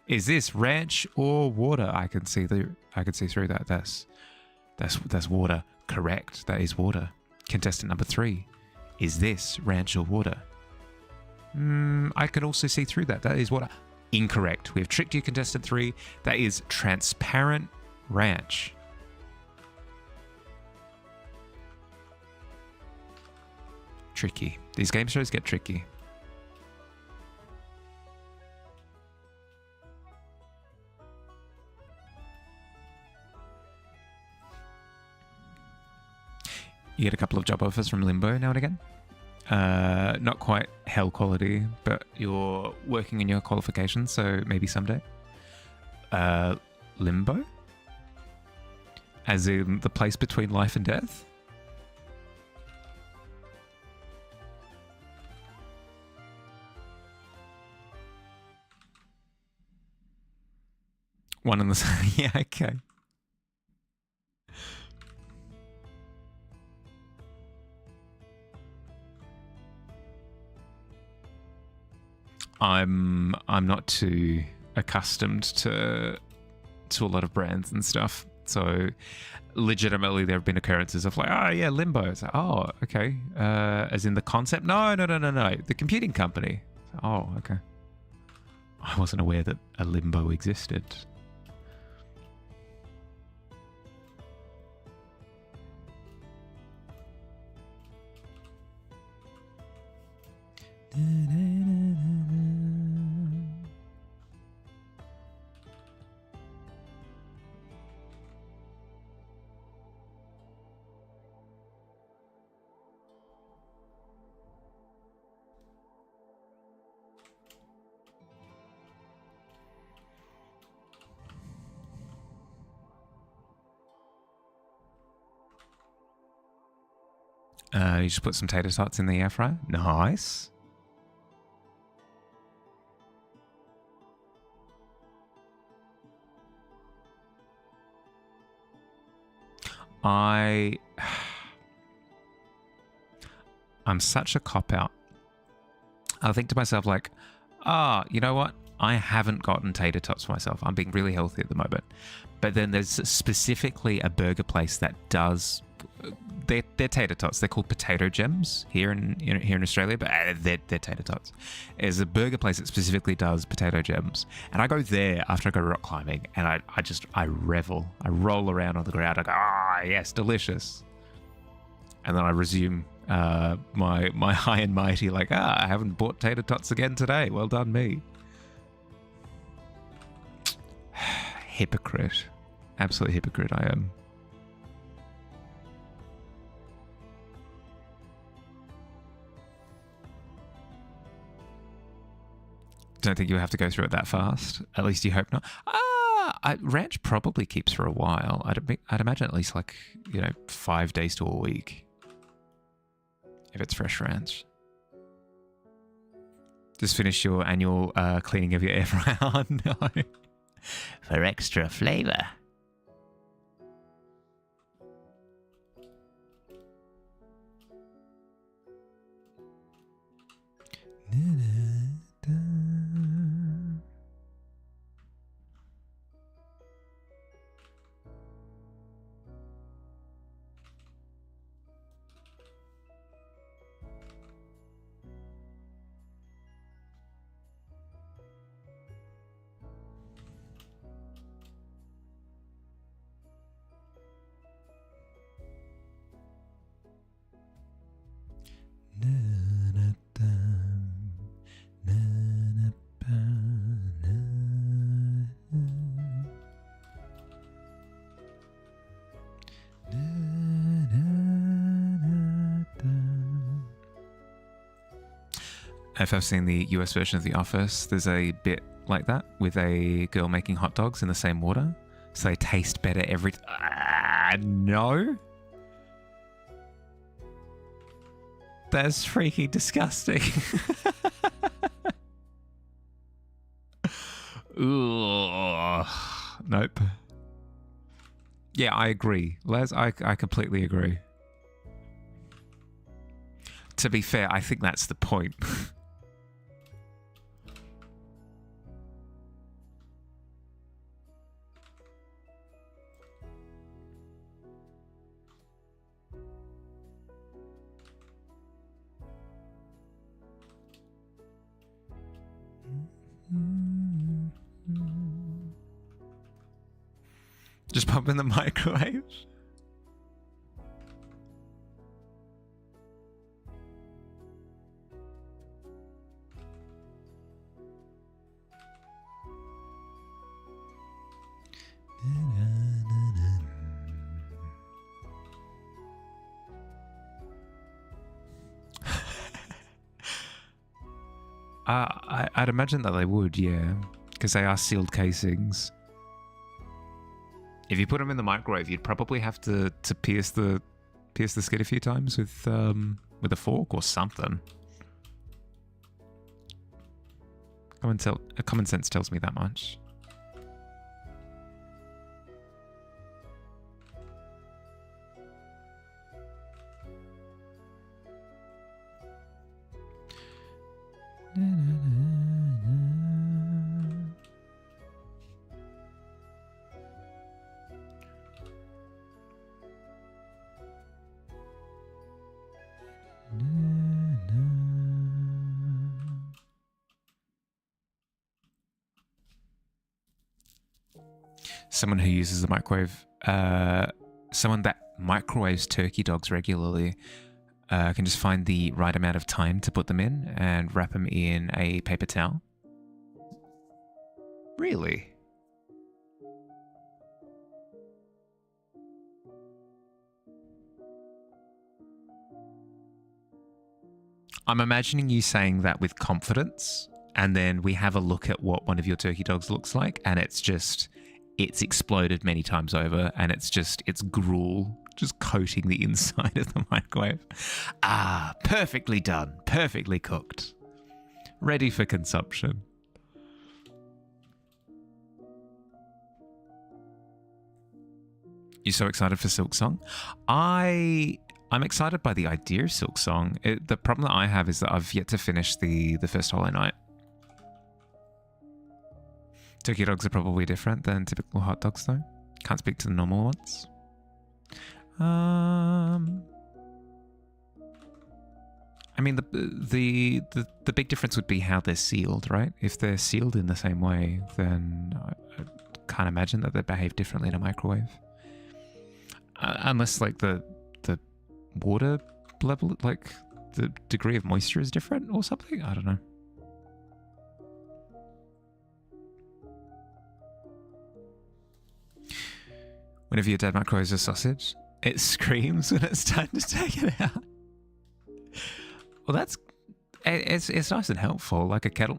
S1: Is this ranch or water? I can see through that. That's water. Correct. That is water. Contestant number 3. Is this ranch or water? I can also see through that. That is water. Incorrect. We have tricked you, contestant 3. That is transparent ranch. Tricky. These game shows get tricky. You get a couple of job offers from Limbo now and again. Not quite hell quality, but you're working on your qualifications, so maybe someday. Limbo? As in the place between life and death? One and the same. Yeah, okay. I'm not too accustomed to a lot of brands and stuff. So legitimately there have been occurrences of like, oh yeah, Limbo. It's like, oh, okay. As in the concept? No. The computing company. Oh, okay. I wasn't aware that a Limbo existed. You just put some tater tots in the air fryer. Nice. I'm such a cop-out. I'll think to myself like, you know what? I haven't gotten tater tots for myself. I'm being really healthy at the moment. But then there's specifically a burger place that does... They're tater tots. They're called potato gems here in Australia, but they're tater tots. There's a burger place that specifically does potato gems, and I go there after I go rock climbing, and I revel. I roll around on the ground. I go, yes, delicious. And then I resume my high and mighty, like, I haven't bought tater tots again today. Well done, me. Hypocrite. Absolute hypocrite I am. Don't think you have to go through it that fast. At least you hope not. Ranch probably keeps for a while. I'd imagine at least 5 days to a week. If it's fresh ranch. Just finish your annual cleaning of your air fryer. Oh, no. For extra flavour. If I've seen the US version of The Office, there's a bit like that with a girl making hot dogs in the same water, so they taste better every... no? That's freaking disgusting. Ugh. Nope. Yeah, I agree. Les, I completely agree. To be fair, I think that's the point. Just pop in the microwave. I'd imagine that they would, yeah, because they are sealed casings. If you put them in the microwave, you'd probably have to pierce the skid a few times with a fork or something. Common sense tells me that much. Someone who uses the microwave, someone that microwaves turkey dogs regularly, can just find the right amount of time to put them in and wrap them in a paper towel. Really? I'm imagining you saying that with confidence, and then we have a look at what one of your turkey dogs looks like, and it's exploded many times over, and it's gruel just coating the inside of the microwave. Ah, perfectly done. Perfectly cooked. Ready for consumption. You so excited for Silksong? I'm excited by the idea of Silksong. The problem that I have is that I've yet to finish the first Hollow Knight. Turkey dogs are probably different than typical hot dogs, though. Can't speak to the normal ones. I mean, the big difference would be how they're sealed, right? If they're sealed in the same way, then I can't imagine that they behave differently in a microwave. Unless, like, the water level, like, the degree of moisture is different or something? I don't know. Whenever your dad microwaves a sausage, it screams when it's time to take it out. Well, it's nice and helpful, like a kettle.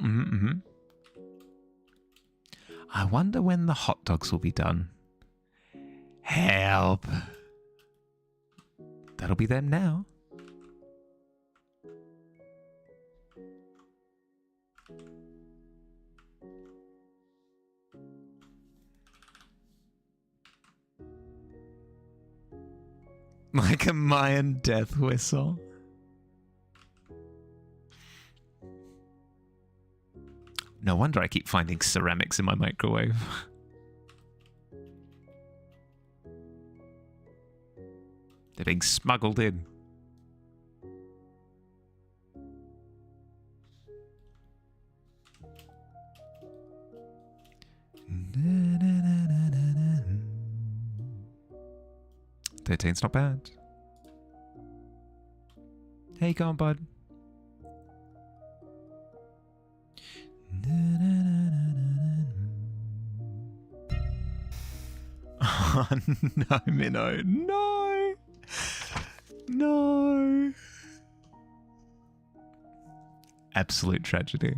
S1: I wonder when the hot dogs will be done. Help. That'll be them now. Like a Mayan death whistle. No wonder I keep finding ceramics in my microwave. They're being smuggled in. Na, na, na, na, na, na. 13's not bad. Hey, go on, bud. Na, na, na, na, na, na. Oh, no, Minnow. No. No. Absolute tragedy.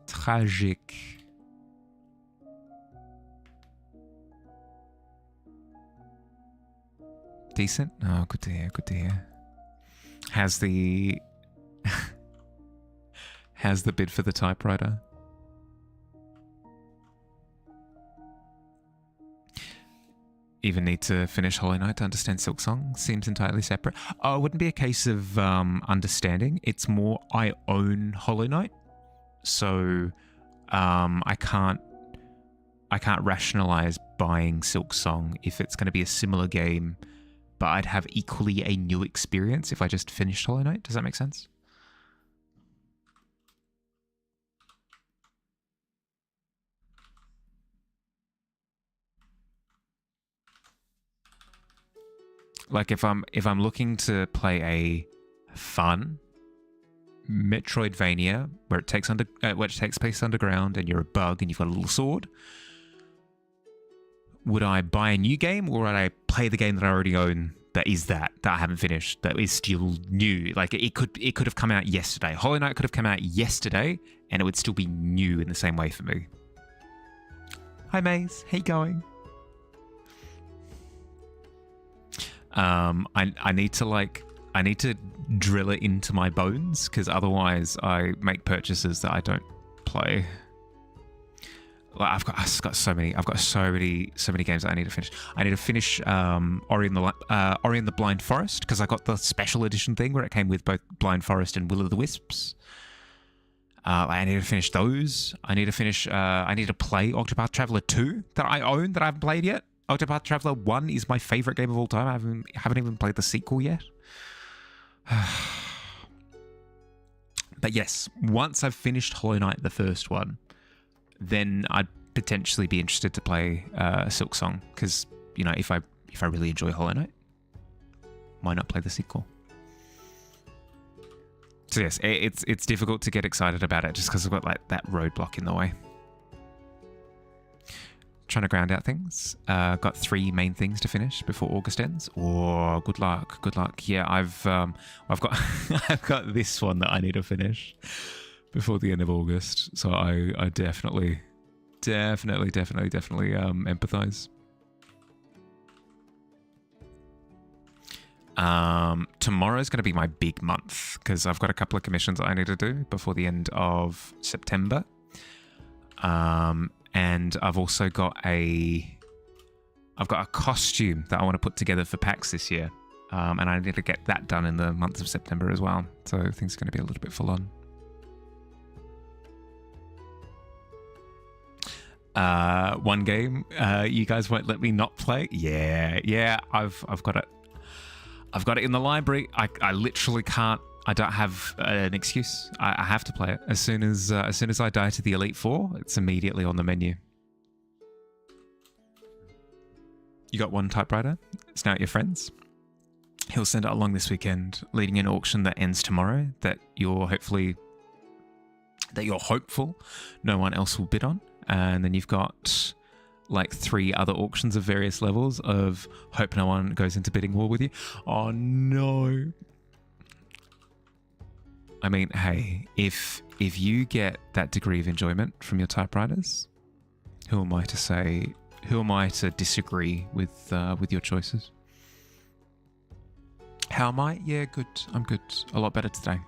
S1: Tragic. Decent? Oh, good to hear, good to hear. How's the bid for the typewriter? Even need to finish Hollow Knight to understand Silksong? Seems entirely separate. Oh, it wouldn't be a case of understanding. It's more I own Hollow Knight, so I can't rationalize buying Silksong if it's going to be a similar game, but I'd have equally a new experience if I just finished Hollow Knight. Does that make sense? Like if I'm looking to play a fun Metroidvania where it takes place underground and you're a bug and you've got a little sword, would I buy a new game or would I play the game that I already own that I haven't finished, that is still new? Like it could have come out yesterday. Hollow Knight could have come out yesterday and it would still be new in the same way for me. Hi Maze, how you going? I need to drill it into my bones because otherwise I make purchases that I don't play. Like I've got so many games that I need to finish. I need to finish Ori and the Blind Forest because I got the special edition thing where it came with both Blind Forest and Will o' the Wisps. I need to finish those. I need to play Octopath Traveler 2 that I own that I haven't played yet. Octopath Traveler 1 is my favorite game of all time. I haven't even played the sequel yet. But yes, once I've finished Hollow Knight, the first one, then I'd potentially be interested to play Silksong because, you know, if I really enjoy Hollow Knight, why not play the sequel? So yes, it's difficult to get excited about it just because I've got like that roadblock in the way. Trying to ground out things. Got 3 main things to finish before August ends. Oh, good luck, good luck. Yeah, I've got I've got this one that I need to finish before the end of August. So I definitely Definitely empathize. Tomorrow's going to be my big month because I've got a couple of commissions I need to do before the end of September. And I've also got a costume that I want to put together for PAX this year. And I need to get that done in the month of September as well. So things are going to be a little bit full on. One game you guys won't let me not play. Yeah, I've got it. I've got it in the library. I literally can't. I don't have an excuse. I have to play it as soon as I die to the Elite Four. It's immediately on the menu. You got one typewriter. It's now at your friend's. He'll send it along this weekend, leading an auction that ends tomorrow. That you're hopeful no one else will bid on, and then you've got like 3 other auctions of various levels of hope no one goes into bidding war with you. Oh no. I mean, hey, if you get that degree of enjoyment from your typewriters, who am I to disagree with your choices? How am I? Yeah, good. I'm good. A lot better today.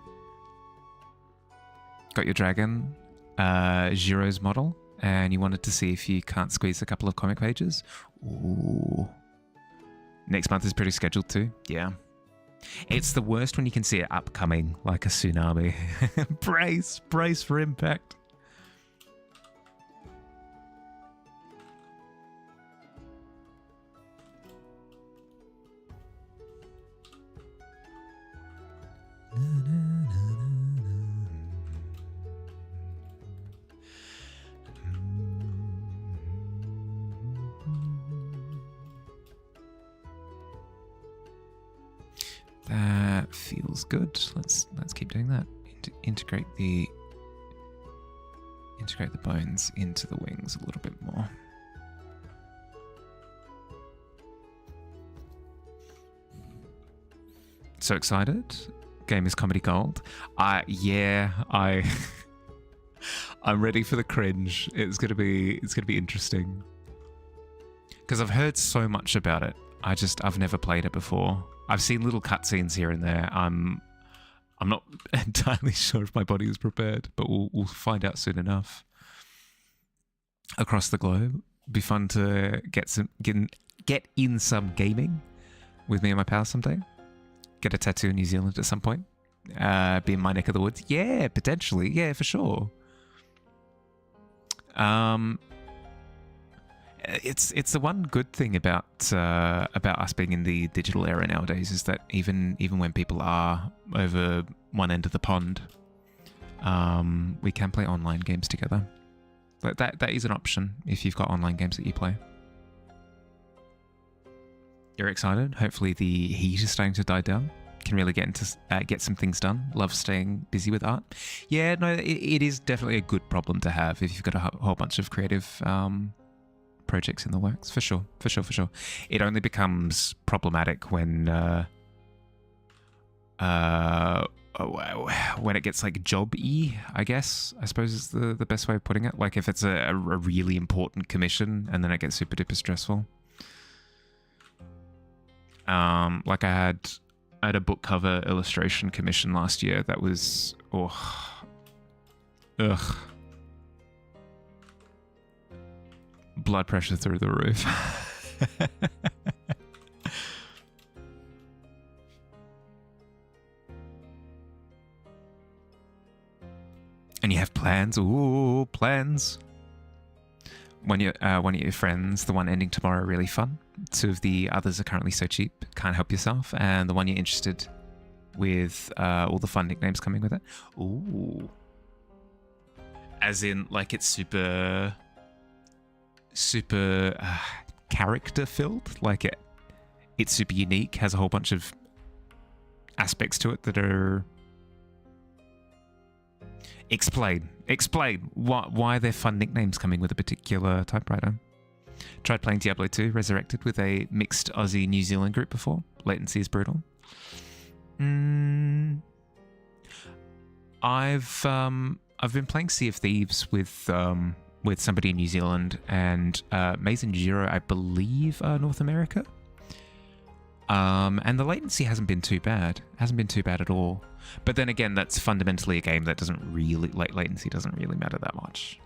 S1: Got your dragon, Giro's model. And you wanted to see if you can't squeeze a couple of comic pages. Ooh. Next month is pretty scheduled too. Yeah. It's the worst when you can see it upcoming like a tsunami. Brace for impact. That feels good. Let's keep doing that. Integrate the bones into the wings a little bit more. So excited. Game is comedy gold. I'm ready for the cringe. It's gonna be interesting. Because I've heard so much about it. I've never played it before. I've seen little cutscenes here and there. I'm not entirely sure if my body is prepared, but we'll find out soon enough. Across the globe, be fun to get in some gaming with me and my pals someday. Get a tattoo in New Zealand at some point. Be in my neck of the woods. Yeah, potentially. Yeah, for sure. It's the one good thing about us being in the digital era nowadays is that even when people are over one end of the pond, we can play online games together. But that is an option if you've got online games that you play. You're excited? Hopefully the heat is starting to die down. Can really get some things done. Love staying busy with art. Yeah, no, it is definitely a good problem to have if you've got a whole bunch of creative projects in the works. For sure. It only becomes problematic when it gets like job-y, I suppose is the best way of putting it. Like if it's a really important commission and then it gets super duper stressful. Like I had a book cover illustration commission last year that was blood pressure through the roof. And you have plans. Ooh, plans. One of your friends, the one ending tomorrow, really fun. 2 of the others are currently so cheap, can't help yourself. And the one you're interested with, all the fun nicknames coming with it. Ooh. As in, like, it's super character filled. Like it's super unique, has a whole bunch of aspects to it that are... Explain why they're fun nicknames coming with a particular typewriter. Tried playing Diablo 2 Resurrected with a mixed Aussie New Zealand group before. Latency is brutal. I've been playing Sea of Thieves with with somebody in New Zealand, and Maze and Giro, I believe, are North America. And the latency hasn't been too bad. Hasn't been too bad at all. But then again, that's fundamentally a game that doesn't really, latency doesn't really matter that much.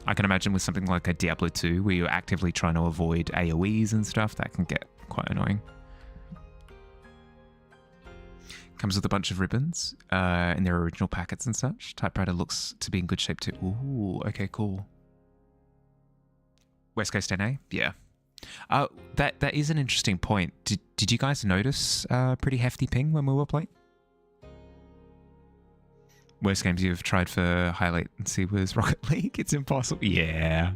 S1: I can imagine with something like a Diablo 2, where you're actively trying to avoid AoEs and stuff, that can get quite annoying. Comes with a bunch of ribbons in their original packets and such. Typewriter looks to be in good shape too. Ooh, okay, cool. West Coast NA? Yeah. That is an interesting point. Did you guys notice pretty hefty ping when we were playing? Worst games you've tried for high latency was Rocket League? It's impossible. Yeah.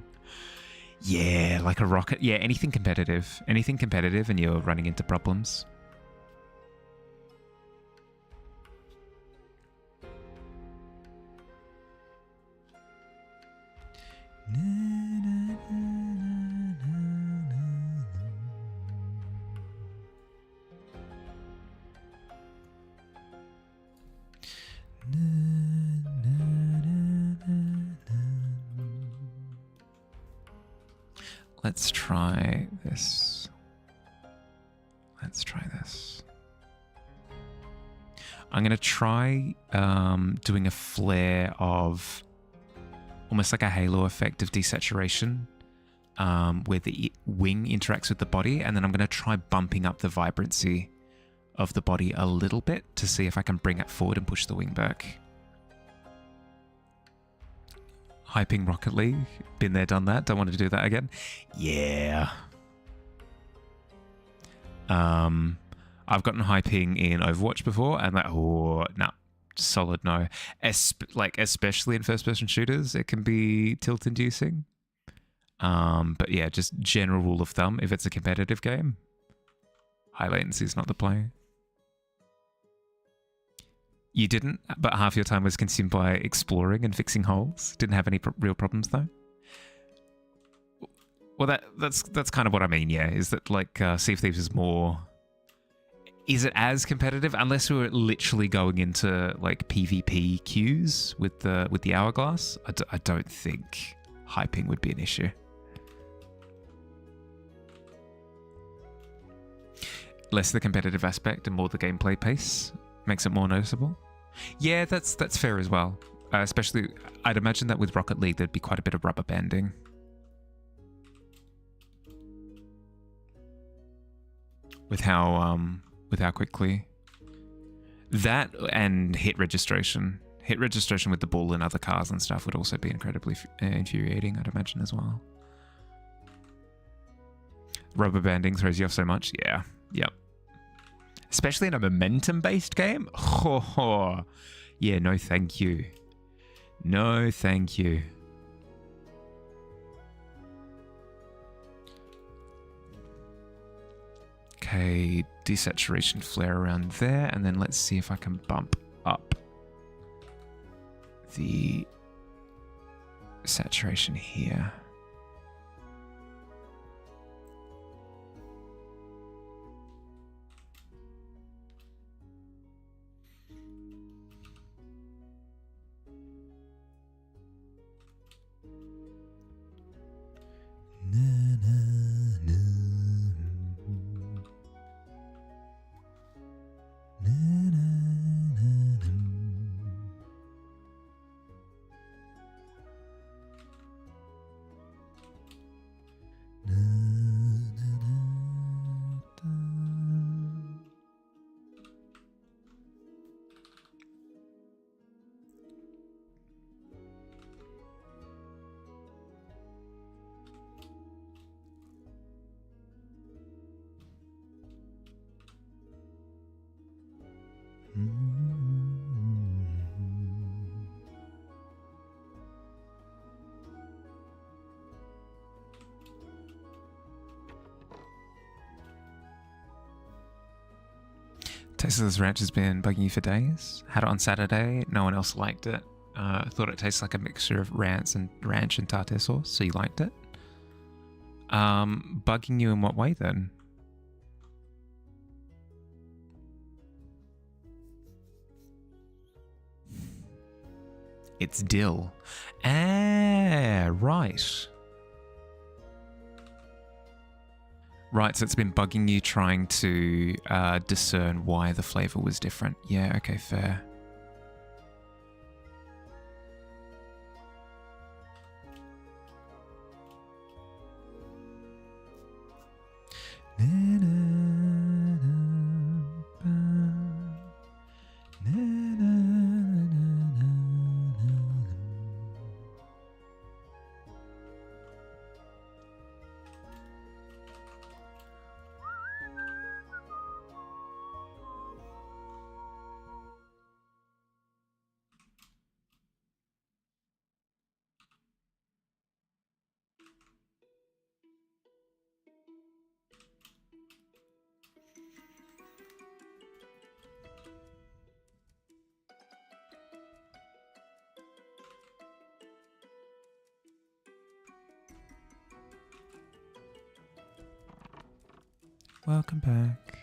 S1: Yeah, like a rocket. Yeah, anything competitive. Anything competitive and you're running into problems. Let's try this. Let's try this. I'm going to try doing a flare of almost like a halo effect of desaturation where the wing interacts with the body, and then I'm going to try bumping up the vibrancy of the body a little bit to see if I can bring it forward and push the wing back. Hyping Rocket League. Been there, done that. Don't want to do that again. Yeah. I've gotten hyping in Overwatch before, and like, oh, no. Solid no. Especially in first-person shooters, it can be tilt-inducing. But yeah, just general rule of thumb, if it's a competitive game, high latency is not the play. You didn't, but half your time was consumed by exploring and fixing holes. Didn't have any real problems though. Well, that's kind of what I mean. Yeah, is that like Sea of Thieves is more? Is it as competitive? Unless we were literally going into like PvP queues with the hourglass, I don't think hyping would be an issue. Less the competitive aspect and more the gameplay pace makes it more noticeable. Yeah, that's fair as well. Especially, I'd imagine that with Rocket League, there'd be quite a bit of rubber banding. With how quickly. That and hit registration. Hit registration with the ball and other cars and stuff would also be incredibly infuriating, I'd imagine as well. Rubber banding throws you off so much. Yeah. Yep. Especially in a momentum-based game? Oh, yeah, no thank you. No thank you. Okay, desaturation flare around there, and then let's see if I can bump up the saturation here. Tesla's ranch has been bugging you for days. Had it on Saturday. No one else liked it. Thought it tastes like a mixture of ranch and tartare sauce, so you liked it. Bugging you in what way then? It's dill. Ah, right. Right, so it's been bugging you trying to discern why the flavour was different. Yeah, okay, fair. Welcome back.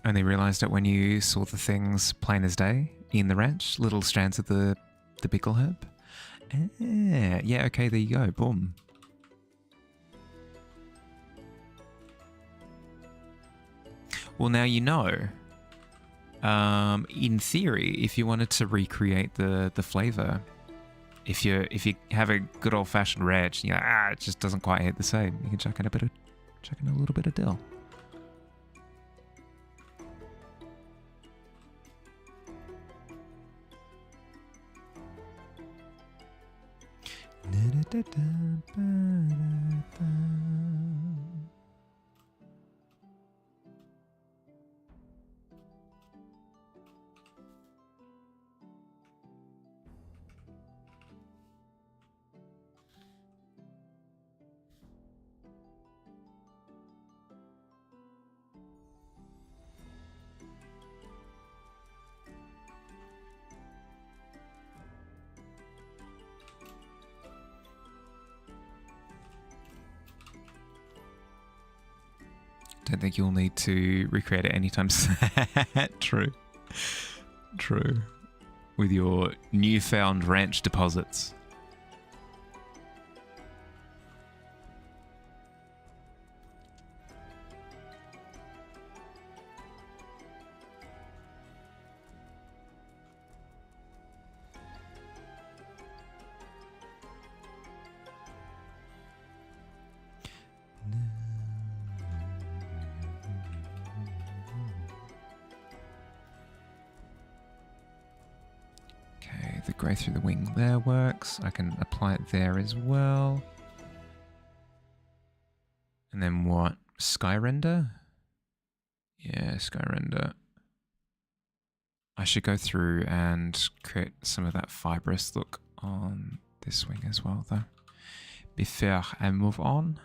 S1: Only realised it when you saw the things plain as day in the ranch, little strands of the pickle herb. Yeah, okay, there you go, boom. Well, now you know. In theory, if you wanted to recreate the flavour, if you have a good old fashioned ranch, you know, it just doesn't quite hit the same. You can chuck in a little bit of dill. Don't think you'll need to recreate it anytime soon. True. True. With your newfound ranch deposits. The grey through the wing there works. I can apply it there as well. And then what? Sky render? Yeah, sky render. I should go through and create some of that fibrous look on this wing as well, though. Before I move on.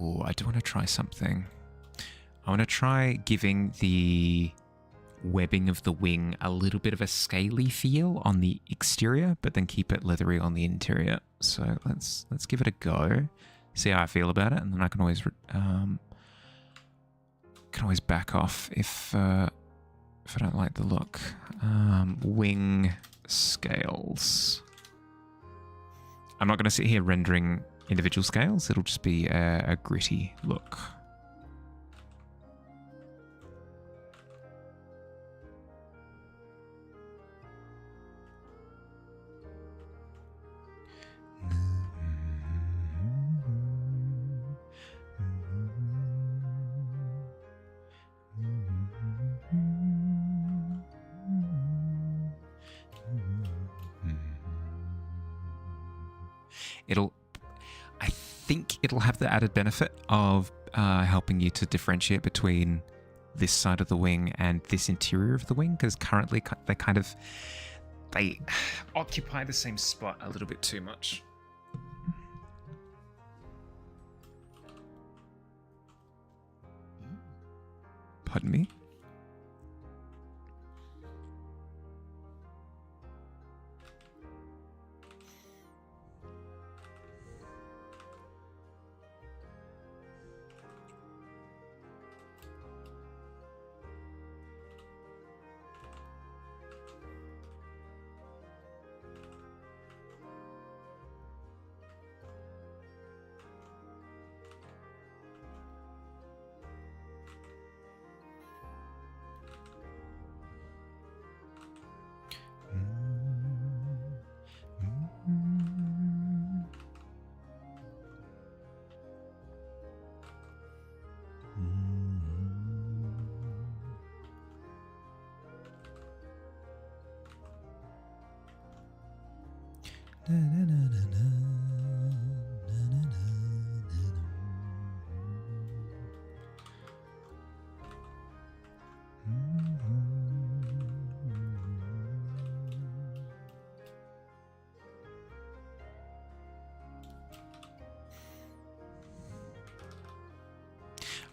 S1: Oh, I do want to try something. I want to try giving the webbing of the wing a little bit of a scaly feel on the exterior, but then keep it leathery on the interior. So let's give it a go, see how I feel about it, and then I can always back off if I don't like the look. Wing scales. I'm not going to sit here rendering individual scales. It'll just be a gritty look. I think it'll have the added benefit of helping you to differentiate between this side of the wing and this interior of the wing, because currently they occupy the same spot a little bit too much. Pardon me?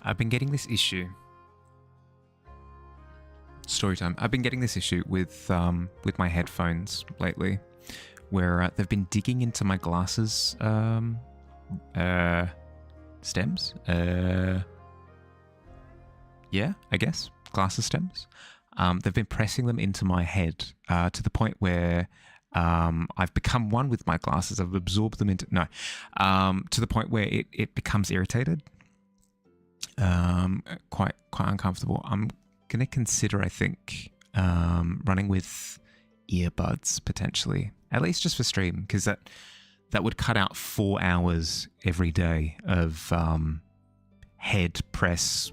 S1: I've been getting this issue. Story time. I've been getting this issue with my headphones lately, where they've been digging into my glasses stems. Yeah, I guess glasses stems. They've been pressing them into my head to the point where I've become one with my glasses. I've absorbed them into to the point where it becomes irritated. Quite uncomfortable. I'm gonna consider, I think, running with earbuds potentially, at least just for stream, because that would cut out 4 hours every day of head press,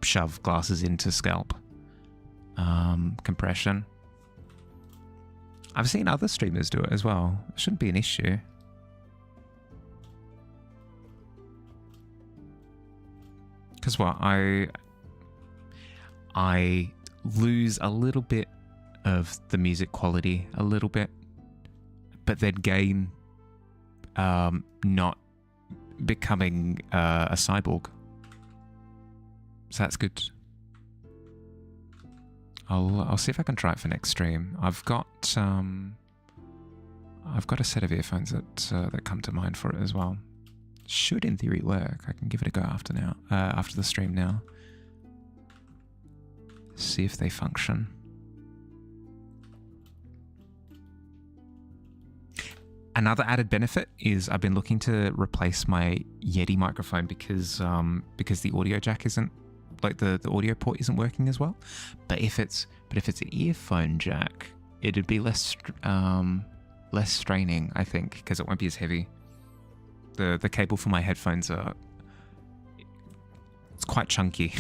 S1: shove glasses into scalp compression. I've seen other streamers do it as well. It shouldn't be an issue. Because what I lose a little bit of the music quality, a little bit, but then gain not becoming a cyborg. So that's good. I'll see if I can try it for next stream. I've got a set of earphones that come to mind for it as well. Should in theory work. I can give it a go after the stream now. See if they function. Another added benefit is I've been looking to replace my Yeti microphone because the audio jack isn't, like the audio port isn't working as well. But if it's an earphone jack, it'd be less straining, I think, because it won't be as heavy. The cable for my headphones it's quite chunky.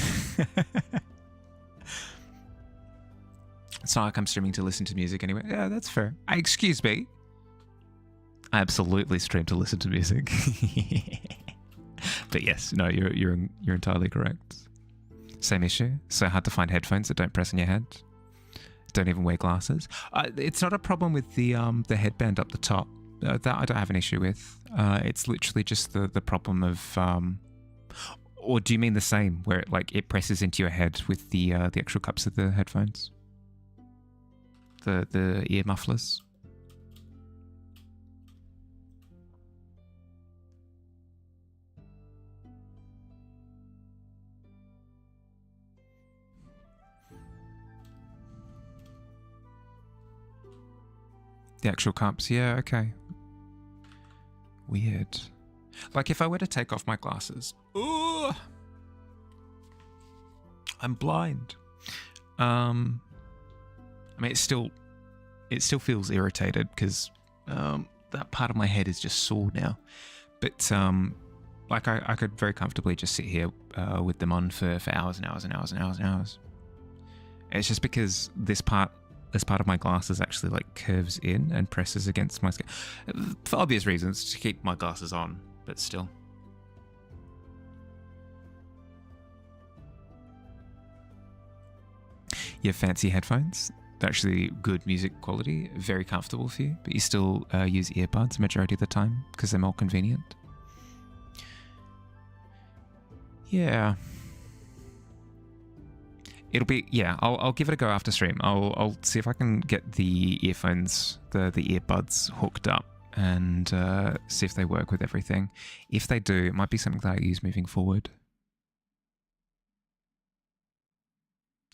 S1: It's not like I'm streaming to listen to music anyway. Yeah, that's fair. Excuse me. I absolutely stream to listen to music. But yes, no, you're entirely correct. Same issue. So hard to find headphones that don't press on your head. Don't even wear glasses. It's not a problem with the headband up the top. That I don't have an issue with. It's literally just the problem of, Or do you mean the same, where it presses into your head with the actual cups of the headphones, the ear mufflers? The actual cups, yeah, okay. Weird. Like if I were to take off my glasses, ooh, I'm blind. I mean, it still feels irritated because that part of my head is just sore now. But like I could very comfortably just sit here with them on for hours and hours and hours and hours and hours. It's just because this part of my glasses actually like curves in and presses against my skin for obvious reasons to keep my glasses on, but still. You have fancy headphones. They're actually good music quality, very comfortable for you, but you still use earbuds majority of the time because they're more convenient. Yeah. It'll be, yeah, I'll give it a go after stream. I'll see if I can get the earphones, the earbuds hooked up and see if they work with everything. If they do, it might be something that I use moving forward.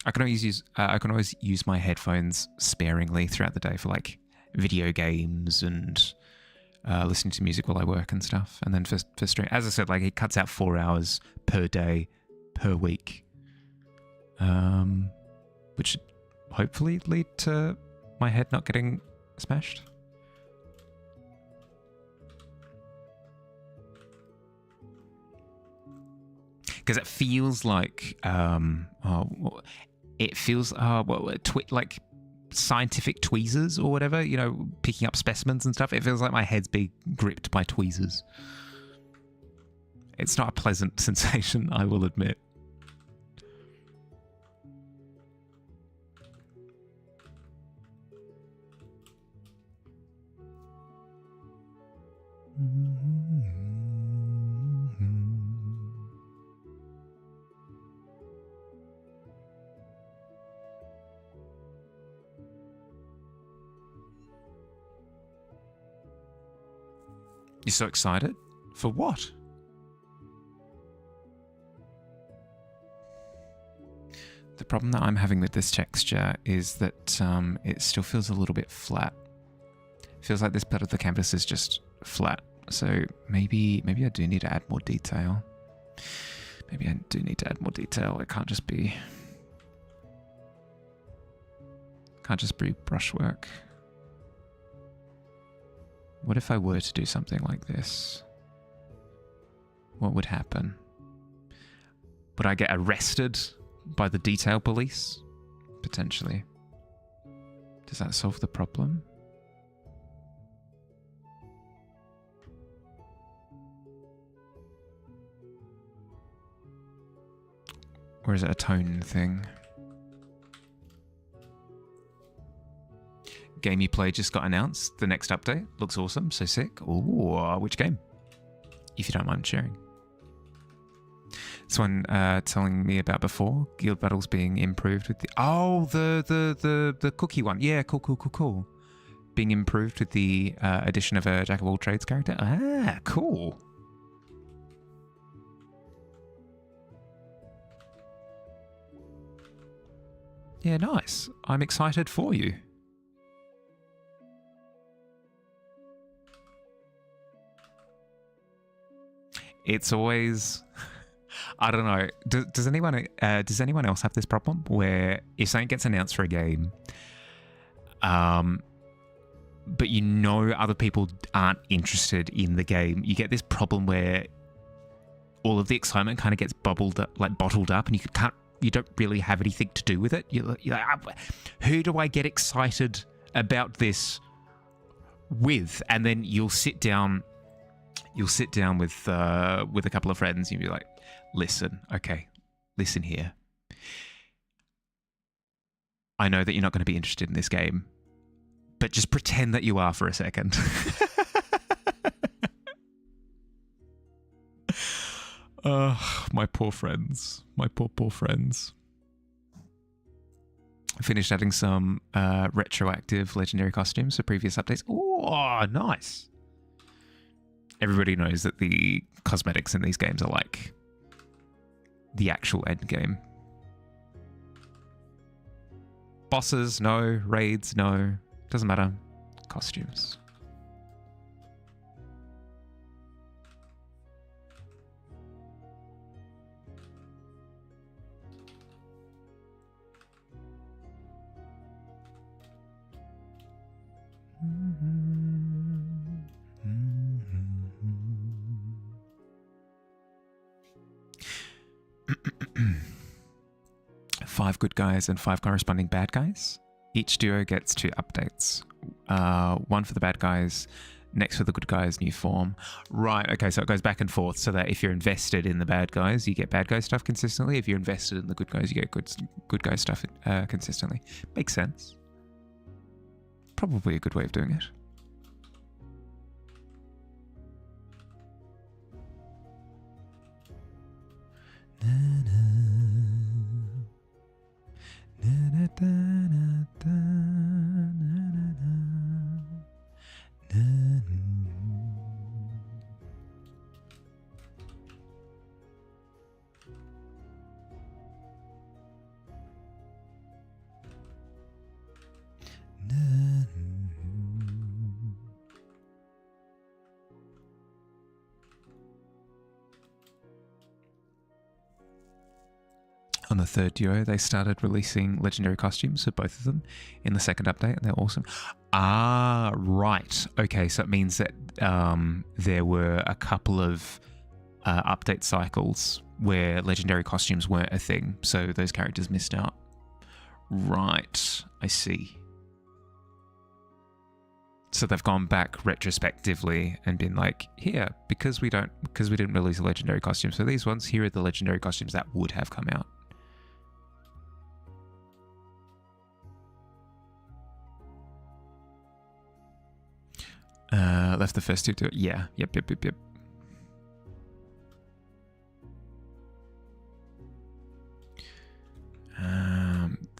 S1: I can always use my headphones sparingly throughout the day for like video games and listening to music while I work and stuff. And then for stream, as I said, like it cuts out 4 hours per day, per week. Which should hopefully lead to my head not getting smashed. Because it feels like, like scientific tweezers or whatever, you know, picking up specimens and stuff. It feels like my head's being gripped by tweezers. It's not a pleasant sensation, I will admit. You're so excited? For what? The problem that I'm having with this texture is that it still feels a little bit flat. It feels like this part of the canvas is just flat. So maybe I do need to add more detail. Maybe I do need to add more detail. It can't just be brushwork. What if I were to do something like this? What would happen? Would I get arrested by the detail police? Potentially. Does that solve the problem? Or is it a tone thing? Game you play just got announced. The next update looks awesome. So sick. Ooh, which game? If you don't mind sharing. This one telling me about before. Guild battles being improved with the the cookie one. Yeah, cool. Being improved with the addition of a jack of all trades character. Ah, cool. Yeah, nice. I'm excited for you. It's always, I don't know. Does anyone else have this problem where if something gets announced for a game, but you know other people aren't interested in the game, you get this problem where all of the excitement kind of gets bottled up, and you don't really have anything to do with it. You're like, who do I get excited about this with? And then you'll sit down with a couple of friends and you'll be like, listen here. I know that you're not going to be interested in this game, but just pretend that you are for a second. My poor friends. My poor friends. I finished adding some retroactive legendary costumes for previous updates. Oh, nice. Everybody knows that the cosmetics in these games are like the actual end game. Bosses, no. Raids, no. Doesn't matter. Costumes. Five good guys and 5 corresponding bad guys. Each duo gets 2 updates. One for the bad guys, next for the good guys, new form. Right, okay, so it goes back and forth so that if you're invested in the bad guys, you get bad guy stuff consistently. If you're invested in the good guys, you get good guy stuff consistently. Makes sense. Probably a good way of doing it. On the third duo, they started releasing legendary costumes for both of them in the second update, and they're awesome. Ah, right. Okay, so it means that there were a couple of update cycles where legendary costumes weren't a thing, so those characters missed out. Right, I see. So they've gone back retrospectively and been like, here, because we didn't release legendary costumes for these ones, here are the legendary costumes that would have come out. Left the first 2 to it. Yeah. Yep.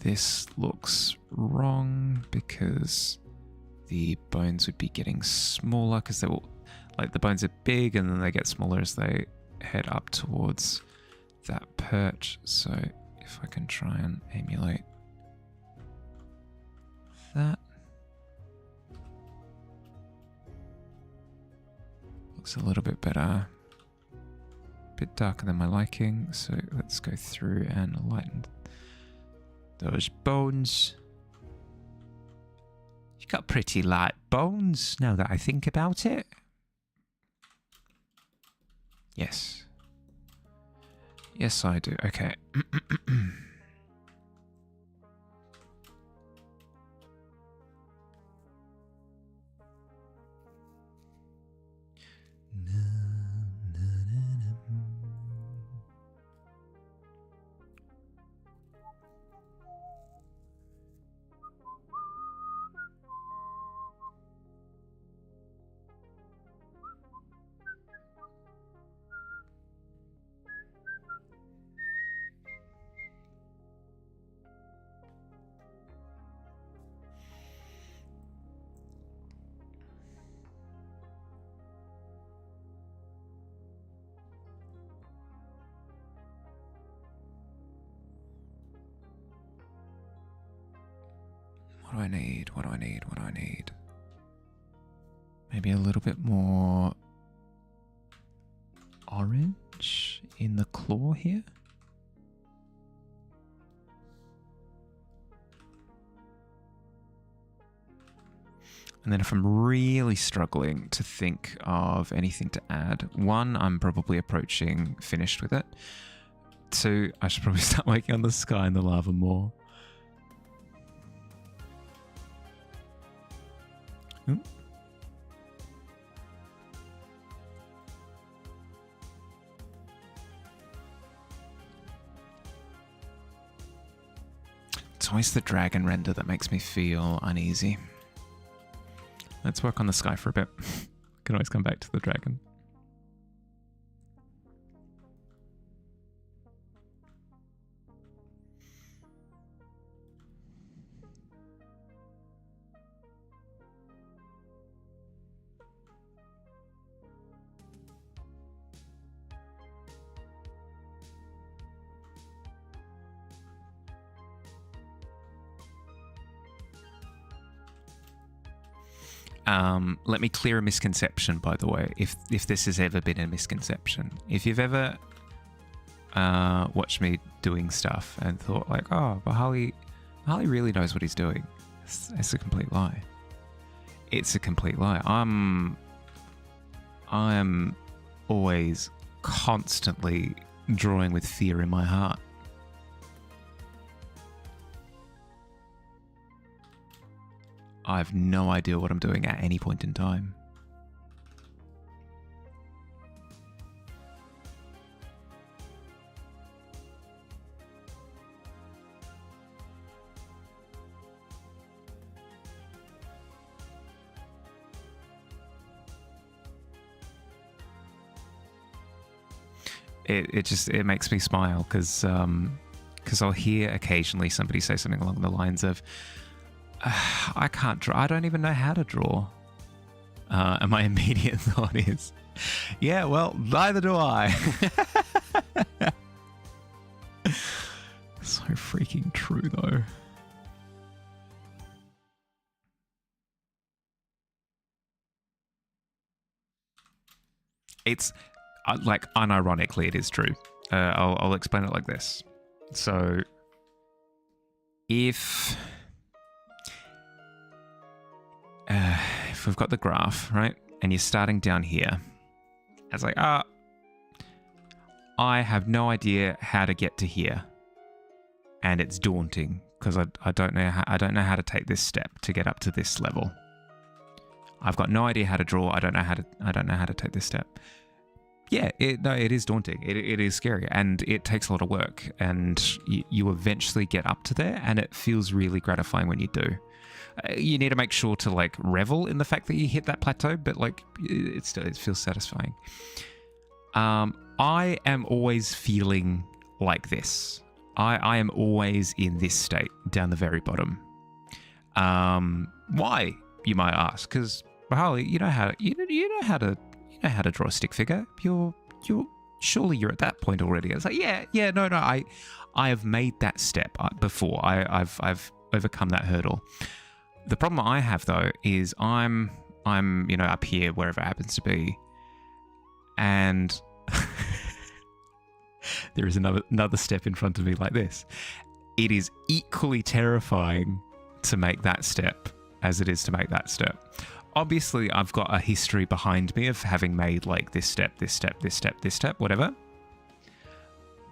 S1: This looks wrong because the bones would be getting smaller because they will, like, the bones are big and then they get smaller as they head up towards that perch. So if I can try and emulate that. Looks a little bit better. A bit darker than my liking. So let's go through and lighten those bones. You got pretty light bones now that I think about it. Yes. Yes, I do. Okay. What do I need? What do I need? What do I need? Maybe a little bit more orange in the claw here. And then if I'm really struggling to think of anything to add, 1, I'm probably approaching finished with it. 2, I should probably start working on the sky and the lava more. Ooh. It's always the dragon render that makes me feel uneasy. Let's work on the sky for a bit. Can always come back to the dragon. Let me clear a misconception, by the way, if this has ever been a misconception. If you've ever watched me doing stuff and thought like, oh, but Harley really knows what he's doing. It's a complete lie. It's a complete lie. I am always constantly drawing with fear in my heart. I have no idea what I'm doing at any point in time. It makes me smile because I'll hear occasionally somebody say something along the lines of, I can't draw. I don't even know how to draw. And my immediate thought is, yeah, well, neither do I. So freaking true, though. It's like, unironically, it is true. I'll explain it like this. So, if we've got the graph, right, and you're starting down here, it's like, I have no idea how to get to here, and it's daunting because I don't know how to take this step to get up to this level. I've got no idea how to draw. I don't know how to take this step. Yeah, it is daunting. It is scary, and it takes a lot of work. And you eventually get up to there, and it feels really gratifying when you do. You need to make sure to like revel in the fact that you hit that plateau, but like it feels satisfying. I am always feeling like this. I am always in this state down the very bottom. Why, you might ask? Because Harley, you know how to draw a stick figure. Surely you're at that point already. It's like, no, I have made that step before. I've overcome that hurdle. The problem I have though is I'm up here wherever it happens to be, and there is another step in front of me like this. It is equally terrifying to make that step as it is to make that step. Obviously, I've got a history behind me of having made like this step, whatever.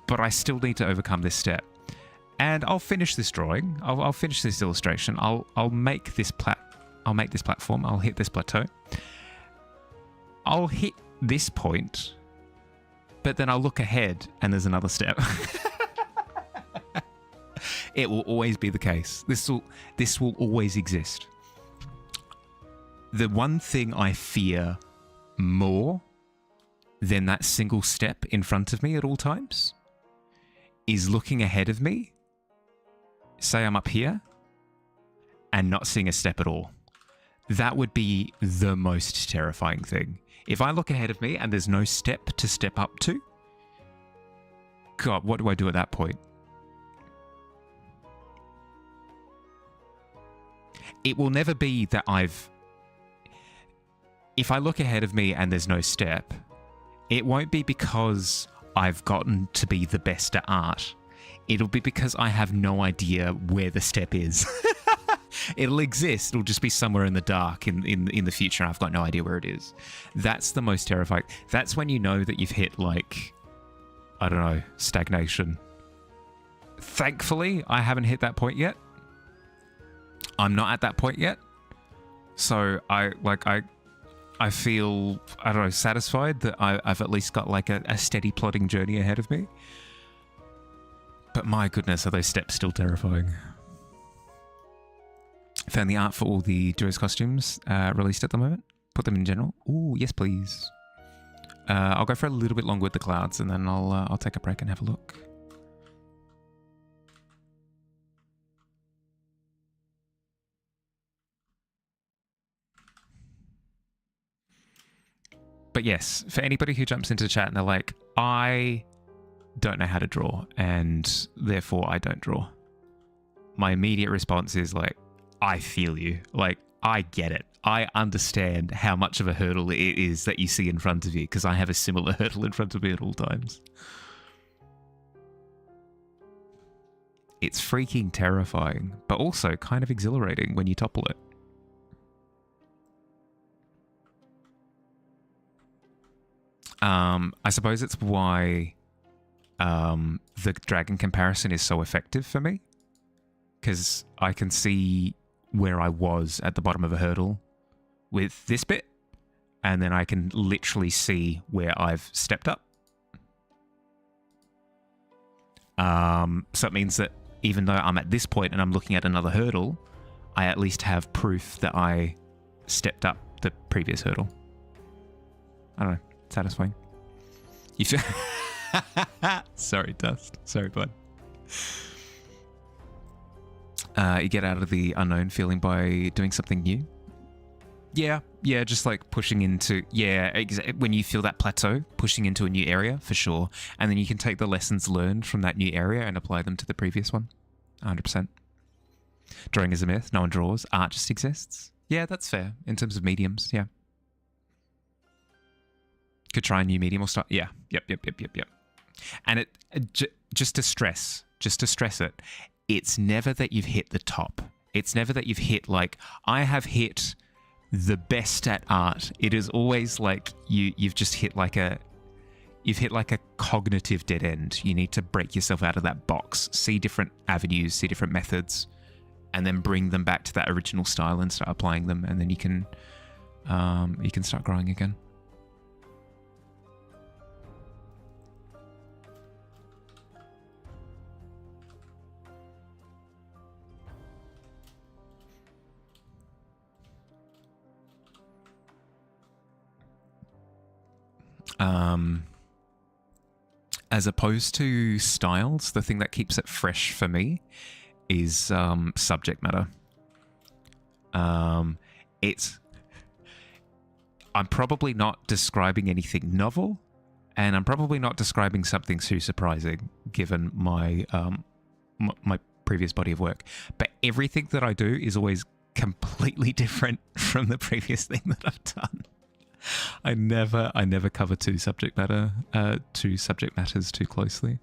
S1: But I still need to overcome this step. And I'll finish this drawing. I'll finish this illustration. I'll make this platform. I'll hit this plateau. I'll hit this point, but then I'll look ahead and there's another step. It will always be the case. This will always exist. The one thing I fear more than that single step in front of me at all times is looking ahead of me, say I'm up here, and not seeing a step at all. That would be the most terrifying thing. If I look ahead of me and there's no step to step up to, God, what do I do at that point? It will never be that if I look ahead of me and there's no step, it won't be because I've gotten to be the best at art. It'll be because I have no idea where the step is. It'll exist. It'll just be somewhere in the dark in the future, and I've got no idea where it is. That's the most terrifying. That's when you know that you've hit, like, I don't know, stagnation. Thankfully, I haven't hit that point yet. I'm not at that point yet. So I feel, I don't know, satisfied that I've at least got like a steady plodding journey ahead of me. But my goodness, are those steps still terrifying. Found the art for all the Duos costumes released at the moment. Put them in general. Ooh, yes please. I'll go for a little bit longer with the clouds and then I'll take a break and have a look. But yes, for anybody who jumps into chat and they're like, I don't know how to draw and therefore I don't draw. My immediate response is like, I feel you. Like, I get it. I understand how much of a hurdle it is that you see in front of you, because I have a similar hurdle in front of me at all times. It's freaking terrifying, but also kind of exhilarating when you topple it. I suppose it's why the dragon comparison is so effective for me, because I can see where I was at the bottom of a hurdle with this bit, and then I can literally see where I've stepped up. So it means that even though I'm at this point and I'm looking at another hurdle, I at least have proof that I stepped up the previous hurdle. I don't know. Satisfying. You feel... Sorry, Dust. Sorry, bud. You get out of the unknown feeling by doing something new. Yeah, just like pushing into... Yeah, when you feel that plateau, pushing into a new area, for sure. And then you can take the lessons learned from that new area and apply them to the previous one. 100%. Drawing is a myth. No one draws. Art just exists. Yeah, that's fair. In terms of mediums, yeah. Could try a new medium or start. Yeah. Yep. And just to stress it, it's never that you've hit the top. It's never that you've hit like, I have hit the best at art. It is always like you've just hit like a cognitive dead end. You need to break yourself out of that box, see different avenues, see different methods, and then bring them back to that original style and start applying them, and then you can start growing again. As opposed to styles, the thing that keeps it fresh for me is subject matter. I'm probably not describing anything novel, and I'm probably not describing something too surprising given my my previous body of work. But everything that I do is always completely different from the previous thing that I've done. I never cover two subject matters too closely.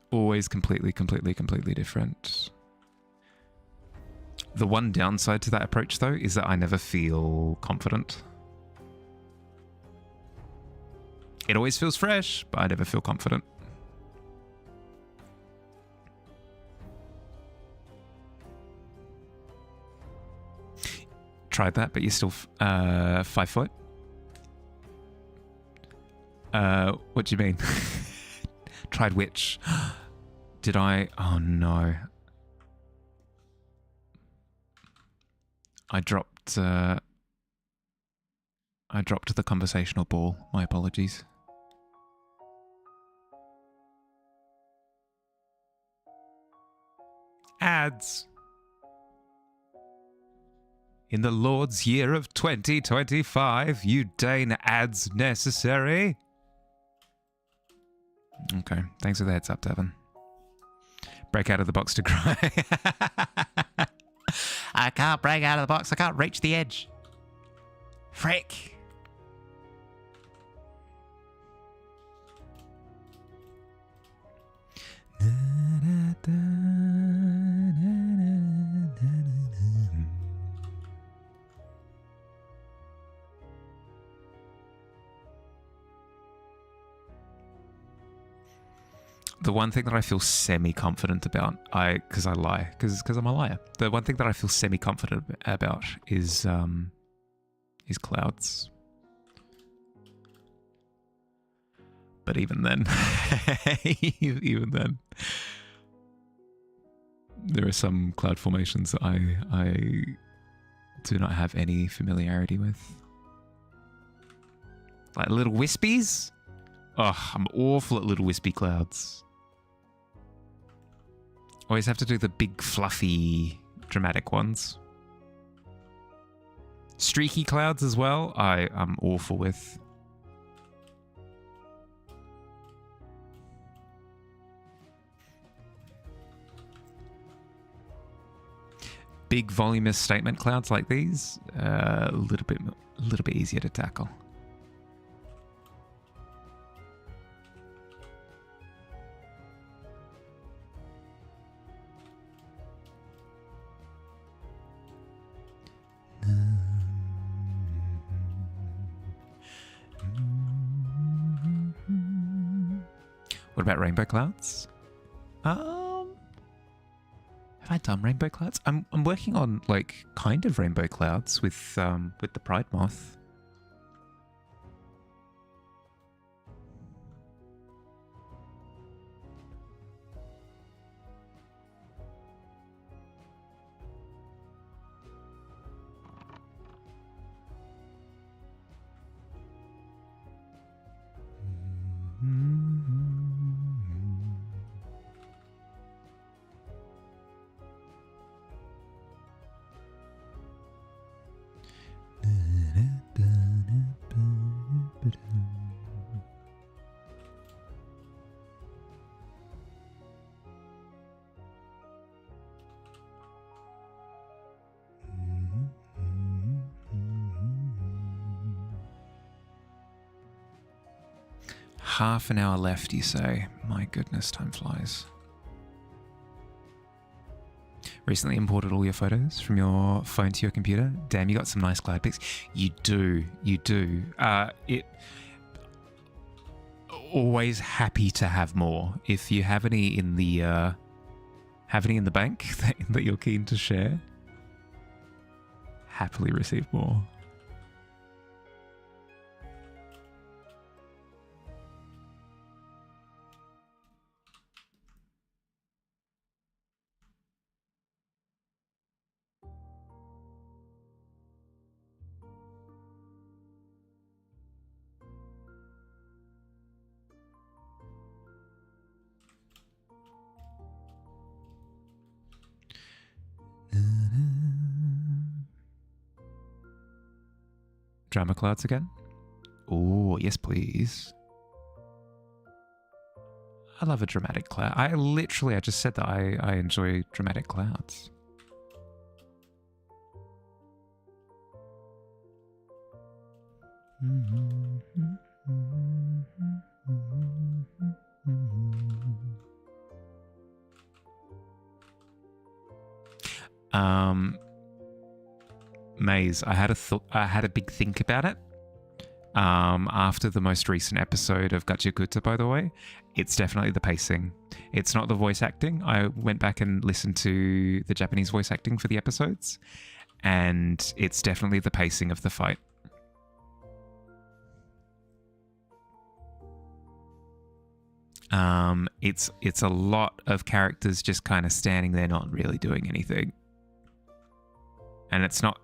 S1: Always completely different. The one downside to that approach, though, is that I never feel confident. It always feels fresh, but I never feel confident. Tried that, but you're still 5 foot. What do you mean? Tried which? Did I? Oh no. I dropped the conversational ball. My apologies. Ads. In the Lord's year of 2025, you deign ads necessary. Okay, thanks for the heads up, Tavern. Break out of the box to cry. I can't break out of the box. I can't reach the edge. Frick. The one thing that I feel semi-confident about, because I lie, because I'm a liar. The one thing that I feel semi-confident about is clouds. But even then, there are some cloud formations that I do not have any familiarity with. Like little wispies. Oh, I'm awful at little wispy clouds. Always have to do the big, fluffy, dramatic ones. Streaky clouds as well, I'm awful with. big voluminous statement clouds like these, a little bit easier to tackle. What about rainbow clouds? Have I done rainbow clouds? I'm working on like kind of rainbow clouds with the Pride Moth. Half an hour left, you say? My goodness, time flies. Recently imported all your photos from your phone to your computer. Damn, you got some nice cloud pics. You do. It always happy to have more. If you have any in the bank that you're keen to share, happily receive more. Drama clouds again? Oh, yes, please. I love a dramatic cloud. I just said that I enjoy dramatic clouds. Maze, I had a big think about it. After the most recent episode of Gachakuta, by the way, it's definitely the pacing. It's not the voice acting. I went back and listened to the Japanese voice acting for the episodes, and it's definitely the pacing of the fight. It's a lot of characters just kind of standing there not really doing anything. And it's not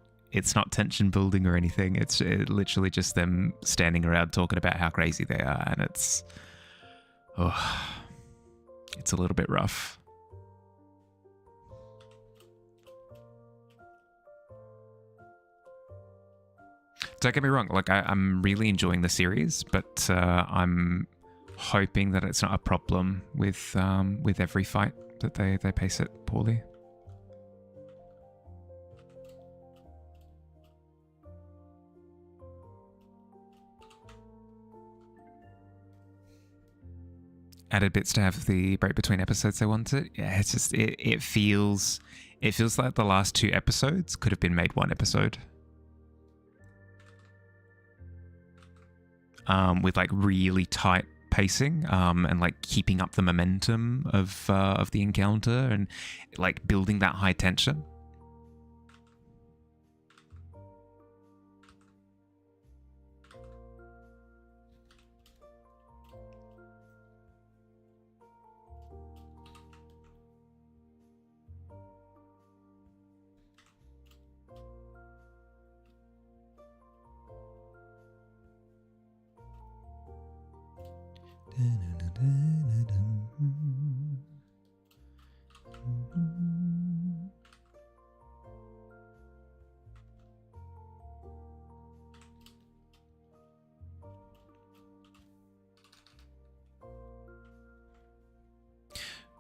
S1: tension building or anything. It's literally just them standing around talking about how crazy they are, and it's a little bit rough. Don't get me wrong, like I'm really enjoying the series, but I'm hoping that it's not a problem with every fight that they pace it poorly. Added bits to have the break between episodes they wanted. Yeah, it's just it feels like the last two episodes could have been made one episode. With like really tight pacing, and like keeping up the momentum of the encounter and like building that high tension.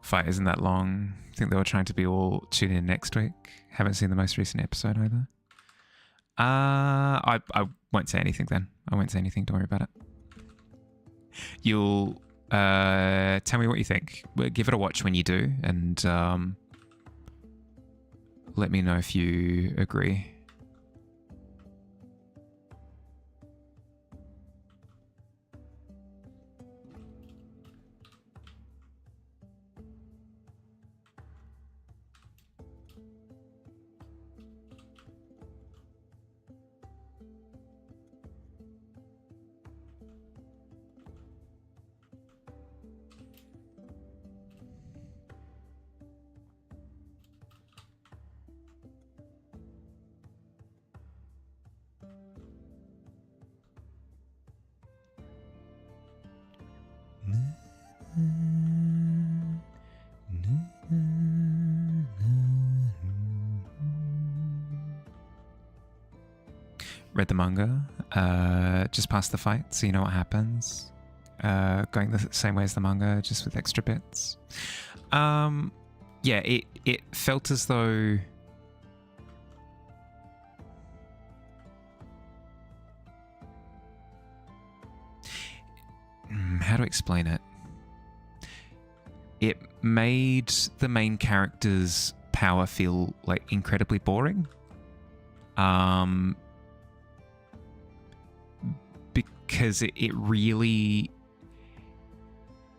S1: fight isn't that long. I think they were trying to be all tune in next week. Haven't seen the most recent episode either. I won't say anything then. I won't say anything. Don't worry about it. You'll tell me what you think. Give it a watch when you do, and let me know if you agree. Read the manga, just past the fight, so you know what happens. Going the same way as the manga, just with extra bits. Yeah, it felt as though how to explain it? It made the main character's power feel like incredibly boring. Because it really,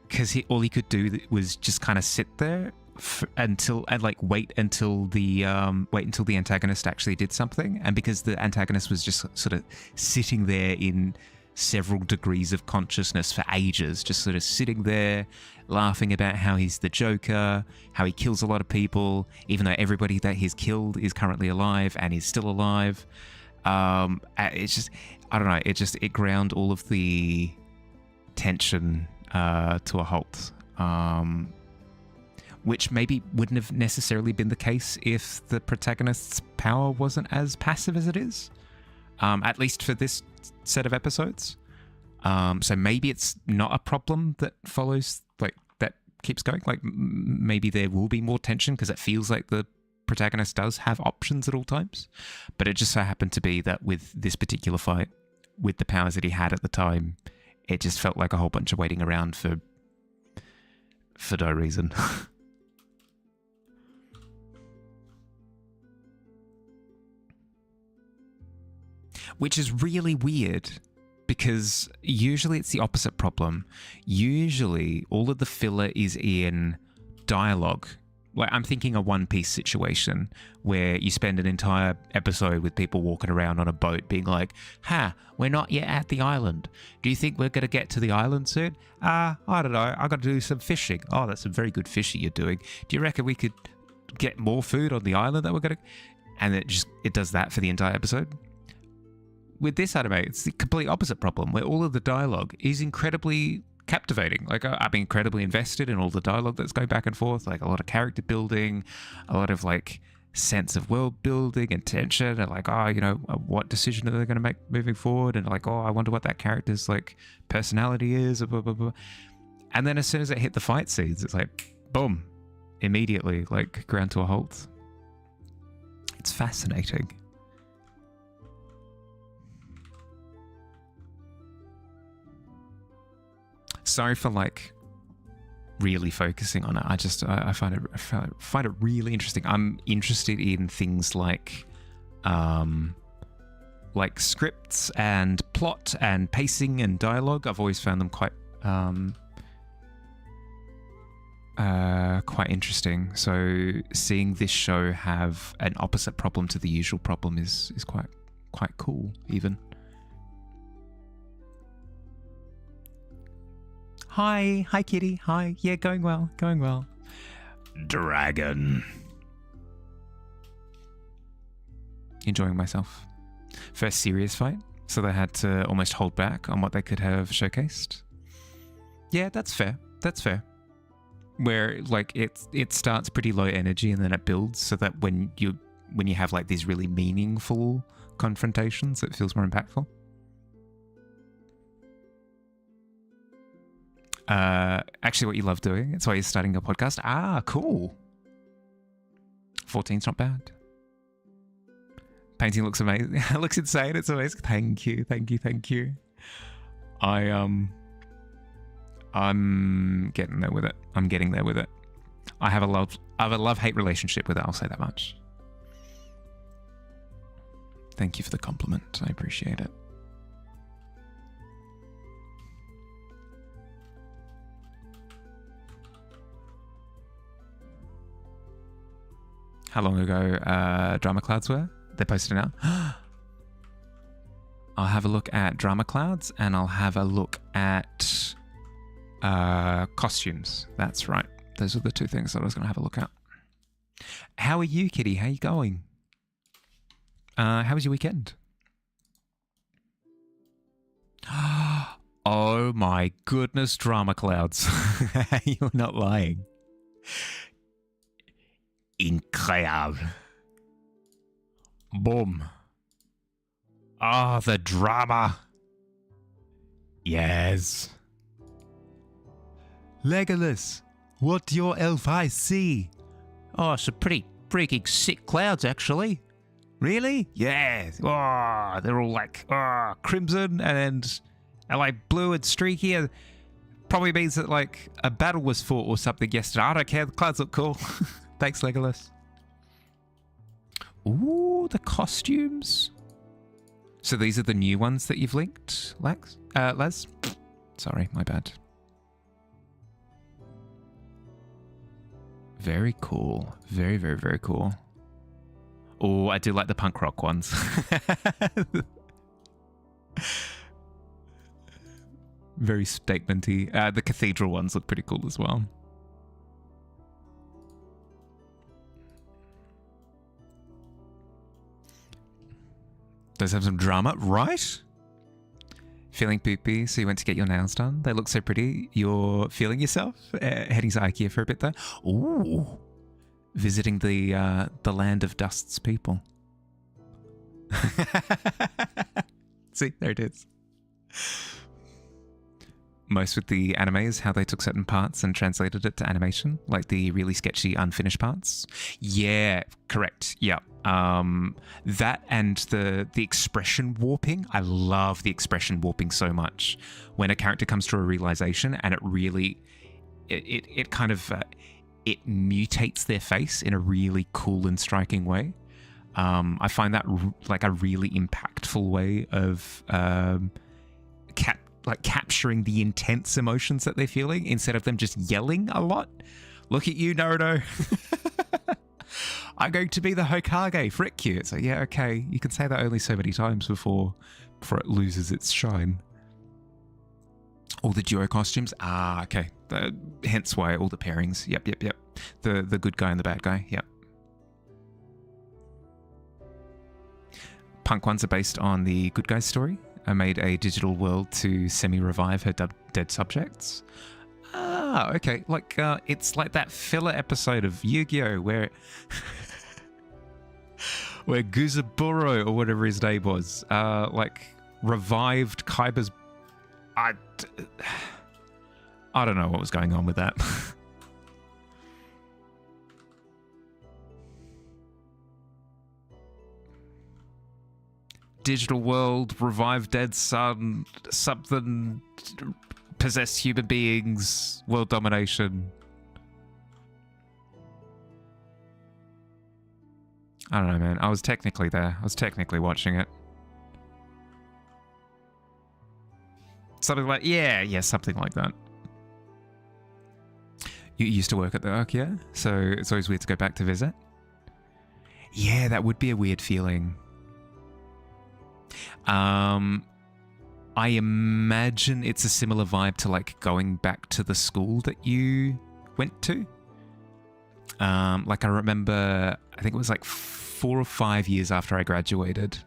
S1: because all he could do was just kind of sit there wait until the antagonist actually did something, and because the antagonist was just sort of sitting there in several degrees of consciousness for ages, just sort of sitting there laughing about how he's the Joker, how he kills a lot of people, even though everybody that he's killed is currently alive and is still alive. It's just, I don't know, it ground all of the tension to a halt, which maybe wouldn't have necessarily been the case if the protagonist's power wasn't as passive as it is, at least for this set of episodes. So maybe it's not a problem that follows, like, that keeps going. Like, maybe there will be more tension because it feels like the protagonist does have options at all times. But it just so happened to be that with this particular fight, with the powers that he had at the time, it just felt like a whole bunch of waiting around for no reason. Which is really weird, because usually it's the opposite problem. Usually all of the filler is in dialogue. Like, I'm thinking a One Piece situation where you spend an entire episode with people walking around on a boat being like, we're not yet at the island. Do you think we're going to get to the island soon? I don't know. I got to do some fishing. Oh, that's some very good fishing you're doing. Do you reckon we could get more food on the island that we're going to... And it does that for the entire episode. With this anime, it's the complete opposite problem, where all of the dialogue is incredibly captivating. Like, I'm incredibly invested in all the dialogue that's going back and forth, like a lot of character building, a lot of like sense of world building and tension, and like, what decision are they going to make moving forward, and like, I wonder what that character's like personality is, blah, blah, blah. And then as soon as it hit the fight scenes, it's like, boom, immediately, like, ground to a halt. It's fascinating. Sorry for like really focusing on it. I find it really interesting. I'm interested in things like scripts and plot and pacing and dialogue. I've always found them quite interesting. So seeing this show have an opposite problem to the usual problem is quite cool even. Hi Kitty. Hi. Yeah, going well.
S3: Dragon.
S1: Enjoying myself. First serious fight, so they had to almost hold back on what they could have showcased. Yeah, that's fair. Where like it starts pretty low energy and then it builds so that when you have like these really meaningful confrontations, it feels more impactful. actually what you love doing. It's why you're starting a podcast. Ah, cool. 14's not bad. Painting looks amazing. It looks insane. It's amazing. Thank you. I'm getting there with it. I have a love-hate relationship with it. I'll say that much. Thank you for the compliment. I appreciate it. How long ago Drama Clouds were? They're posted now. I'll have a look at Drama Clouds and I'll have a look at costumes. That's right. Those are the two things that I was going to have a look at. How are you, Kitty? How are you going? How was your weekend? Oh my goodness, Drama Clouds. You're not lying. Incroyable. Boom. Ah, the drama. Yes. Legolas, what do your elf eyes see? Oh, some pretty freaking sick clouds, actually. Really? Yeah. Oh, they're all like crimson and like blue and streaky. And probably means that like a battle was fought or something yesterday. I don't care. The clouds look cool. Thanks, Legolas. Ooh, the costumes. So these are the new ones that you've linked, Les? Sorry, my bad. Very cool. Very, very, very cool. Oh, I do like the punk rock ones. Very statementy. The cathedral ones look pretty cool as well. Does have some drama, right? Feeling poopy, so you went to get your nails done. They look so pretty. You're feeling yourself? Heading to IKEA for a bit there. Ooh. Visiting the land of Dust's people. See, there it is. Most with the anime is how they took certain parts and translated it to animation, like the really sketchy unfinished parts. Yeah, correct. Yeah. That and the expression warping. I love the expression warping so much. When a character comes to a realization and it really, it kind of, it mutates their face in a really cool and striking way. I find that like a really impactful way of capturing the intense emotions that they're feeling instead of them just yelling a lot. Look at you, Naruto. I'm going to be the Hokage, frick you. It's like, yeah, okay. You can say that only so many times before it loses its shine. All the duo costumes. Ah, okay. Hence why all the pairings. Yep. The good guy and the bad guy. Yep. Punk ones are based on the good guy's story. I made a digital world to semi-revive her dead subjects. Ah, okay. Like, it's like that filler episode of Yu-Gi-Oh! where Guzaburo, or whatever his name was, like, revived Kaiba's... I don't know what was going on with that. Digital world, revive dead son, something, possess human beings, world domination. I don't know, man. I was technically there. I was technically watching it. Something like, yeah, something like that. You used to work at the Ark, yeah? So it's always weird to go back to visit. Yeah, that would be a weird feeling. I imagine it's a similar vibe to like going back to the school that you went to. Like I remember, I think it was like 4 or 5 years after I graduated.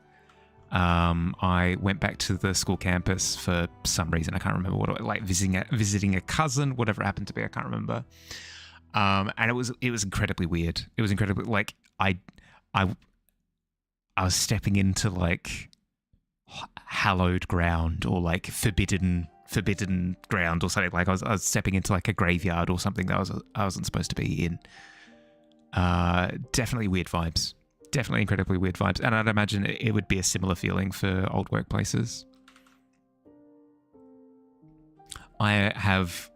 S1: I went back to the school campus for some reason. I can't remember what, like visiting a cousin, whatever it happened to be. I can't remember. And it was incredibly weird. It was incredibly like I was stepping into like hallowed ground or like forbidden ground or something. Like I was stepping into like a graveyard or something that I wasn't supposed to be in. Definitely weird vibes. Definitely incredibly weird vibes. And I'd imagine it would be a similar feeling for old workplaces. I have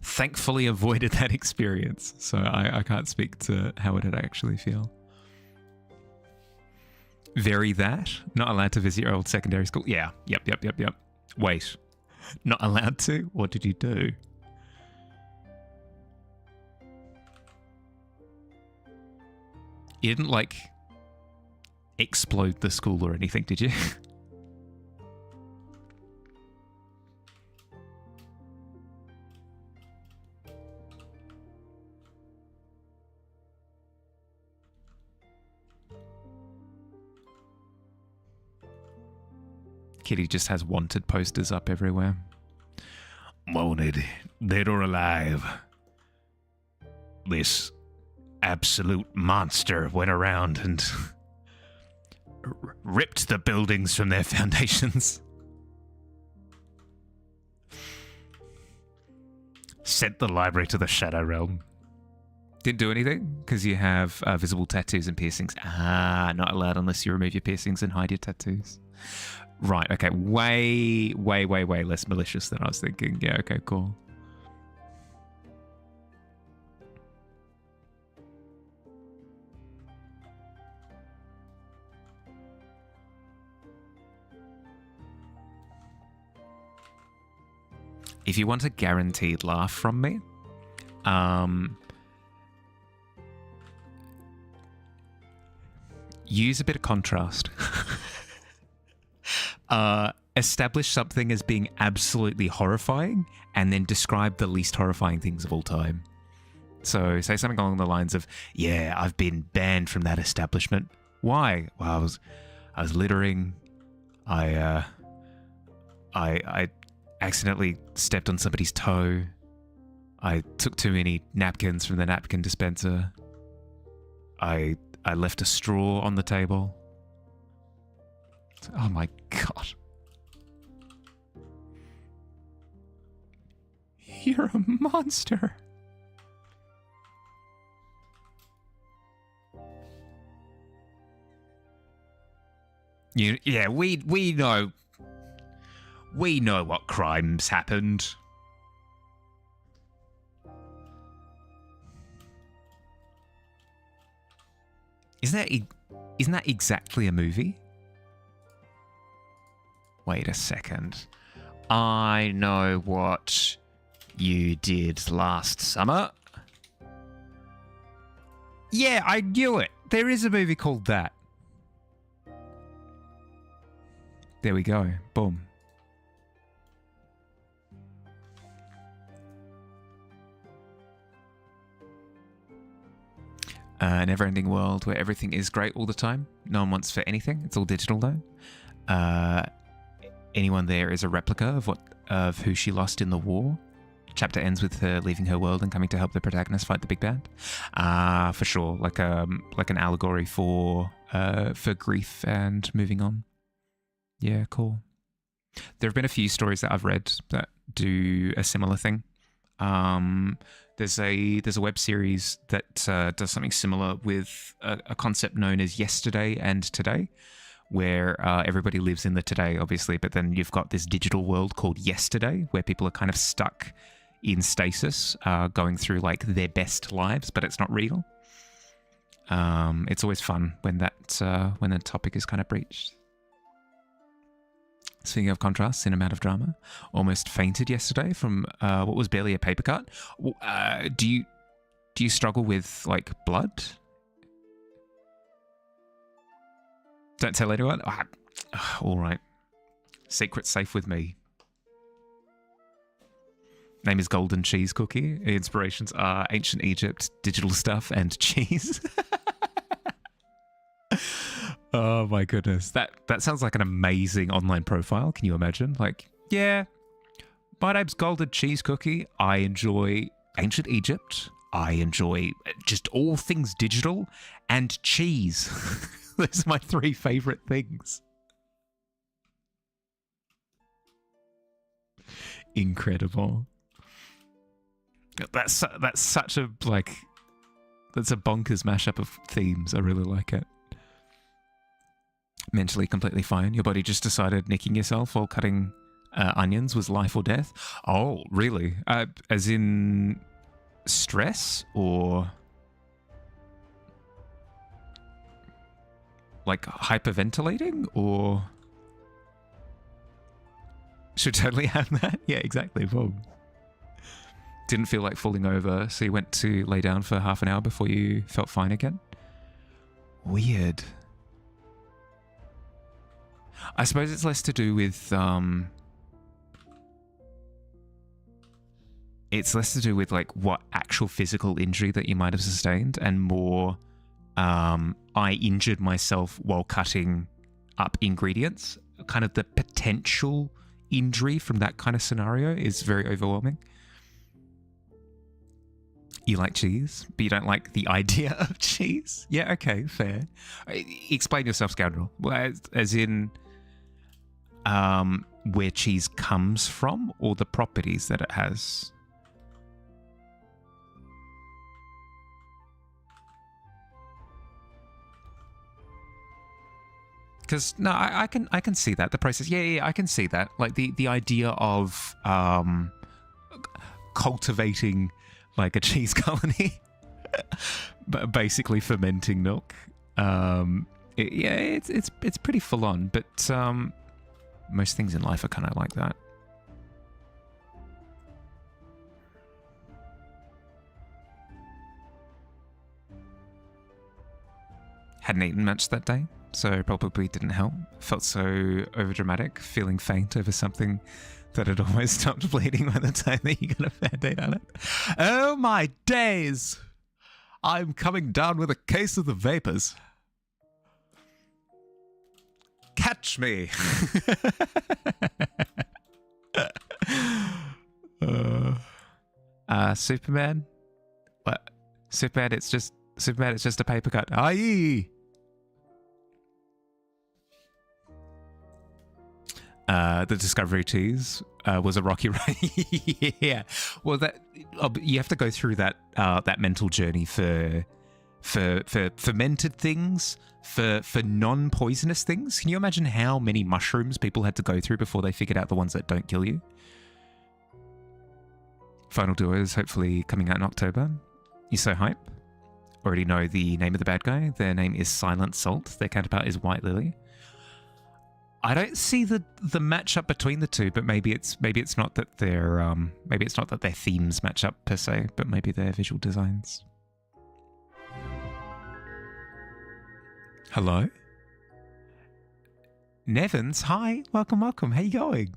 S1: thankfully avoided that experience, so I can't speak to how it would actually feel. Very that? Not allowed to visit your old secondary school? Yeah. Yep. Wait. Not allowed to? What did you do? You didn't, like, explode the school or anything, did you? Kitty just has wanted posters up everywhere.
S3: Wanted, dead or alive. This absolute monster went around and ripped the buildings from their foundations. Sent the library to the Shadow Realm.
S1: Didn't do anything because you have visible tattoos and piercings. Not allowed unless you remove your piercings and hide your tattoos. Right, okay, way less malicious than I was thinking. Yeah, okay, cool. If you want a guaranteed laugh from me, use a bit of contrast. Establish something as being absolutely horrifying and then describe the least horrifying things of all time. So say something along the lines of, yeah, I've been banned from that establishment. Why? Well, I was littering. I accidentally stepped on somebody's toe. I took too many napkins from the napkin dispenser. I left a straw on the table. Oh my god. You're a monster. Yeah, we know. We know what crimes happened. Isn't that exactly a movie? Wait a second. I know what you did last summer. Yeah, I knew it. There is a movie called that. There we go. Boom. A never-ending world where everything is great all the time. No one wants for anything. It's all digital though. Anyone there is a replica of who she lost in the war. Chapter ends with her leaving her world and coming to help the protagonist fight the big bad. For sure, like an allegory for grief and moving on. Yeah, cool. There have been a few stories that I've read that do a similar thing. There's a web series that does something similar with a concept known as Yesterday and Today, where everybody lives in the today, obviously, but then you've got this digital world called Yesterday, where people are kind of stuck in stasis, going through like their best lives, but it's not real. It's always fun when the topic is kind of breached. Speaking of contrast in amount of drama, almost fainted yesterday from what was barely a paper cut. Do you struggle with like blood? Don't tell anyone? All right. Secret safe with me. Name is Golden Cheese Cookie. Inspirations are ancient Egypt, digital stuff, and cheese. Oh my goodness. That sounds like an amazing online profile. Can you imagine? Like, yeah, my name's Golden Cheese Cookie. I enjoy ancient Egypt. I enjoy just all things digital and cheese. Those are my three favorite things. Incredible. That's such a that's a bonkers mashup of themes. I really like it. Mentally completely fine. Your body just decided nicking yourself while cutting onions was life or death. Oh, really? As in stress or like hyperventilating or should totally have that. Yeah, exactly. Boom. Didn't feel like falling over, so you went to lay down for half an hour before you felt fine again. Weird. I suppose it's less to do with it's less to do with like what actual physical injury that you might have sustained, and more I injured myself while cutting up ingredients. Kind of the potential injury from that kind of scenario is very overwhelming. You like cheese, but you don't like the idea of cheese? Yeah, okay, fair. Explain yourself, scoundrel. Well, as in where cheese comes from or the properties that it has? Because no, I can see that the process. Yeah, I can see that. Like the idea of cultivating like a cheese colony, but basically fermenting milk. It's pretty full on. But most things in life are kind of like that. Hadn't eaten much that day, so probably didn't help. Felt so overdramatic, feeling faint over something that had almost stopped bleeding by the time that you got a Band-Aid on it. Oh my days! I'm coming down with a case of the vapors. Catch me! Superman? What? Superman, it's just a paper cut. Aye! The Discovery cheese was a rocky road. Yeah. Well, you have to go through that mental journey for fermented things, for non-poisonous things. Can you imagine how many mushrooms people had to go through before they figured out the ones that don't kill you? Final Duo is hopefully coming out in October. You so hype? Already know the name of the bad guy. Their name is Silent Salt. Their counterpart is White Lily. I don't see the matchup between the two, but maybe it's not that their themes match up per se, but maybe their visual designs. Hello? Nevins, hi, welcome. How you going?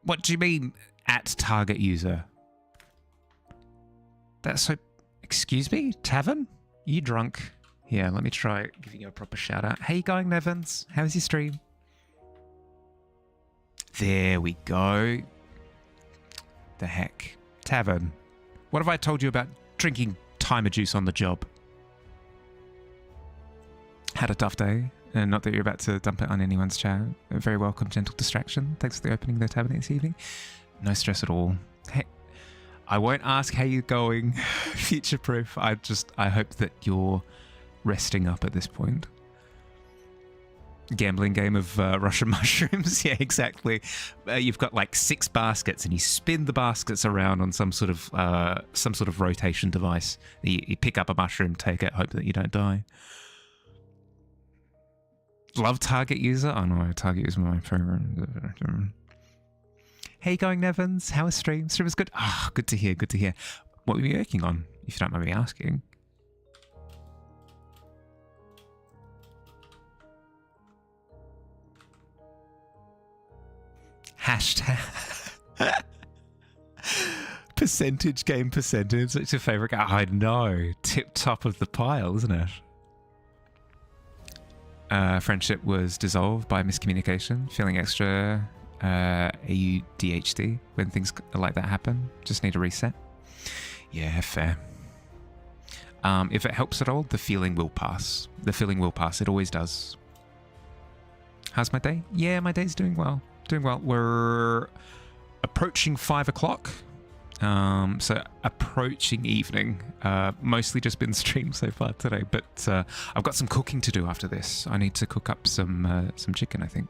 S1: What do you mean at target user? That's so... Excuse me? Tavern? You drunk? Yeah, let me try giving you a proper shout out. How you going, Nevins? How's your stream? There we go. The heck? Tavern. What have I told you about drinking timer juice on the job? Had a tough day. And not that you're about to dump it on anyone's chat. A very welcome, gentle distraction. Thanks for the opening of the tavern this evening. No stress at all. Hey, I won't ask how you're going, future-proof. I hope that you're resting up at this point. Gambling game of Russian mushrooms. Yeah, exactly. You've got like 6 baskets, and you spin the baskets around on some sort of rotation device. You pick up a mushroom, take it, hope that you don't die. Love Target User? Oh no, Target User is my favorite. How you going, Nevins? How is stream? Stream is good. Ah, good to hear, good to hear. What were you working on, if you don't mind me asking? Hashtag percentage game percentage. It's your favorite game. I know. Tip top of the pile, isn't it? Friendship was dissolved by miscommunication, feeling extra ADHD when things like that happen. Just need a reset. Yeah, fair. If it helps at all, the feeling will pass. The feeling will pass. It always does. How's my day? Yeah, my day's doing well. Doing well. We're approaching 5 o'clock. So approaching evening. Mostly just been streamed so far today, but I've got some cooking to do after this. I need to cook up some chicken, I think.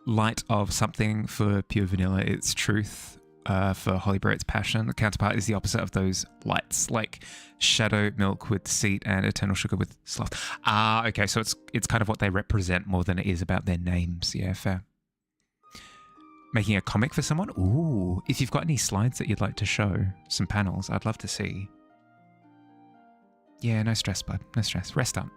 S1: Light of something for pure vanilla, it's truth. For Holly Bear, it's passion. The counterpart is the opposite of those lights, like shadow milk with deceit and eternal sugar with sloth. Ah, okay, so it's kind of what they represent more than it is about their names. Yeah, fair. Making a comic for someone? Ooh, if you've got any slides that you'd like to show, some panels, I'd love to see. Yeah, no stress, bud. No stress. Rest up.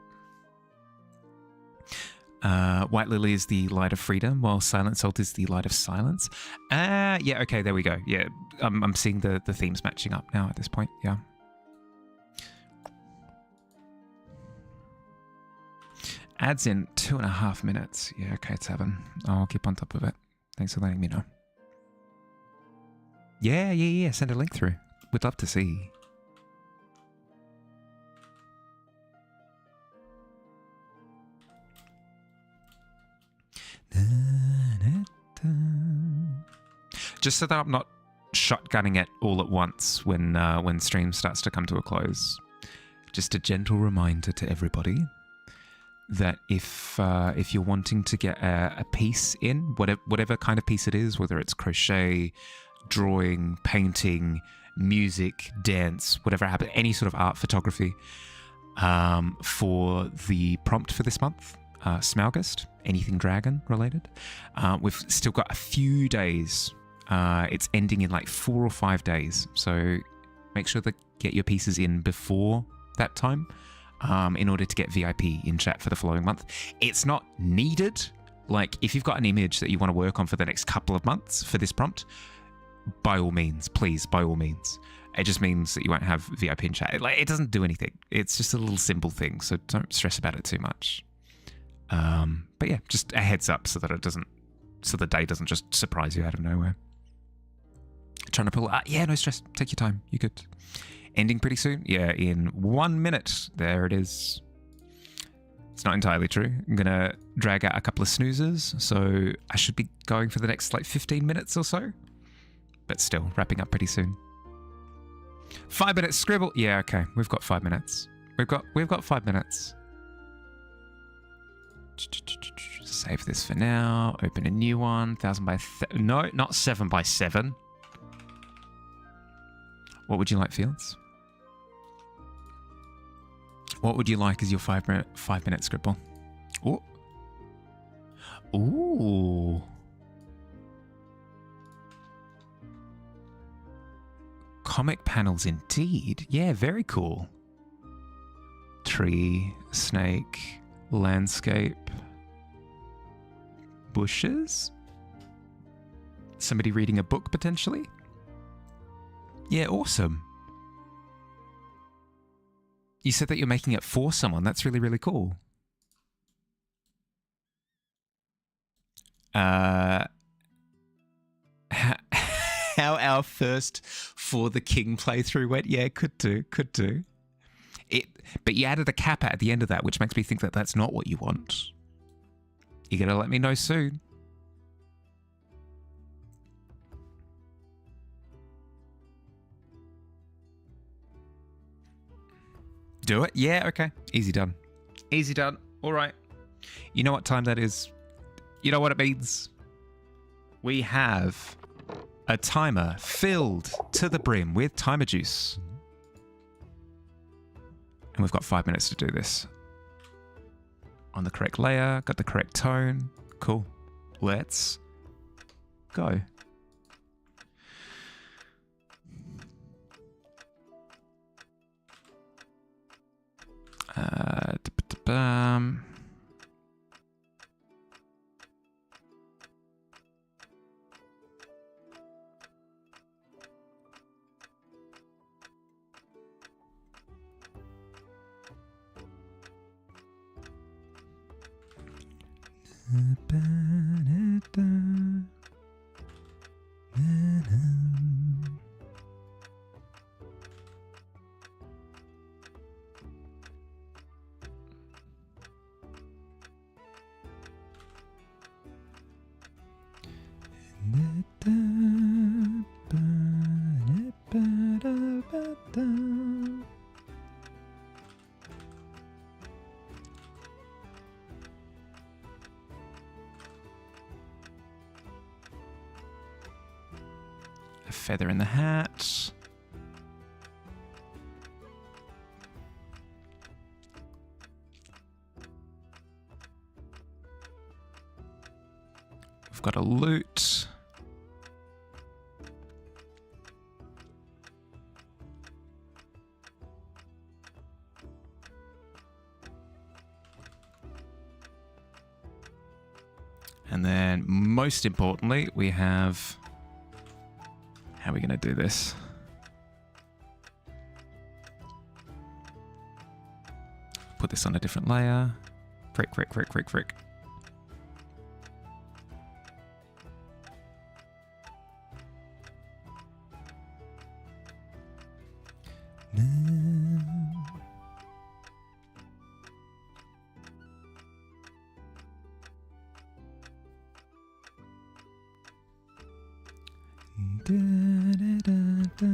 S1: White Lily is the light of freedom, while Silent Salt is the light of silence. Yeah, okay, there we go. Yeah, I'm seeing the themes matching up now at this point, yeah. Adds in 2.5 minutes. Yeah, okay, Tavern. I'll keep on top of it. Thanks for letting me know. Yeah, send a link through. We'd love to see. Just so that I'm not shotgunning it all at once when stream starts to come to a close. Just a gentle reminder to everybody that if you're wanting to get a piece in, whatever kind of piece it is, whether it's crochet, drawing, painting, music, dance, whatever happens, any sort of art, photography, for the prompt for this month, Smaugust, anything dragon related, we've still got a few days. It's ending in like 4 or 5 days, so make sure to get your pieces in before that time, in order to get VIP in chat for the following month. It's not needed. Like, if you've got an image that you want to work on for the next couple of months for this prompt, by all means, please, by all means. It just means that you won't have VIP in chat. Like, it doesn't do anything. It's just a little simple thing, so don't stress about it too much. But yeah, just a heads up so that the day doesn't just surprise you out of nowhere. Trying to pull out. Yeah, no stress. Take your time. You're good. Ending pretty soon. Yeah, in 1 minute. There it is. It's not entirely true. I'm going to drag out a couple of snoozes, so I should be going for the next like 15 minutes or so. But still, wrapping up pretty soon. 5 minutes scribble. Yeah, okay. We've got 5 minutes. We've got 5 minutes. Save this for now. Open a new one. 1000 by... No, not 7 by 7. What would you like, Fields? What would you like as your 5 minute scribble? Ooh. Ooh. Comic panels indeed. Yeah, very cool. Tree, snake, landscape, bushes. Somebody reading a book potentially. Yeah, awesome. You said that you're making it for someone. That's really, really cool. How our first For the King playthrough went? Yeah, could do. But you added a kappa at the end of that, which makes me think that that's not what you want. You're going to let me know soon. Do it? Yeah, okay. Easy done. Easy done. All right. You know what time that is? You know what it means? We have a timer filled to the brim with timer juice. And we've got 5 minutes to do this. On the correct layer, got the correct tone. Cool. Let's go. feather in the hat. We've got a loot. And then, most importantly, we have... How are we going to do this? Put this on a different layer. Frick, frick, frick, frick, frick. Da, da, da, da.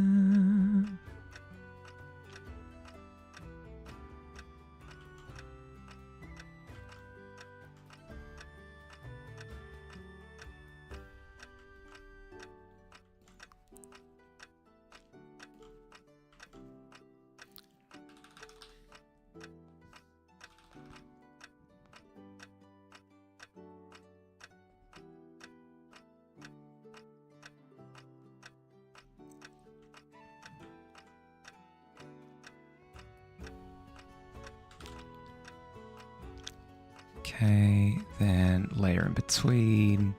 S1: Okay, then layer in between.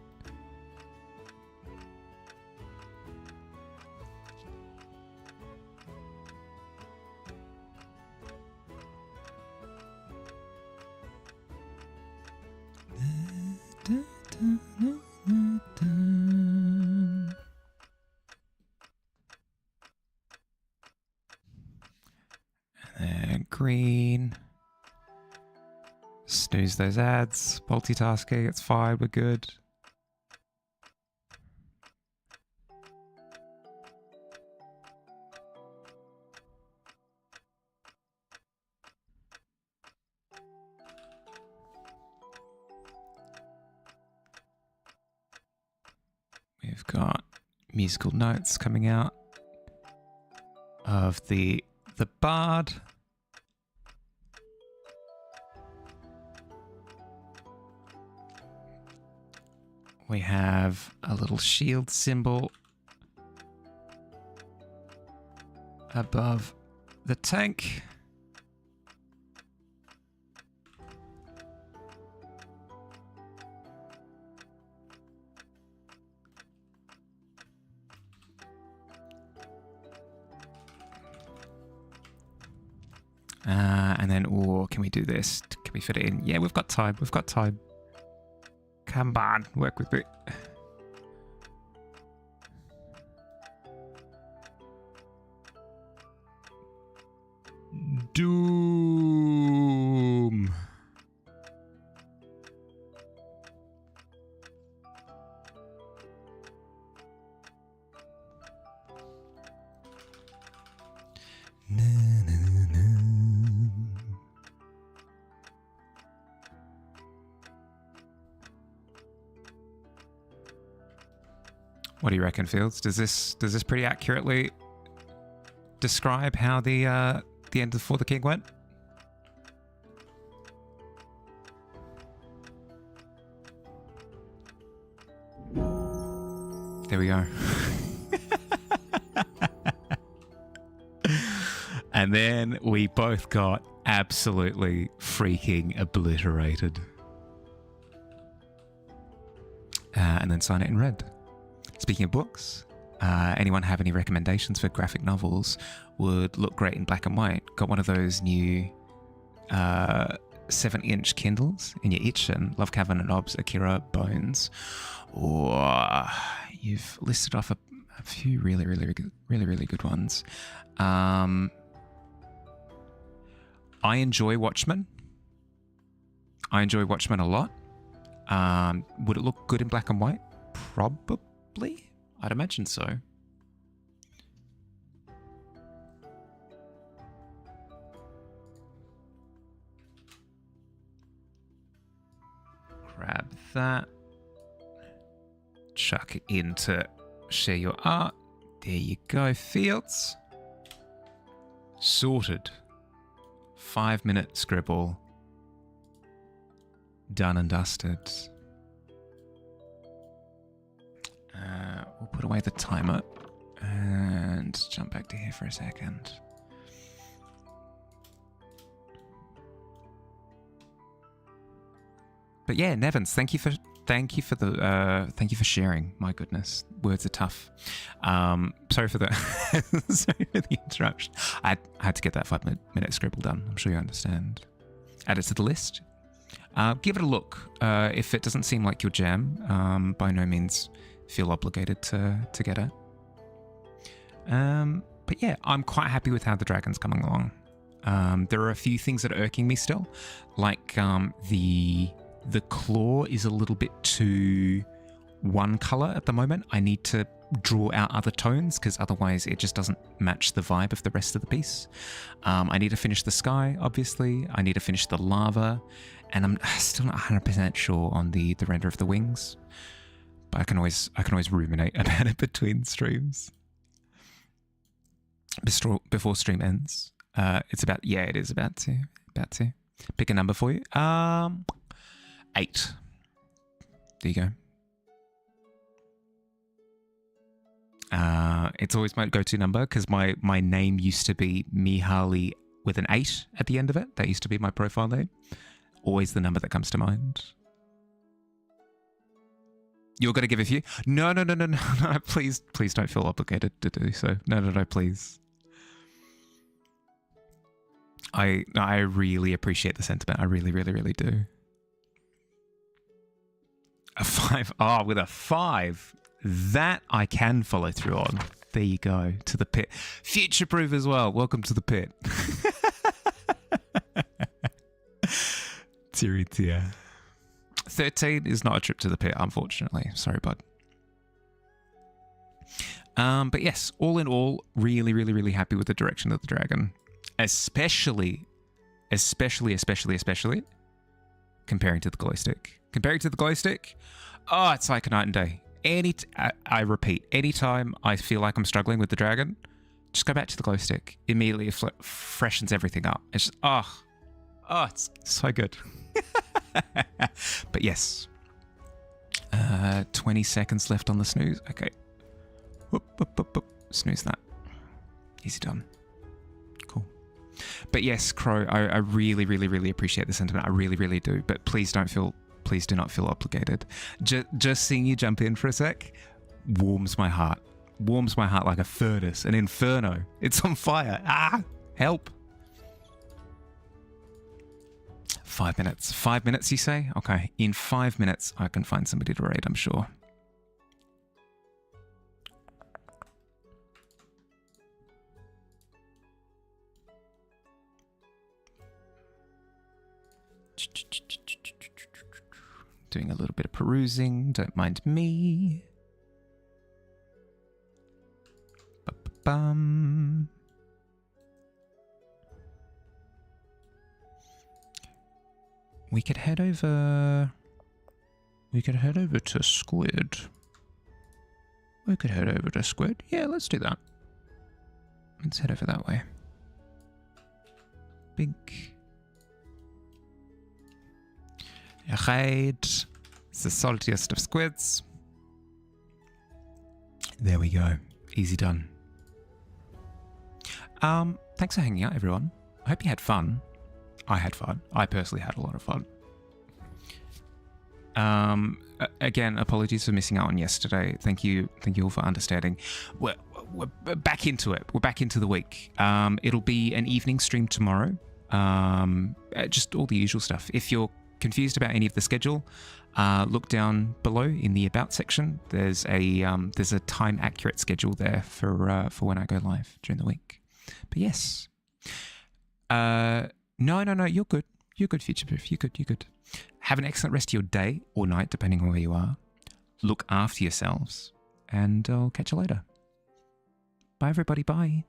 S1: And then green. Snooze those ads. Multitasking, it's fine, we're good. We've got musical notes coming out of the bard. We have a little shield symbol above the tank. And then, can we do this? Can we fit it in? Yeah, we've got time. We've got time. Come on, work with me. Doom. Na, na, na. What do you reckon, Fields? Does this pretty accurately describe how the end of For the King went? There we go. And then we both got absolutely freaking obliterated. And then sign it in red. Speaking of books, anyone have any recommendations for graphic novels would look great in black and white? Got one of those new 7-inch Kindles in your itch and Love Cavern and Ob's Akira Bones. Or you've listed off a few really good ones. I enjoy Watchmen. I enjoy Watchmen a lot. Would it look good in black and white? Probably. I'd imagine so. Grab that. Chuck it in to share your art. There you go, Fields. Sorted. 5-minute scribble. Done and dusted. We'll put away the timer and jump back to here for a second. But yeah, Nevins, thank you for sharing. My goodness, words are tough. Sorry for the sorry for the interruption. I had to get that 5-minute scribble done. I'm sure you understand. Add it to the list. Give it a look. If it doesn't seem like your jam, by no means feel obligated to get it. But yeah, I'm quite happy with how the dragon's coming along. There are a few things that are irking me still, like the claw is a little bit too one color at the moment. I need to draw out other tones because otherwise it just doesn't match the vibe of the rest of the piece. I need to finish the sky, obviously. I need to finish the lava, and I'm still not 100% sure on the render of the wings. But I can always ruminate about it between streams. Before stream ends. It is about to. Pick a number for you. 8. There you go. It's always my go-to number because my name used to be Mihaly with an 8 at the end of it. That used to be my profile name. Always the number that comes to mind. You're going to give a few? No. Please don't feel obligated to do so. No, please. I really appreciate the sentiment. I really, really, really do. A 5. Oh, with a 5. That I can follow through on. There you go. To the pit. Future proof as well. Welcome to the pit. Teary tear. 13 is not a trip to the pit, unfortunately. Sorry, bud. But yes, all in all, really, really, really happy with the direction of the dragon. Especially comparing to the glow stick. Comparing to the glow stick, oh, it's like a night and day. I repeat, anytime I feel like I'm struggling with the dragon, just go back to the glow stick. Immediately it freshens everything up. It's just, it's so good. But yes, 20 seconds left on the snooze. Okay. Whoop. Snooze that. Easy done. Cool. But yes, Crow, I really, really, really appreciate the sentiment. I really, really do. But please do not feel obligated. Just seeing you jump in for a sec warms my heart. Warms my heart like a furnace, an inferno. It's on fire. Help. 5 minutes. 5 minutes, you say? Okay. In 5 minutes, I can find somebody to raid, I'm sure. Doing a little bit of perusing. Don't mind me. Ba-ba-bum. We could head over to Squid. Yeah, let's do that. Let's head over that way. Big raid, the saltiest of squids. There we go. Easy done. Thanks for hanging out, everyone. I hope you had fun. I had fun. I personally had a lot of fun. Again, apologies for missing out on yesterday. Thank you all for understanding. We're back into it. We're back into the week. It'll be an evening stream tomorrow. Just all the usual stuff. If you're confused about any of the schedule, look down below in the about section. There's a time accurate schedule there for when I go live during the week. But yes. No, you're good. You're good, Future Proof. You're good. Have an excellent rest of your day or night, depending on where you are. Look after yourselves, and I'll catch you later. Bye, everybody. Bye.